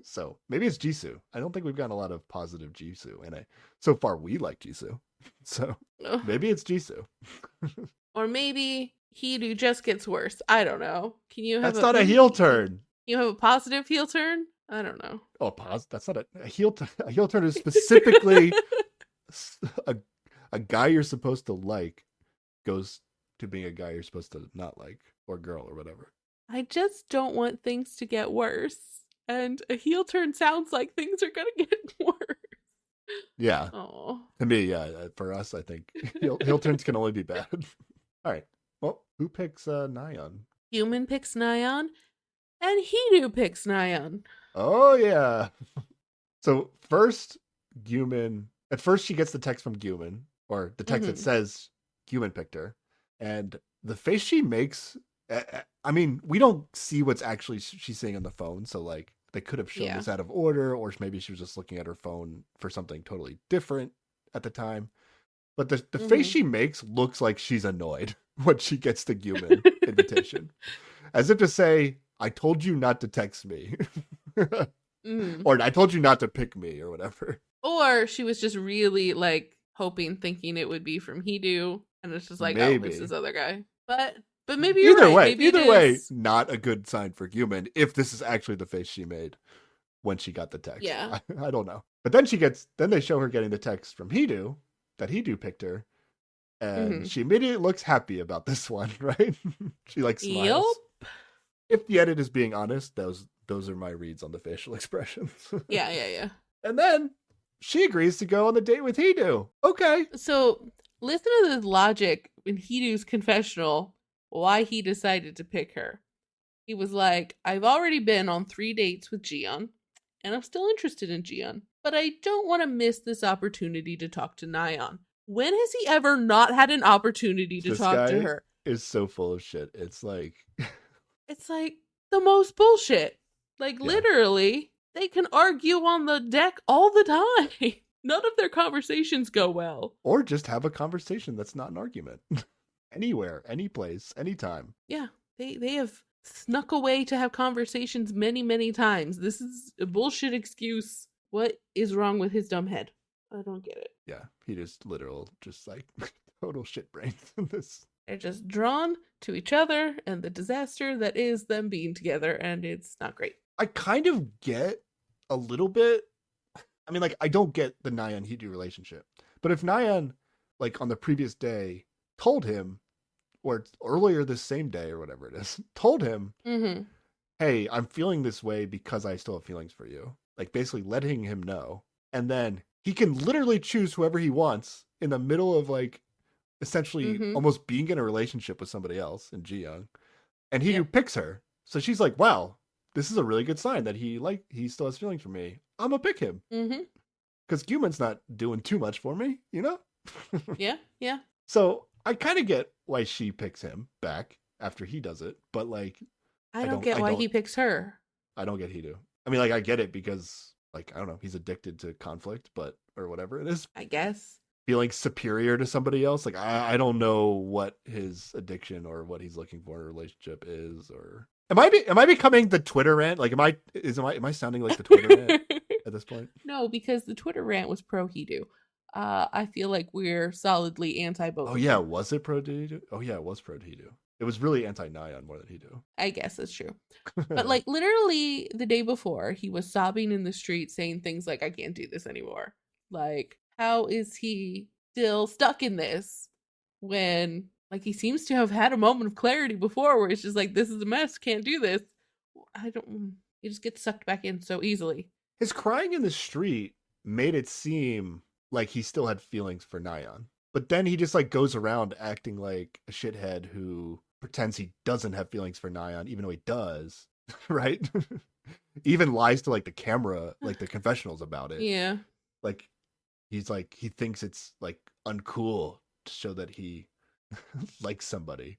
so maybe it's Jisoo. I don't think we've gotten a lot of positive Jisoo, and so far we like Jisoo. So maybe it's Jisoo. Or maybe Heedoo just gets worse. I don't know. Can you have That's not a heel turn. You have a positive heel turn? I don't know. Oh, that's not a heel turn. A heel turn is specifically a guy you're supposed to like goes to being a guy you're supposed to not like, or girl, or whatever. I just don't want things to get worse. And a heel turn sounds like things are going to get worse. Yeah. Oh. To me, yeah. For us, I think heel turns can only be bad. All right. Well, who picks Nayeon? Human picks Nayeon, and Heedoo picks Nayeon. Oh, yeah. So first, Gyumin... At first, she gets the text from Gyumin, or the text that says Gyumin picked her. And the face she makes, I mean, we don't see what's actually she's saying on the phone. So, like, they could have shown this out of order, or maybe she was just looking at her phone for something totally different at the time. But the face she makes looks like she's annoyed when she gets the Gyumin invitation. As if to say, I told you not to text me. Or I told you not to pick me, or whatever. Or she was just really, like, thinking it would be from Heedoo. And it's just like, maybe. Oh, it's this other guy. But maybe you're right. Either way, not a good sign for Gyumin if this is actually the face she made when she got the text. Yeah. I don't know. But then they show her getting the text from Heedoo, that Heedoo picked her. And she immediately looks happy about this one, right? She like smiles. Yep. If the edit is being honest, those are my reads on the facial expressions. Yeah. And then she agrees to go on the date with Heedoo. Okay. So listen to the logic in Heedoo's confessional why he decided to pick her. He was like, I've already been on 3 dates with Jiyeon, and I'm still interested in Jiyeon, but I don't want to miss this opportunity to talk to Nayeon. When has he ever not had an opportunity to talk to her? Is so full of shit. It's like the most bullshit. Like, literally, they can argue on the deck all the time. None of their conversations go well. Or just have a conversation that's not an argument. Anywhere, any place, anytime. Yeah, they have snuck away to have conversations many, many times. This is a bullshit excuse. What is wrong with his dumb head? I don't get it. Yeah, he just just like total shit brains in this. They're just drawn to each other and the disaster that is them being together, and it's not great. I kind of get a little bit. I mean, like, I don't get the Nayeon Heedoo relationship. But if Nayeon, like, on the previous day told him, or earlier this same day or whatever it is, told him hey, I'm feeling this way because I still have feelings for you. Like basically letting him know. And then he can literally choose whoever he wants in the middle of like essentially almost being in a relationship with somebody else in Ji-young. And he picks her. So she's like, wow, this is a really good sign that he still has feelings for me. I'm gonna pick him. Because Gyumin's not doing too much for me, you know? Yeah. So I kind of get why she picks him back after he does it, but like I don't get why he picks her. I don't get Hidu. I mean, like I get it because like I don't know, he's addicted to conflict, or whatever it is. I guess feeling superior to somebody else. Like I don't know what his addiction or what he's looking for in a relationship is. Or am I becoming the Twitter rant? Like am I sounding like the Twitter rant at this point? No, because the Twitter rant was pro Hidu. I feel like we're solidly anti both. Oh yeah, was it pro Hidu? Oh yeah, it was pro Hidu. It was really anti Nayeon more than Hidu. I guess that's true. But like literally the day before, he was sobbing in the street saying things like, I can't do this anymore. Like, how is he still stuck in this when like he seems to have had a moment of clarity before where it's just like, this is a mess, can't do this. He just gets sucked back in so easily. His crying in the street made it seem like he still had feelings for Nayeon. But then he just like goes around acting like a shithead who pretends he doesn't have feelings for Nayeon, even though he does, right? Even lies to like the camera, like the confessionals about it. Yeah. Like he's like, he thinks it's like uncool to show that he likes somebody.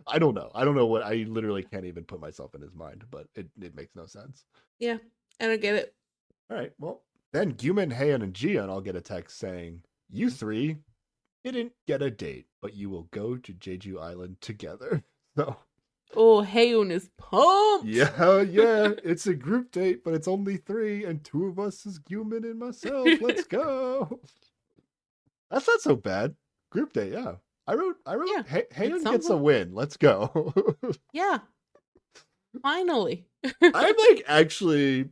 I don't know. What, I literally can't even put myself in his mind, but it makes no sense. Yeah. I don't get it. All right. Well, then Gyumin, Haeyeon, and Ji-yeon all get a text saying, you three didn't get a date, but you will go to Jeju Island together. So, oh, Haeyeon is pumped. Yeah, it's a group date, but it's only 3, and 2 of us is Gyumin and myself. Let's go. That's not so bad. Group date, yeah. I wrote. Yeah, Haeyeon gets a win. Let's go. Yeah. Finally. I'm like actually,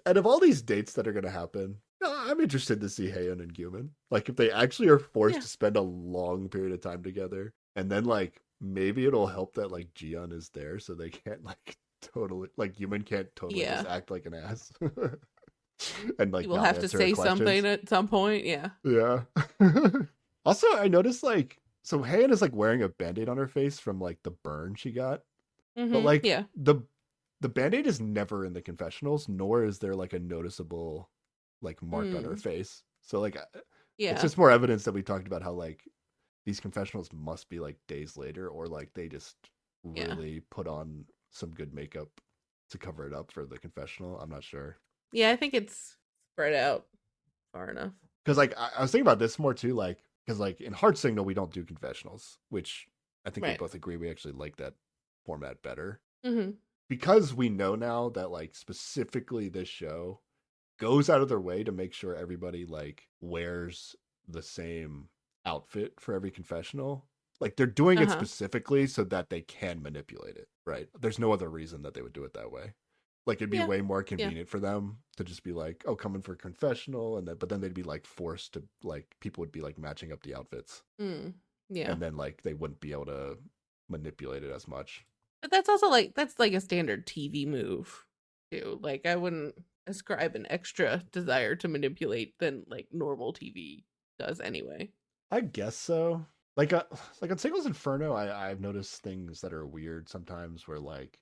out of all these dates that are gonna happen, I'm interested to see Haeyeon and Gyumin. Like if they actually are forced to spend a long period of time together, and then like maybe it'll help that like Ji-yeon is there, so they can't like totally like Gyumin can't totally just act like an ass. And like we'll have to say something at some point. Yeah. Also, I noticed like so Haeyeon is like wearing a band-aid on her face from like the burn she got. But like the band-aid is never in the confessionals, nor is there like a noticeable like mark on her face. So like it's just more evidence that we talked about how like these confessionals must be like days later, or like they just really put on some good makeup to cover it up for the confessional. I'm not sure. Yeah, I think it's spread out far enough. Because like I was thinking about this more too, like because like in Heart Signal we don't do confessionals, which I think we both agree we actually like that format better. Because we know now that like specifically this show goes out of their way to make sure everybody like wears the same outfit for every confessional. Like they're doing it specifically so that they can manipulate it, right? There's no other reason that they would do it that way. Like it'd be way more convenient for them to just be like, oh, coming for confessional, but then they'd be like forced to like people would be like matching up the outfits. And then like they wouldn't be able to manipulate it as much. But that's also like a standard TV move too. Like I wouldn't ascribe an extra desire to manipulate than like normal TV does anyway. I guess so. Like on Singles Inferno, I've noticed things that are weird sometimes where like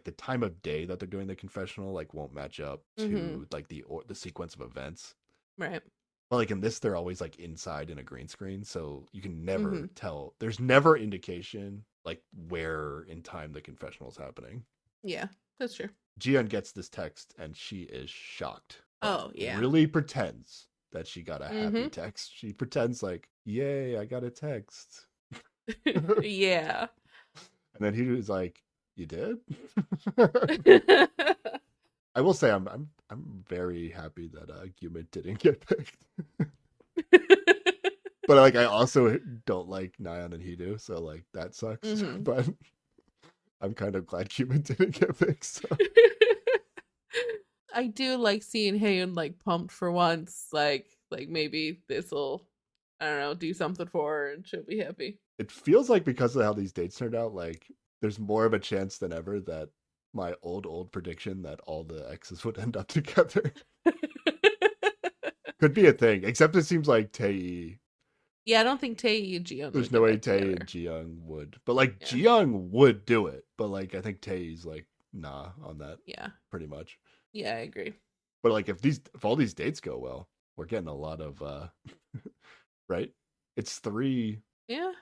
the time of day that they're doing the confessional like won't match up to like the sequence of events. Right. But like in this, they're always like inside in a green screen, so you can never tell. There's never indication like where in time the confessional is happening. Yeah, that's true. Ji-yeon gets this text and she is shocked. Oh yeah. Really pretends that she got a happy text. She pretends like, yay, I got a text. Yeah. And then he was like, you did? I will say I'm very happy that Gyumin didn't get picked. But like I also don't like Nayeon and Hidu, so like that sucks. But I'm kind of glad Gyumin didn't get picked. So. I do like seeing Haeyeon like pumped for once. Like maybe this'll, I don't know, do something for her and she'll be happy. It feels like because of how these dates turned out, like there's more of a chance than ever that my old prediction that all the exes would end up together could be a thing. Except it seems like Tae. Yeah, I don't think Tae and Jiyoung. There's no way Tae and Jiyoung would, but like Jiyoung would do it. But like I think Tae's like nah on that. Yeah, pretty much. Yeah, I agree. But like if all these dates go well, we're getting a lot of right? It's 3. Yeah.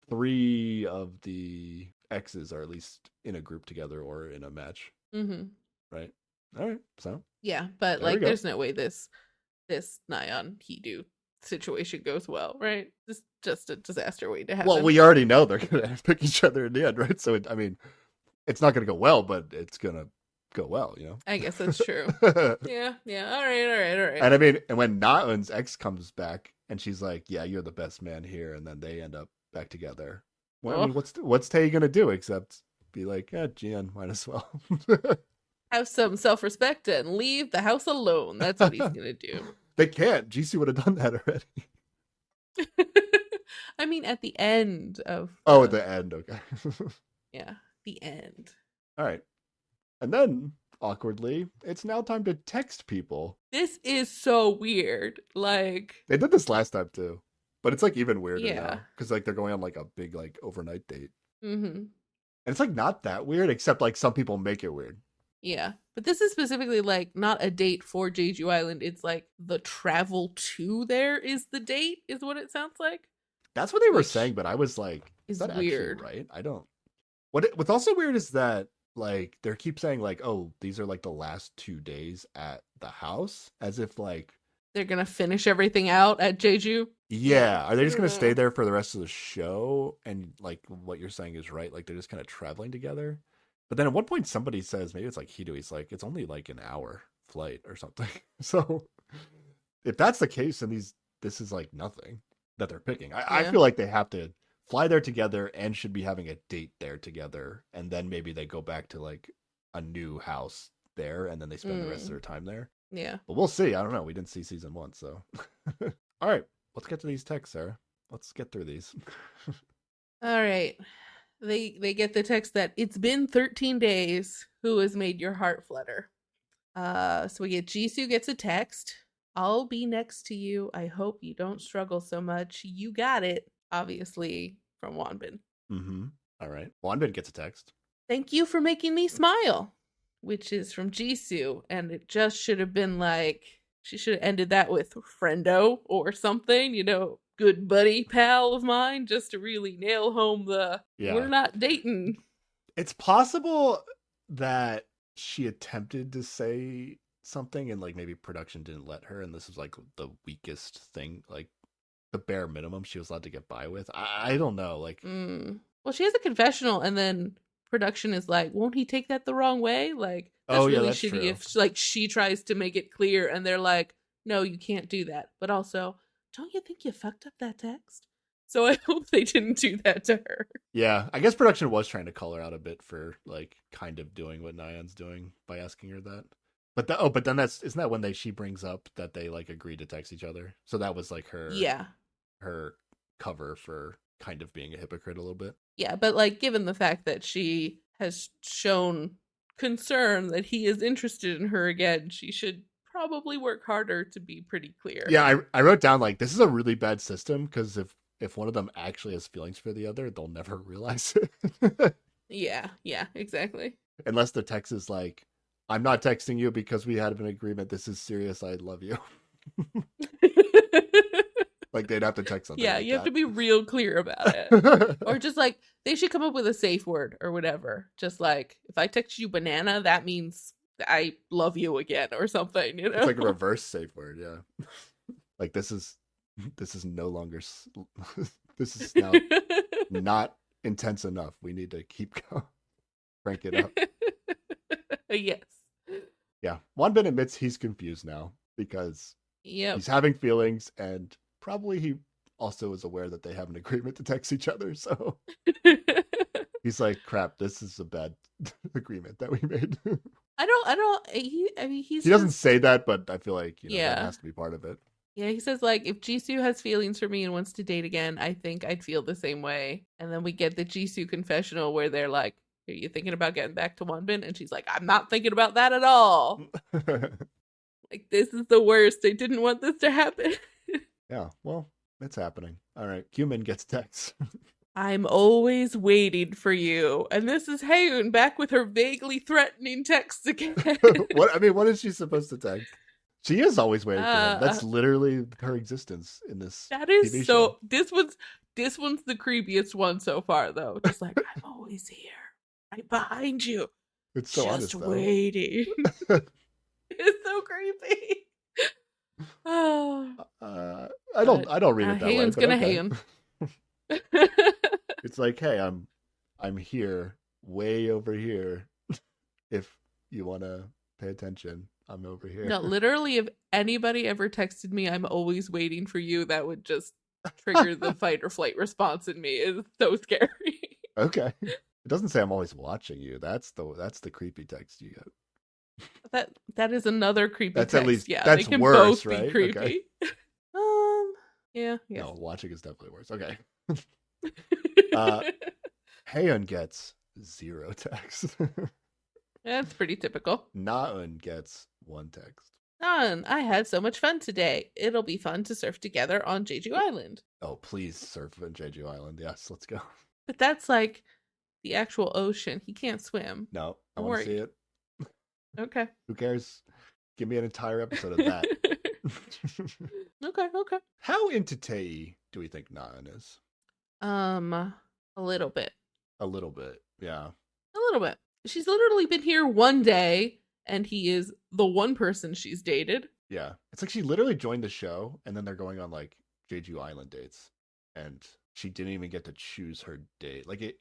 3 of the exes are at least in a group together or in a match. Mm-hmm. Right. All right. So. Yeah, but like, there's no way this Nayeon Heedoo situation goes well, right? It's just a disaster waiting to happen. Well, we already know they're gonna pick each other in the end, right? So I mean, it's not gonna go well, but it's gonna go well, you know. I guess that's true. Yeah. All right. And I mean, and when Naeun's ex comes back and she's like, "Yeah, you're the best man here," and then they end up back together. Well, I mean, what's Tae gonna do except be like, Jian, might as well have some self-respect and leave the house alone. That's what he's gonna do. They can't. Jisoo would have done that already. I mean, at the end of. At the end. Okay. Yeah, the end. All right. And then, awkwardly, it's now time to text people. This is so weird. Like, they did this last time too, but it's like even weirder now because like they're going on like a big like overnight date. Mm-hmm. And it's like not that weird, except like some people make it weird. Yeah, but this is specifically like not a date for Jeju Island. It's like the travel to there is the date, is what it sounds like. That's what they were saying, but I was like, is that weird, right? I don't. What's also weird is that. Like they keep saying like, oh, these are like the last 2 days at the house, as if like they're gonna finish everything out at Jeju. Yeah, are they just gonna stay there for the rest of the show? And like what you're saying is right, like they're just kind of traveling together. But then at one point somebody says, maybe it's like He's like, it's only like an hour flight or something. So if that's the case, then this is like nothing that they're picking. I feel like they have to fly there together and should be having a date there together, and then maybe they go back to like a new house there and then they spend the rest of their time there. Yeah, but we'll see. I don't know, we didn't see season 1, so all right, let's get to these texts, Sarah. Let's get through these. All right, they get the text that it's been 13 days, who has made your heart flutter. So we get Jisoo gets a text, I'll be next to you, I hope you don't struggle so much, you got it. Obviously from Wonbin. Mm-hmm. All right. Wonbin gets a text. Thank you for making me smile, which is from Jisoo, and it just should have been like, she should have ended that with friendo or something, you know, good buddy pal of mine, just to really nail home we're not dating. It's possible that she attempted to say something and like maybe production didn't let her, and this is like the weakest thing, like the bare minimum she was allowed to get by with. I don't know. Like, well, she has a confessional, and then production is like, "Won't he take that the wrong way?" Like, that's really that's shitty. True. If like she tries to make it clear, and they're like, "No, you can't do that." But also, don't you think you fucked up that text? So I hope they didn't do that to her. Yeah, I guess production was trying to call her out a bit for like kind of doing what Nayeon's doing by asking her that. But but then isn't that when she brings up that they like agreed to text each other? So that was like her her cover for kind of being a hypocrite a little bit. Yeah, but like given the fact that she has shown concern that he is interested in her again, she should probably work harder to be pretty clear. Yeah, I wrote down like this is a really bad system because if one of them actually has feelings for the other, they'll never realize it. Yeah, exactly. Unless the text is like, I'm not texting you because we had an agreement. This is serious. I love you. Like they'd have to text something. Yeah, like you have to be real clear about it. Or just like they should come up with a safe word or whatever. Just like if I text you banana, that means I love you again or something. You know, it's like a reverse safe word. Yeah, like this is no longer. This is now not intense enough. We need to keep going. Crank it up. Yes. Yeah, Wonbin admits he's confused now because he's having feelings, and probably he also is aware that they have an agreement to text each other. So he's like, "Crap, this is a bad agreement that we made." I don't. He doesn't say that, but I feel like that has to be part of it. Yeah, he says, like, if Jisoo has feelings for me and wants to date again, I think I'd feel the same way. And then we get the Jisoo confessional where they're like, are you thinking about getting back to Wonbin? And she's like, I'm not thinking about that at all. Like, this is the worst. I didn't want this to happen. Yeah, well, it's happening. All right, Human gets text. I'm always waiting for you. And this is Haeun back with her vaguely threatening text again. What is she supposed to text? She is always waiting for him. That's literally her existence in this. That is TV so. show. This one's the creepiest one so far, though. Just like, I'm always here, right behind you. It's so just honest, waiting. It's so creepy. I don't read it that Haeun's way. Gonna Haeun. It's like, hey, I'm here, way over here. If you want to pay attention, I'm over here. No, literally, if anybody ever texted me, I'm always waiting for you, that would just trigger the fight or flight response in me. It's so scary. Okay. It doesn't say I'm always watching you. That's the creepy text you get. That is another creepy that's text. At least yeah, that's they can worse, both right? be creepy. Okay. Yeah. No, watching is definitely worse. Okay. Haeun gets 0 text. That's pretty typical. Naeun gets 1 text. Naeun, I had so much fun today. It'll be fun to surf together on Jeju Island. Oh, please surf on Jeju Island. Yes, let's go. But that's like the actual ocean. He can't swim. No, I want to see it. Okay. Who cares? Give me an entire episode of that. Okay. How into Tae do we think Naeun is? A little bit. A little bit, yeah. A little bit. She's literally been here one day, and he is the one person she's dated. Yeah. It's like she literally joined the show, and then they're going on, like, Jeju Island dates. And she didn't even get to choose her date. Like,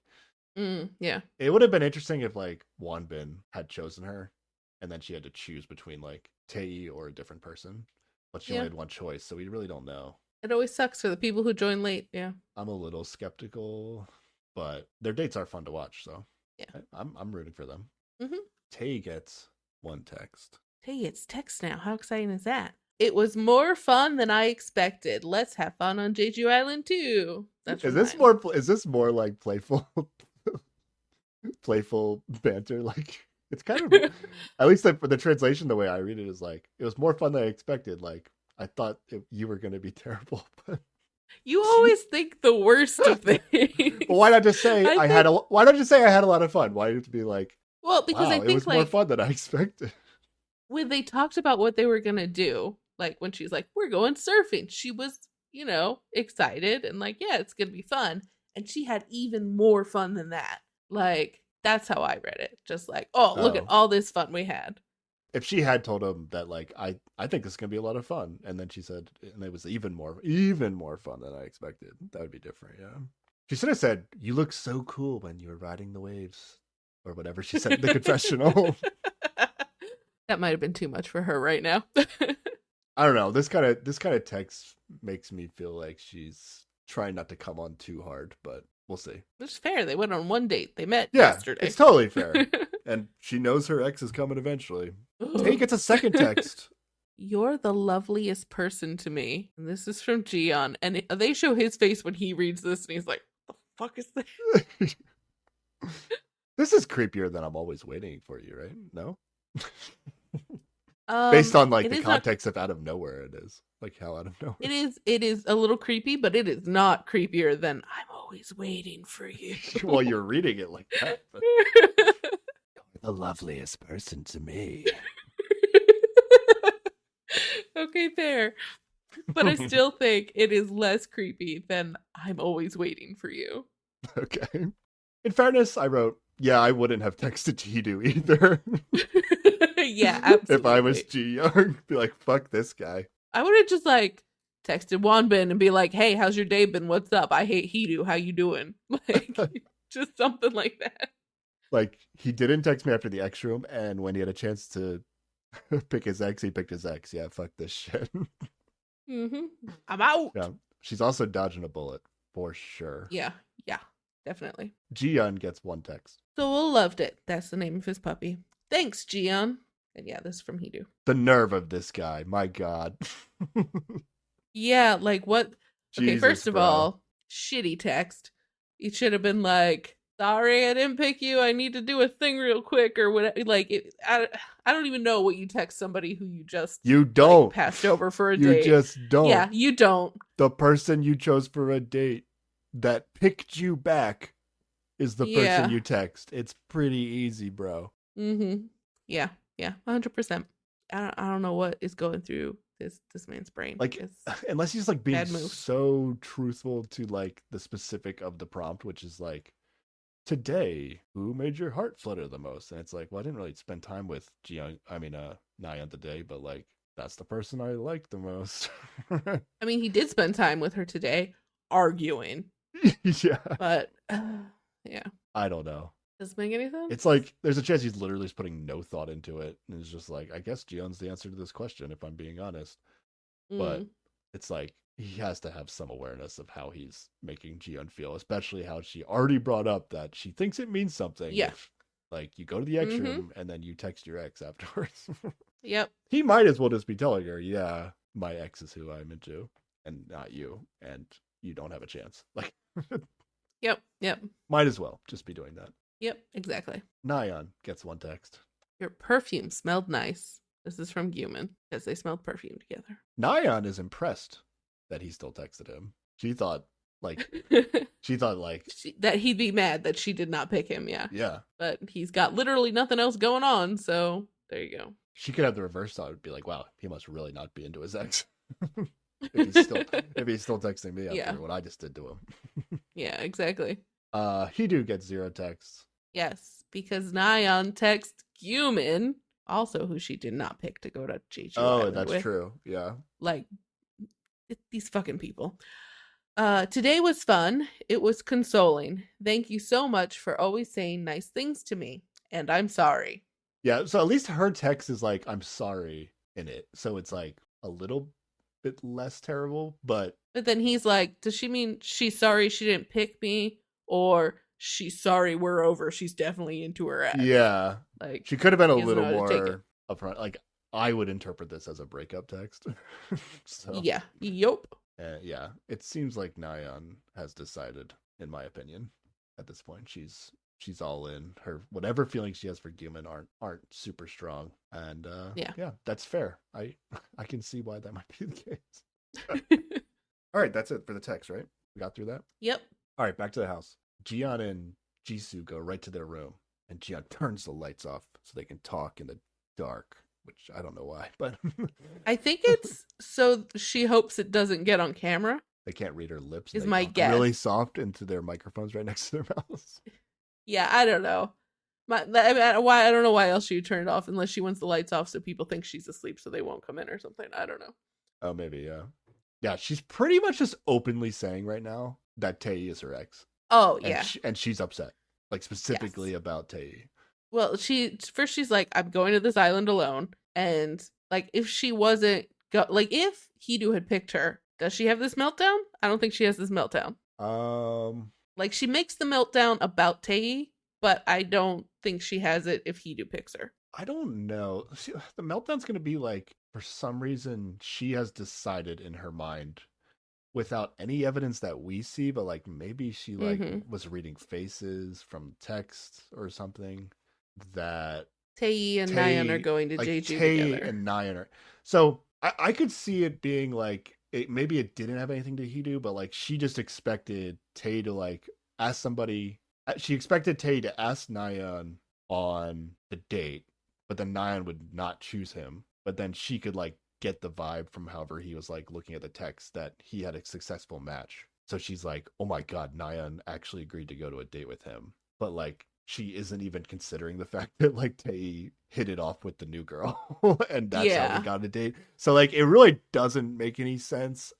yeah. It would have been interesting if, like, Wonbin had chosen her, and then she had to choose between, like, Tae or a different person. But she only had one choice, so we really don't know. It always sucks for the people who join late, yeah. I'm a little skeptical, but their dates are fun to watch, so yeah, I'm rooting for them. Mm-hmm. Tae gets 1 text. Tae gets text now. How exciting is that? It was more fun than I expected. Let's have fun on Jeju Island too. Is this more like playful banter? Like, it's kind of at least for the translation, the way I read it is like, it was more fun than I expected. Like, I thought you were going to be terrible, but you always think the worst of things. Well, why not just say I had a lot of fun? Why did it be like, well, because wow, I think it was more fun than I expected. When they talked about what they were going to do, like when she's like, we're going surfing, she was, excited and like, yeah, it's going to be fun. And she had even more fun than that. Like, that's how I read it. Just like, look at all this fun we had. If she had told him that, like, I think this is going to be a lot of fun, and then she said, and it was even more fun than I expected, that would be different, yeah. She should have said, you look so cool when you were riding the waves, or whatever she said in the confessional. That might have been too much for her right now. I don't know. This kind of text makes me feel like she's trying not to come on too hard, but we'll see. It's fair. They went on one date. They met yesterday. It's totally fair. And she knows her ex is coming eventually. Tae gets a second text. You're the loveliest person to me. And this is from Jiyeon. And they show his face when he reads this, and he's like, the fuck is this? This is creepier than I'm always waiting for you, right? No? Based on like the context of out of nowhere, it is like how out of nowhere. It is a little creepy, but it is not creepier than I'm always waiting for you. Well, you're reading it like that. But... You're the loveliest person to me. Okay, fair. But I still think it is less creepy than I'm always waiting for you. Okay. In fairness, I wrote, yeah, I wouldn't have texted Jidu either. Yeah, absolutely. If I was Ji Young, be like, fuck this guy. I would have just like texted Wonbin and be like, hey, how's your day been? What's up? I hate Hidu. How you doing? Like, just something like that. Like, he didn't text me after the X room, and when he had a chance to pick his ex, he picked his ex. Yeah, fuck this shit. Mm-hmm. I'm out. Yeah, she's also dodging a bullet, for sure. Yeah, definitely. Jiyeon gets 1 text. Soul loved it. That's the name of his puppy. Thanks, Jiyeon. And yeah, this is from Hidu. The nerve of this guy. My God. Yeah, like what? Okay, Jesus, first of bro. all, shitty text. It should have been like, "Sorry, I didn't pick you. I need to do a thing real quick," or whatever. Like, I don't even know what you text somebody who you just You like don't. passed over for a You date. just don't. Yeah, you don't. The person you chose for a date that picked you back is the person you text. It's pretty easy, bro. Mm-hmm. Yeah, 100%. I don't know what is going through this man's brain. Like, unless he's like being so truthful to like the specific of the prompt, which is like, today, who made your heart flutter the most? And it's like, well, I didn't really spend time with Nayeon today, but like, that's the person I like the most. I mean, he did spend time with her today, arguing. Yeah. But yeah. I don't know. Does it make any sense? It's like there's a chance he's literally just putting no thought into it, and it's just like, I guess Jiyeon's the answer to this question, if I'm being honest. But it's like he has to have some awareness of how he's making Jiyeon feel, especially how she already brought up that she thinks it means something. Yeah. If, like, you go to the X room and then you text your ex afterwards. Yep. He might as well just be telling her, yeah, my ex is who I'm into, and not you, and you don't have a chance. Like, Yep. Might as well just be doing that. Yep, exactly. Nayeon gets one text. Your perfume smelled nice. This is from Guman, because they smelled perfume together. Nayeon is impressed that he still texted him. She thought that he'd be mad that she did not pick him, yeah. Yeah. But he's got literally nothing else going on, so there you go. She could have the reverse thought. It'd be like, wow, he must really not be into his ex. if he's still texting me after what I just did to him. Yeah, exactly. Hidu gets 0 texts. Yes, because Nayeon texts Guman, also who she did not pick to go to Jeju. Oh, that's true. Yeah. Like, these fucking people. Today was fun. It was consoling. Thank you so much for always saying nice things to me. And I'm sorry. Yeah, so at least her text is like, I'm sorry in it. So it's like a little bit less terrible, but then he's like, does she mean she's sorry she didn't pick me? Or she's sorry we're over, she's definitely into her ex? Yeah. Like, she could have been a little more upfront. Like, I would interpret this as a breakup text. So yeah. Yup. Yeah. It seems like Nayeon has decided, in my opinion, at this point. She's all in. Her whatever feelings she has for Guman aren't super strong. And yeah, that's fair. I can see why that might be the case. All right, that's it for the text, right? We got through that? Yep. All right, back to the house. Jiyeon and Jisoo go right to their room, and Jiyeon turns the lights off so they can talk in the dark, which I don't know why, but I think it's so she hopes it doesn't get on camera. They can't read her lips. Is my guess. Really soft into their microphones right next to their mouths. Yeah, I don't know. I don't know why else she would turn it off unless she wants the lights off so people think she's asleep so they won't come in or something. I don't know. Oh, maybe, yeah. Yeah, she's pretty much just openly saying right now that Tae is her ex. Oh, yeah. And she's upset, like specifically about Tae. Well, she's like, I'm going to this island alone. And like, if she wasn't, if Hidu had picked her, does she have this meltdown? I don't think she has this meltdown. Like, she makes the meltdown about Tae, but I don't think she has it if Hidu picks her. I don't know. See, the meltdown's going to be like, for some reason, she has decided in her mind, without any evidence that we see, but like maybe she was reading faces from text or something, that Tae and Nayeon are going to Jeju together. Tae and Nayeon are. So I could see it being like, maybe it didn't have anything to Hidu, but like she just expected Tae to like ask somebody. She expected Tae to ask Nayeon on the date, but then Nayeon would not choose him. But then she could like get the vibe from however he was like looking at the text that he had a successful match. So she's like, oh my god, Nayeon actually agreed to go to a date with him. But like, she isn't even considering the fact that like Tae hit it off with the new girl and that's how they got a date. So like, it really doesn't make any sense.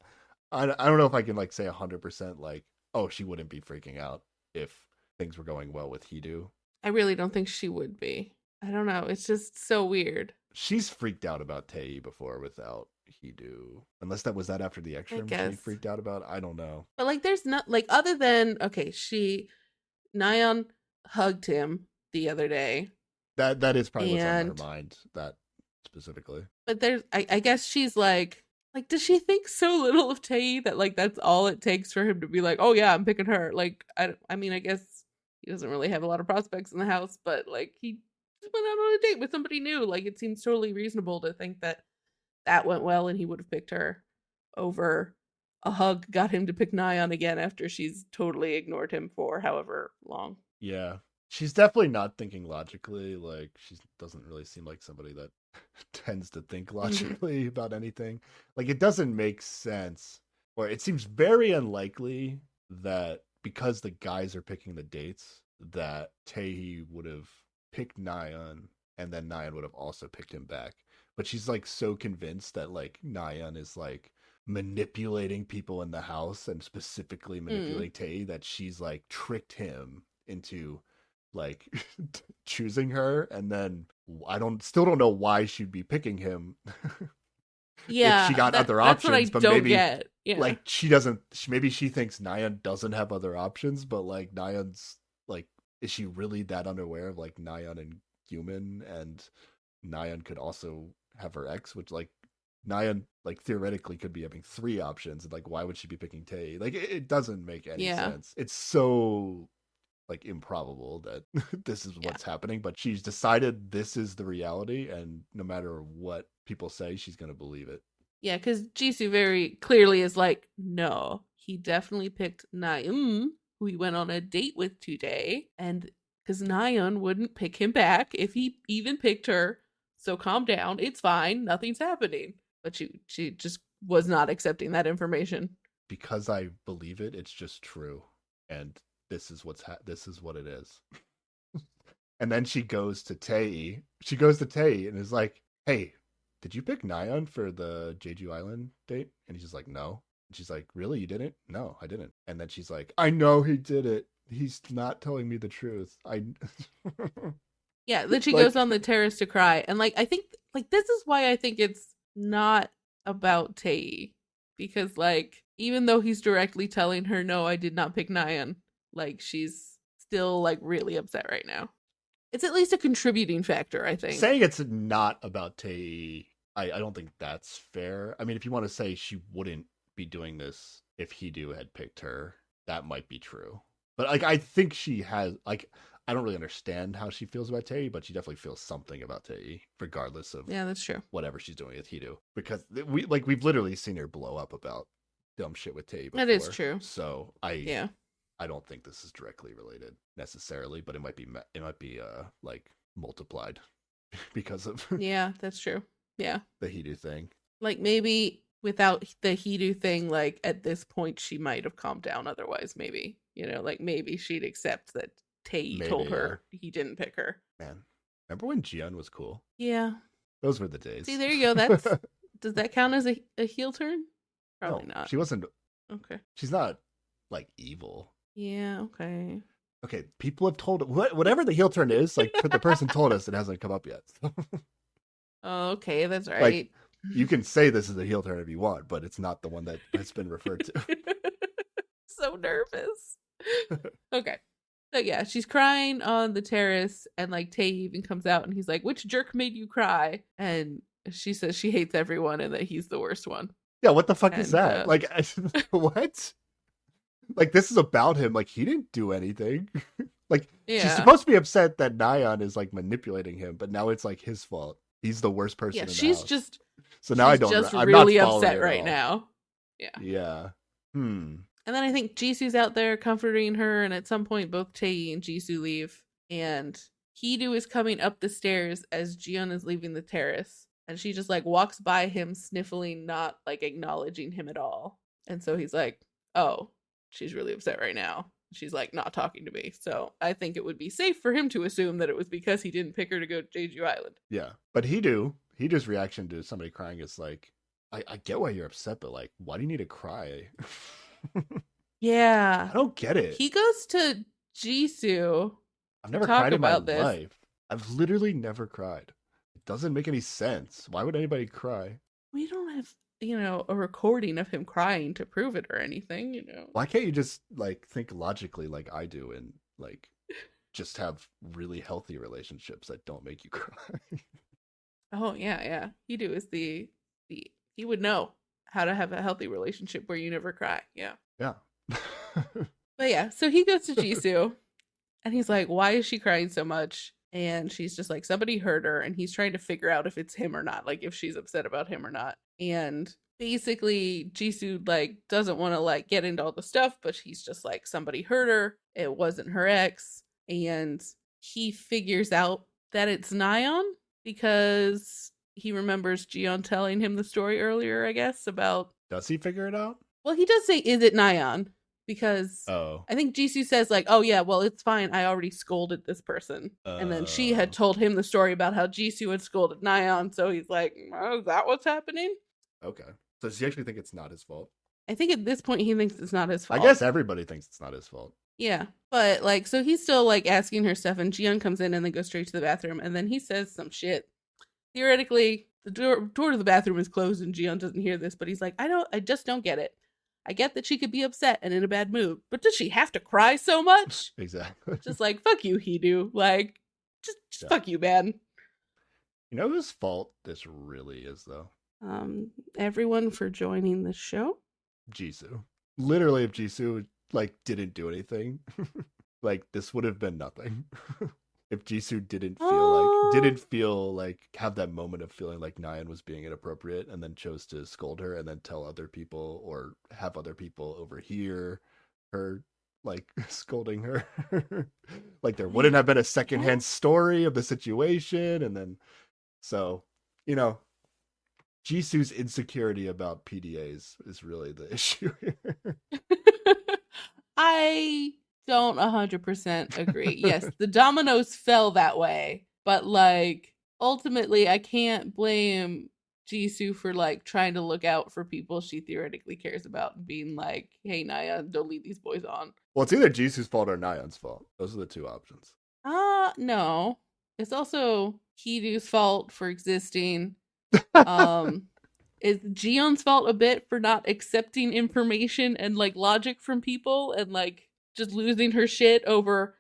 I don't know if I can like say 100% like, oh, she wouldn't be freaking out if things were going well with Hidu. I really don't think she would be. I don't know. It's just so weird. She's freaked out about Tae before without Hidu. Unless that was after the extra she freaked out about. I don't know. But like, there's not like, other than, okay, Nayeon hugged him the other day. That is probably what's on her mind, that specifically. But there's, I guess she's like, Like, does she think so little of Tae that like that's all it takes for him to be like, oh yeah, I'm picking her? Like, I mean, I guess he doesn't really have a lot of prospects in the house, but like he just went out on a date with somebody new. Like, it seems totally reasonable to think that that went well and he would have picked her over a hug got him to pick Nyan again after she's totally ignored him for however long. Yeah. She's definitely not thinking logically. Like, she doesn't really seem like somebody that tends to think logically about anything. Like, it doesn't make sense. Or it seems very unlikely that because the guys are picking the dates, that Tae would have picked Nyan and then Nyan would have also picked him back. But she's like so convinced that like Nyan is like manipulating people in the house and specifically manipulating Tae that she's like tricked him into like choosing her, and then still don't know why she'd be picking him. Yeah, if she got other options, but maybe get. Yeah. Like she doesn't. Maybe she thinks Nyan doesn't have other options, but like Nyan's like, is she really that unaware of like Nyan and Human, and Nyan could also have her ex, which like Nyan like theoretically could be having 3 options, and like why would she be picking Tae? Like it doesn't make any sense. It's so like improbable that this is what's happening, but she's decided this is the reality, and no matter what people say, she's gonna believe it. Yeah, because Jisoo very clearly is like, no, he definitely picked Naeun, who he went on a date with today, and because Naeun wouldn't pick him back if he even picked her. So calm down, it's fine, nothing's happening. But she just was not accepting that information. Because I believe it, it's just true, and this is this is what it is. And then she goes to Tae. She goes to Tae and is like, "Hey, did you pick Nyan for the Jeju Island date?" And he's just like, "No." And she's like, "Really? You didn't?" "No, I didn't." And then she's like, "I know he did it. He's not telling me the truth." Yeah, then she goes on the terrace to cry. And like I think like this is why I think it's not about Tae. Because like even though he's directly telling her, "No, I did not pick Nyan," like she's still like really upset right now. It's at least a contributing factor, I think. Saying it's not about Tae, I don't think that's fair. I mean, if you want to say she wouldn't be doing this if Hidu had picked her, that might be true. But like, I think she has like, I don't really understand how she feels about Tae, but she definitely feels something about Tae, regardless of that's true. Whatever she's doing with Hidu, because we've literally seen her blow up about dumb shit with Tae before. That is true. So I don't think this is directly related necessarily, but it might be like multiplied because of yeah, that's true. Yeah, the Hidu thing. Like maybe without the Hidu thing, like at this point she might have calmed down. Otherwise, maybe like maybe she'd accept that Tae told her he didn't pick her. Man, remember when Jiyeon was cool? Yeah, those were the days. See, there you go. Does that count as a heel turn? Probably not. She wasn't. Okay. She's not like evil. Yeah, okay. Okay, people have told whatever the heel turn is, like the person told us it hasn't come up yet. Oh, okay, that's right. Like, you can say this is a heel turn if you want, but it's not the one that has been referred to. So nervous. Okay. So yeah, she's crying on the terrace, and like Tae even comes out and he's like, "Which jerk made you cry?" And she says she hates everyone and that he's the worst one. Yeah, what the fuck is that? Like, what? Like, this is about him. Like, he didn't do anything. Like, she's supposed to be upset that Nyan is like manipulating him, but now it's like his fault. He's the worst person. Yeah, she's just. So now I'm really upset right now. Yeah. Yeah. And then I think Jisoo's out there comforting her, and at some point both Tae and Jisoo leave, and Hidu is coming up the stairs as Jiyeon is leaving the terrace, and she just like walks by him sniffling, not like acknowledging him at all. And so he's like, "Oh, she's really upset right now. She's like not talking to me." So I think it would be safe for him to assume that it was because he didn't pick her to go to Jeju Island. Yeah, but Hidu's reaction to somebody crying is like, I get why you're upset, but like, why do you need to cry? Yeah, I don't get it. He goes to Jisoo. I've never cried in my life. I've literally never cried. It doesn't make any sense. Why would anybody cry? We don't have, a recording of him crying to prove it or anything, Why can't you just like think logically like I do and like just have really healthy relationships that don't make you cry? Oh yeah. Hidu is the he would know how to have a healthy relationship where you never cry. Yeah. Yeah. But yeah, so he goes to Jisoo and he's like, why is she crying so much? And she's just like, somebody hurt her, and he's trying to figure out if it's him or not, like if she's upset about him or not. And basically Jisoo like doesn't want to like get into all the stuff, but he's just like, somebody hurt her, it wasn't her ex. And he figures out that it's Nayeon because he remembers Jiyeon telling him the story earlier, I guess, about... Does he figure it out? Well, he does say, is it Nayeon? Because I think Jisoo says like, oh yeah, well, it's fine, I already scolded this person. And then she had told him the story about how Jisoo had scolded Nayeon, so he's like, oh, is that what's happening? Okay. So does he actually think it's not his fault? I think at this point he thinks it's not his fault. I guess everybody thinks it's not his fault. Yeah, but like, so he's still like asking her stuff, and Jiyeon comes in and then goes straight to the bathroom, and then he says some shit. Theoretically, the door to the bathroom is closed and Jiyeon doesn't hear this, but he's like, I just don't get it. I get that she could be upset and in a bad mood, but does she have to cry so much? Exactly. Just like, fuck you, Hee-do. Like, just fuck you, man. You know whose fault this really is, though? Everyone for joining the show. Jisoo. Literally, if Jisoo like didn't do anything, like this would have been nothing. If Jisoo didn't feel like have that moment of feeling like Nayeon was being inappropriate and then chose to scold her and then tell other people or have other people overhear her like scolding her, like there wouldn't have been a secondhand story of the situation. And then, so, you know, Jisoo's insecurity about PDAs is really the issue here. I don't 100% agree. Yes, the dominoes fell that way, but like ultimately I can't blame Jisoo for like trying to look out for people she theoretically cares about and being like, hey Nayeon, don't lead these boys on. Well, it's either Jisoo's fault or Nayeon's fault. Those are the two options. No. It's also Hee-do's fault for existing. Is Jiyeon's fault a bit for not accepting information and like logic from people and like just losing her shit over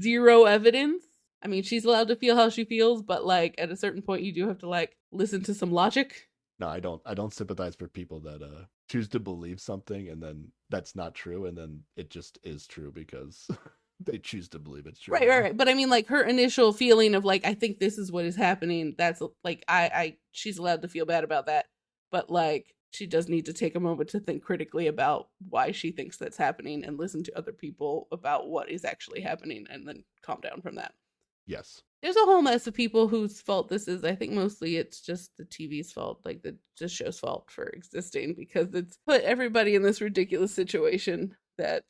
zero evidence. I mean, she's allowed to feel how she feels, but like at a certain point you do have to like listen to some logic. No, I don't sympathize for people that choose to believe something and then that's not true and then it just is true because they choose to believe it's true. Right. But I mean, like her initial feeling of like, I think this is what is happening. That's like, she's allowed to feel bad about that. But like, she does need to take a moment to think critically about why she thinks that's happening and listen to other people about what is actually happening and then calm down from that. Yes. There's a whole mess of people whose fault this is. I think mostly it's just the TV's fault, like the show's fault for existing because it's put everybody in this ridiculous situation that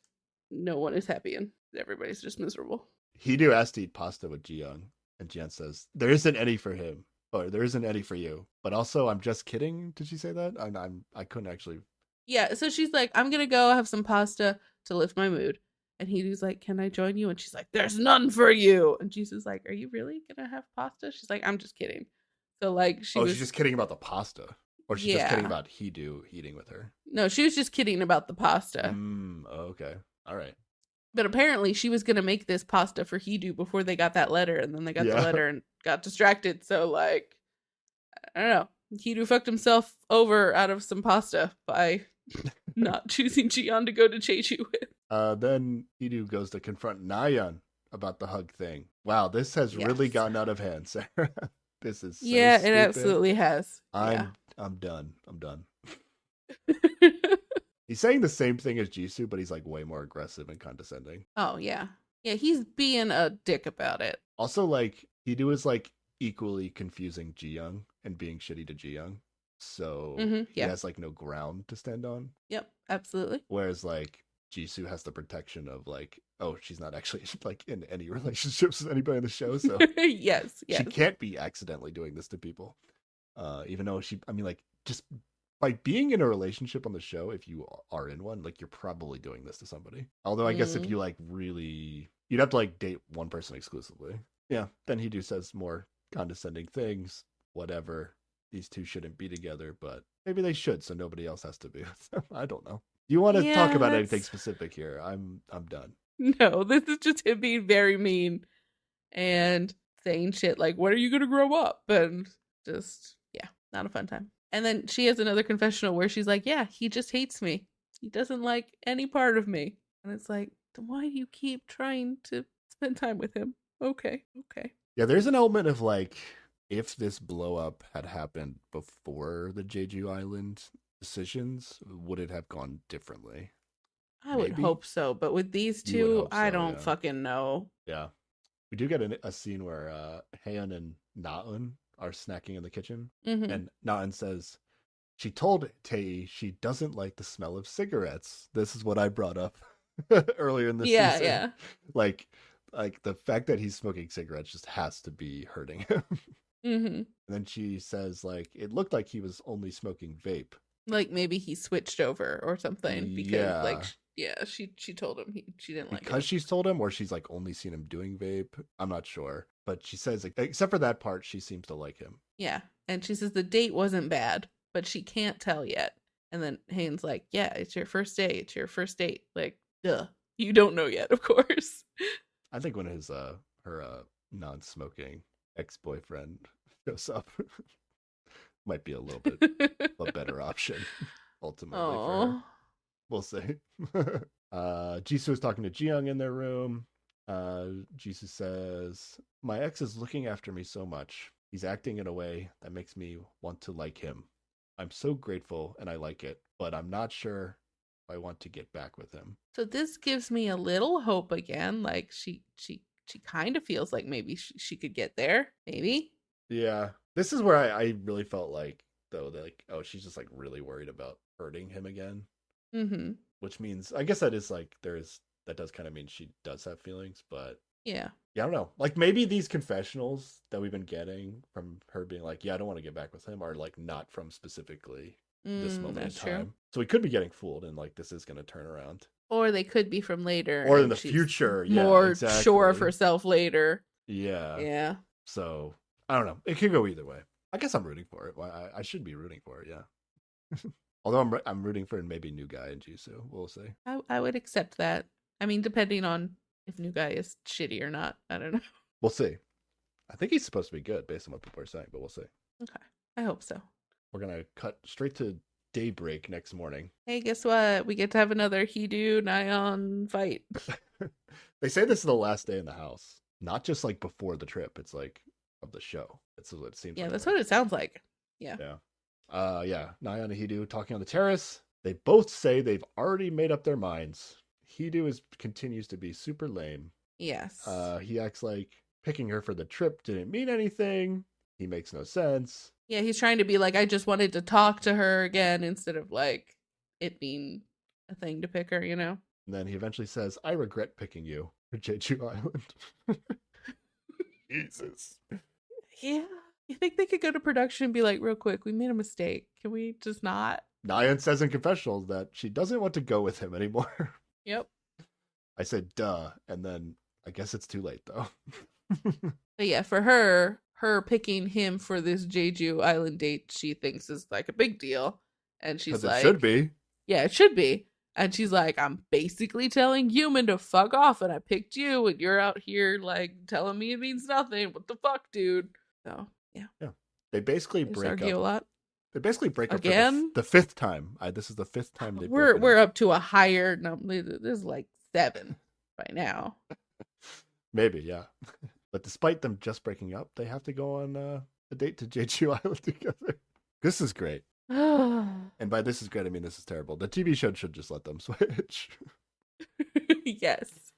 no one is happy in. Everybody's just miserable. Hee-do asked to eat pasta with Jiyeon, and Jiyeon says, there isn't any for him. Or there isn't any for you, but also I'm just kidding. Did she say that? I couldn't actually. Yeah, so she's like, I'm gonna go have some pasta to lift my mood, and Hee-do's like, can I join you? And she's like, there's none for you. And Jisoo's like, are you really gonna have pasta? She's like, I'm just kidding. So like she's just kidding about the pasta, or she's just kidding about Hee-do eating with her. No, she was just kidding about the pasta. Okay, all right. But apparently she was going to make this pasta for Hee-do before they got that letter. And then they got the letter and got distracted. So, like, I don't know. Hee-do fucked himself over out of some pasta by not choosing Jiyeon to go to Jeju with. Then Hee-do goes to confront Nayeon about the hug thing. Wow, this has really gotten out of hand, Sarah. This is so it stupid. Absolutely has. I'm done. He's saying the same thing as Jisoo, but he's like way more aggressive and condescending. Oh, yeah. Yeah, he's being a dick about it. Also, like, Hee-do is like equally confusing Jiyoung and being shitty to Jiyoung. So he has like no ground to stand on. Yep, absolutely. Whereas like Jisoo has the protection of like, oh, she's not actually like in any relationships with anybody in the show. So yes. She can't be accidentally doing this to people. Even though just by being in a relationship on the show, if you are in one, like you're probably doing this to somebody. Although I guess if you like really, you'd have to like date one person exclusively. Yeah. Then Hee-do says more condescending things, whatever. These two shouldn't be together, but maybe they should, so nobody else has to be with them. I don't know. Do you want to talk about anything specific here? I'm done. No, this is just him being very mean and saying shit like, when are you going to grow up? And just, not a fun time. And then she has another confessional where she's like, yeah, he just hates me. He doesn't like any part of me. And it's like, why do you keep trying to spend time with him? Okay. Yeah, there's an element of like, if this blow up had happened before the Jeju Island decisions, would it have gone differently? I would hope so, but with these two, I don't fucking know. Yeah. We do get a scene where Haeun and Naeun are snacking in the kitchen, and Naeun says, she told Tae she doesn't like the smell of cigarettes. This is what I brought up earlier in the season. Yeah. Like the fact that he's smoking cigarettes just has to be hurting him. And then she says, like, it looked like he was only smoking vape. Like maybe he switched over or something because, like, she told him she didn't like it. Because she's told him, or she's like only seen him doing vape. I'm not sure, but she says, like, except for that part, she seems to like him. Yeah, and she says the date wasn't bad, but she can't tell yet. And then Haeun's like, yeah, it's your first day. It's your first date. Like, duh, you don't know yet, of course. I think when her non-smoking ex-boyfriend shows up, might be a little bit a better option ultimately. For her. We'll see. Jisoo is talking to Jiyoung in their room. Jisoo says, my ex is looking after me so much. He's acting in a way that makes me want to like him. I'm so grateful and I like it, but I'm not sure if I want to get back with him. So this gives me a little hope again. Like she kind of feels like maybe she could get there. Maybe. Yeah. This is where I really felt like, though, that like, oh, she's just like really worried about hurting him again. Which means, I guess that is like, that does kind of mean she does have feelings, but yeah, I don't know. Like maybe these confessionals that we've been getting from her being like, yeah, I don't want to get back with him, are like not from specifically this moment in time. True. So we could be getting fooled and like this is going to turn around. Or they could be from later. Or in the future. More sure of herself later. Yeah. Yeah. So I don't know. It could go either way. I guess I'm rooting for it. I should be rooting for it. Yeah. Although I'm rooting for maybe new guy in Jisoo. We'll see. I would accept that. I mean, depending on if new guy is shitty or not. I don't know. We'll see. I think he's supposed to be good based on what people are saying, but we'll see. Okay. I hope so. We're going to cut straight to daybreak next morning. Hey, guess what? We get to have another Heedu Nayeon fight. They say this is the last day in the house. Not just like before the trip. It's like of the show. That's what it seems like. Yeah, that's what it sounds like. Yeah. Yeah. Nayeon and Heedu talking on the terrace. They both say they've already made up their minds. Heedu continues to be super lame. Yes. He acts like picking her for the trip didn't mean anything. He makes no sense. Yeah, he's trying to be like, I just wanted to talk to her again instead of like it being a thing to pick her, you know? And then he eventually says, I regret picking you for Jeju Island. Jesus. Yeah. You think they could go to production and be like, real quick, we made a mistake. Can we just not? Nayeon says in confessionals that she doesn't want to go with him anymore. Yep. I said, duh. And then I guess it's too late, though. But yeah, for her picking him for this Jeju Island date, she thinks is like a big deal. And she's like, it should be. Yeah, it should be. And she's like, I'm basically telling Human to fuck off. And I picked you. And you're out here like telling me it means nothing. What the fuck, dude? So, yeah. Yeah. They basically break up. A lot. They basically break up again. For the fifth time. This is the fifth time they. We're up to a higher number. This is like 7 by now. Maybe, yeah. But despite them just breaking up, they have to go on a date to Jeju Island together. This is great. And by this is great, I mean this is terrible. The TV show should just let them switch. Yes.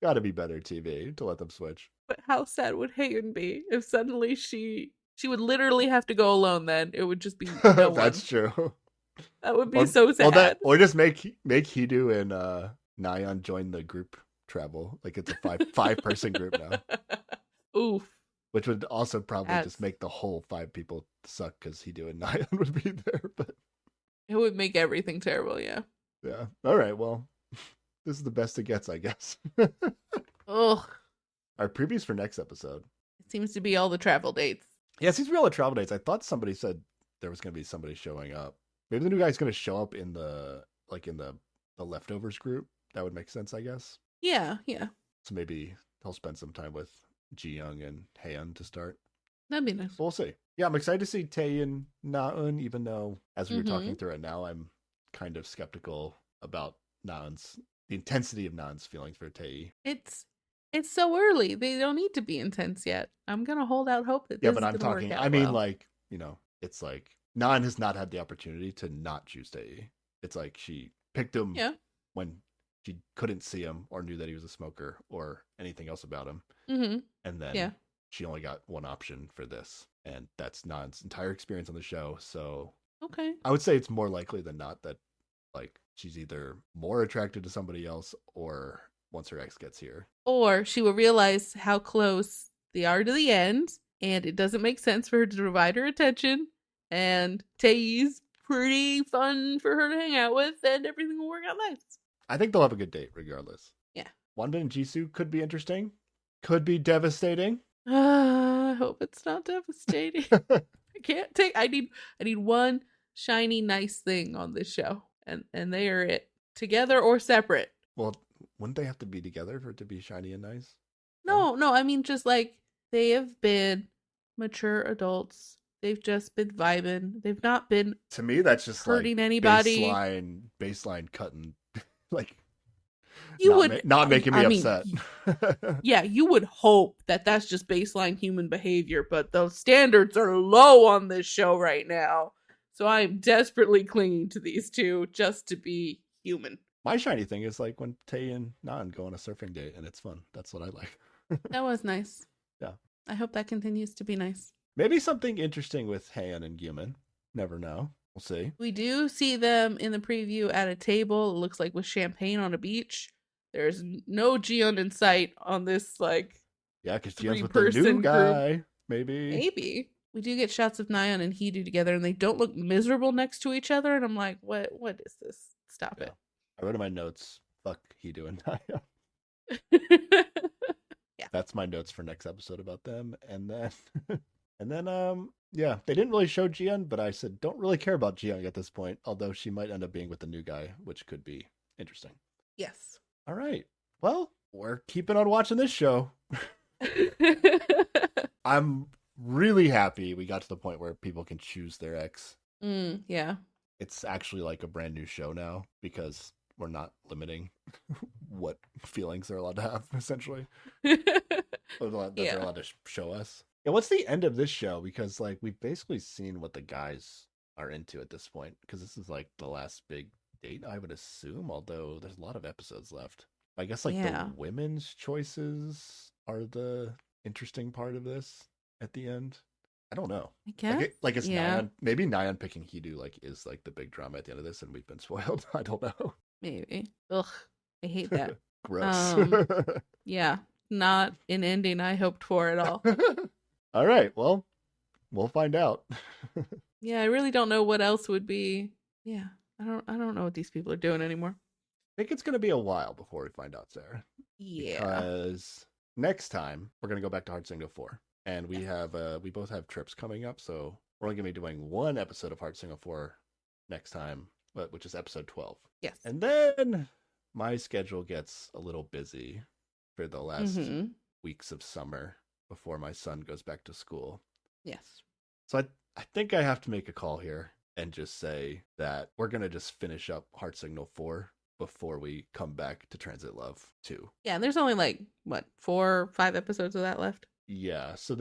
Gotta be better TV to let them switch. But how sad would Haeun be if suddenly she would literally have to go alone then? It would just be no That's true. That would be so sad. Or just make Heedu and Nayeon join the group travel. Like it's a five person group now. Oof. Which would also probably just make the whole 5 people suck because Heedu and Nayeon would be there. But it would make everything terrible, yeah. Yeah. All right, well, this is the best it gets, I guess. Ugh. Our previews for next episode. It seems to be all the travel dates. Yeah, it seems to be all the travel dates. I thought somebody said there was going to be somebody showing up. Maybe the new guy's going to show up in the leftovers group. That would make sense, I guess. Yeah, yeah. So maybe he'll spend some time with Jiyoung and Haeun to start. That'd be nice. We'll see. Yeah, I'm excited to see Tae and Naeun, even though as we were talking through it now, I'm kind of skeptical about the intensity of Naeun's feelings for Tae. It's so early. They don't need to be intense yet. I'm gonna hold out hope that this is gonna work out. I mean, like, it's like Naeun has not had the opportunity to not choose Tae. It's like she picked him when she couldn't see him or knew that he was a smoker or anything else about him. And then she only got one option for this, and that's Naeun's entire experience on the show. So I would say it's more likely than not that like she's either more attracted to somebody else or once her ex gets here, or she will realize how close they are to the end, and it doesn't make sense for her to divide her attention. And Tae's pretty fun for her to hang out with, and everything will work out nice. I think they'll have a good date regardless. Yeah. Wanda and Jisoo could be interesting. Could be devastating. I hope it's not devastating. I need one shiny nice thing on this show. And they are it. Together or separate. Well, wouldn't they have to be together for it to be shiny and nice? No, I mean just like they have been mature adults. They've just been vibing. They've not been, to me, that's just hurting like anybody. Baseline cutting, like not making me upset. Yeah, you would hope that that's just baseline human behavior, but those standards are low on this show right now. So I am desperately clinging to these two just to be human. My shiny thing is like when Tae and Nan go on a surfing date, and it's fun. That's what I like. That was nice. Yeah. I hope that continues to be nice. Maybe something interesting with Haeun and Gyumin. Never know. We'll see. We do see them in the preview at a table. It looks like with champagne on a beach. There's no Jiyeon in sight on this, like, yeah, because Jiyeon's with the new guy. Group. Maybe. We do get shots of Nayeon and Heedu together, and they don't look miserable next to each other. And I'm like, what is this? Stop it. I wrote in my notes, fuck Heedu and Nayeon. Yeah. That's my notes for next episode about them. And then, yeah, they didn't really show Jiyeon, but I said, don't really care about Jiyeon at this point, although she might end up being with the new guy, which could be interesting. Yes. All right. Well, we're keeping on watching this show. I'm really happy we got to the point where people can choose their ex. Yeah. It's actually like a brand new show now because we're not limiting what feelings they're allowed to have, essentially. They're allowed to show us. Yeah, what's the end of this show? Because like we've basically seen what the guys are into at this point. Because this is like the last big date, I would assume. Although there's a lot of episodes left. I guess like the women's choices are the interesting part of this at the end. I don't know. I guess like it's Nayeon. Maybe Nayeon picking Heedu like is like the big drama at the end of this, and we've been spoiled. I don't know. Maybe. Ugh, I hate that. Gross. Yeah, not an ending I hoped for at all. All right, well, we'll find out. Yeah, I really don't know what else would be. Yeah, I don't know what these people are doing anymore. I think it's going to be a while before we find out, Sarah. Yeah. Because next time we're going to go back to Heart Signal 4, and we both have trips coming up, so we're only going to be doing one episode of Heart Signal 4 next time, which is episode 12. Yes. And then my schedule gets a little busy for the last weeks of summer before my son goes back to school. Yes. So I think I have to make a call here and just say that we're going to just finish up Heart Signal 4 before we come back to Transit Love 2. Yeah, there's only like, 4 or 5 episodes of that left? Yeah, so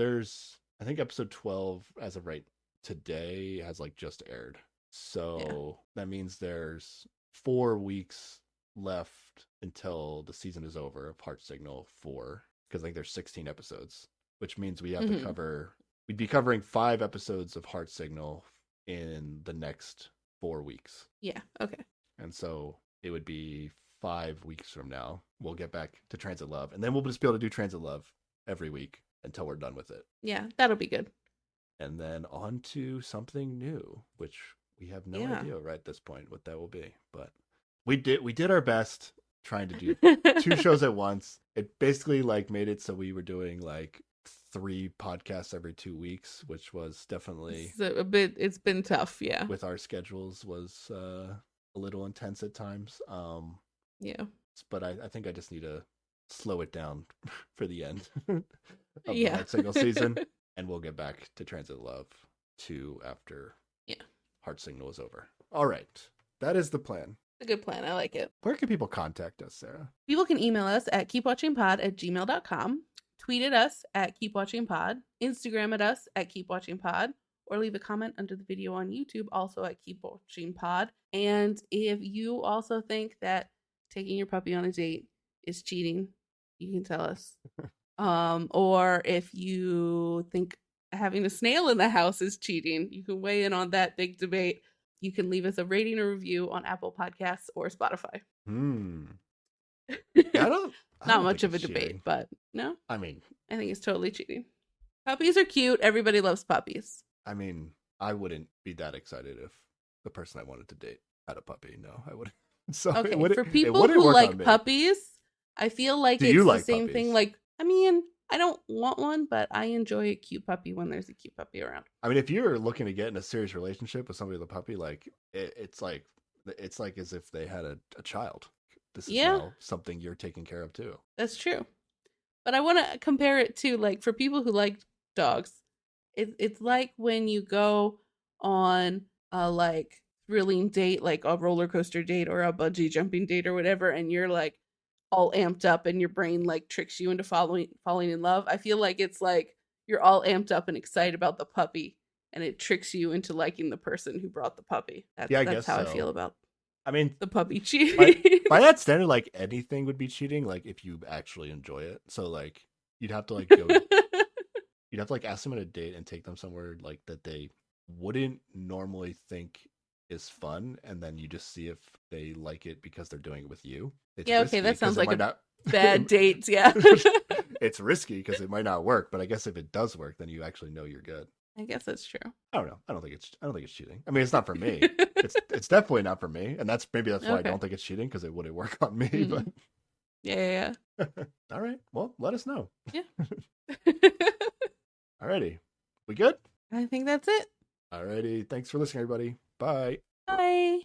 I think episode 12, as of right today, has like just aired. So that means there's 4 weeks left until the season is over of Heart Signal 4, because I think there's 16 episodes, which means we have to we'd be covering 5 episodes of Heart Signal in the next 4 weeks. Yeah, okay. And so it would be 5 weeks from now. We'll get back to Transit Love, and then we'll just be able to do Transit Love every week until we're done with it. Yeah, that'll be good. And then on to something new, which we have no idea right at this point what that will be. But we did our best trying to do 2 shows at once. It basically like made it so we were doing like 3 podcasts every 2 weeks, which was definitely it's been tough, yeah. With our schedules was a little intense at times. Yeah. But I think I just need to slow it down for the end of the Heart Signal season And we'll get back to Transit Love 2 after Yeah. Heart Signal is over. All right. That is the plan. A good plan. I like it. Where can people contact us, Sarah? People can email us at keepwatchingpod@gmail.com, tweet at us at keepwatchingpod, Instagram at us at keepwatchingpod, or leave a comment under the video on YouTube, also at keepwatchingpod. And if you also think that taking your puppy on a date is cheating, you can tell us. Or if you think having a snail in the house is cheating, you can weigh in on that big debate. You can leave us a rating or review on Apple Podcasts or Spotify. I Not much of a debate, but no. I mean, I think it's totally cheating. Puppies are cute. Everybody loves puppies. I mean, I wouldn't be that excited if the person I wanted to date had a puppy. No, I wouldn't. So okay, for people who like puppies, I feel like it's the same thing. Like, I mean, I don't want one, but I enjoy a cute puppy when there's a cute puppy around. I mean, if you're looking to get in a serious relationship with somebody with a puppy, like it's like as if they had a child. This is now something you're taking care of too. That's true. But I want to compare it to, like, for people who like dogs, it's like when you go on a like thrilling date, like a roller coaster date or a bungee jumping date or whatever, and you're like all amped up and your brain like tricks you into falling in love. I feel like it's like you're all amped up and excited about the puppy, and it tricks you into liking the person who brought the puppy. That's how I feel about, I mean, the puppy cheating. By that standard, like, anything would be cheating, like, if you actually enjoy it. So, like, you'd have to like go you'd have to like ask them on a date and take them somewhere like that they wouldn't normally think is fun, and then you just see if they like it because they're doing it with you. It's okay, that sounds like a bad date. Yeah. It's risky because it might not work, but I guess if it does work, then you actually know you're good. I guess that's true. I don't know. I don't think it's cheating. I mean, it's not for me. It's definitely not for me, and that's why I don't think it's cheating, because it wouldn't work on me. Mm-hmm. But yeah. All right. Well, let us know. Yeah. Alrighty. We good? I think that's it. Alrighty. Thanks for listening, everybody. Bye. Bye.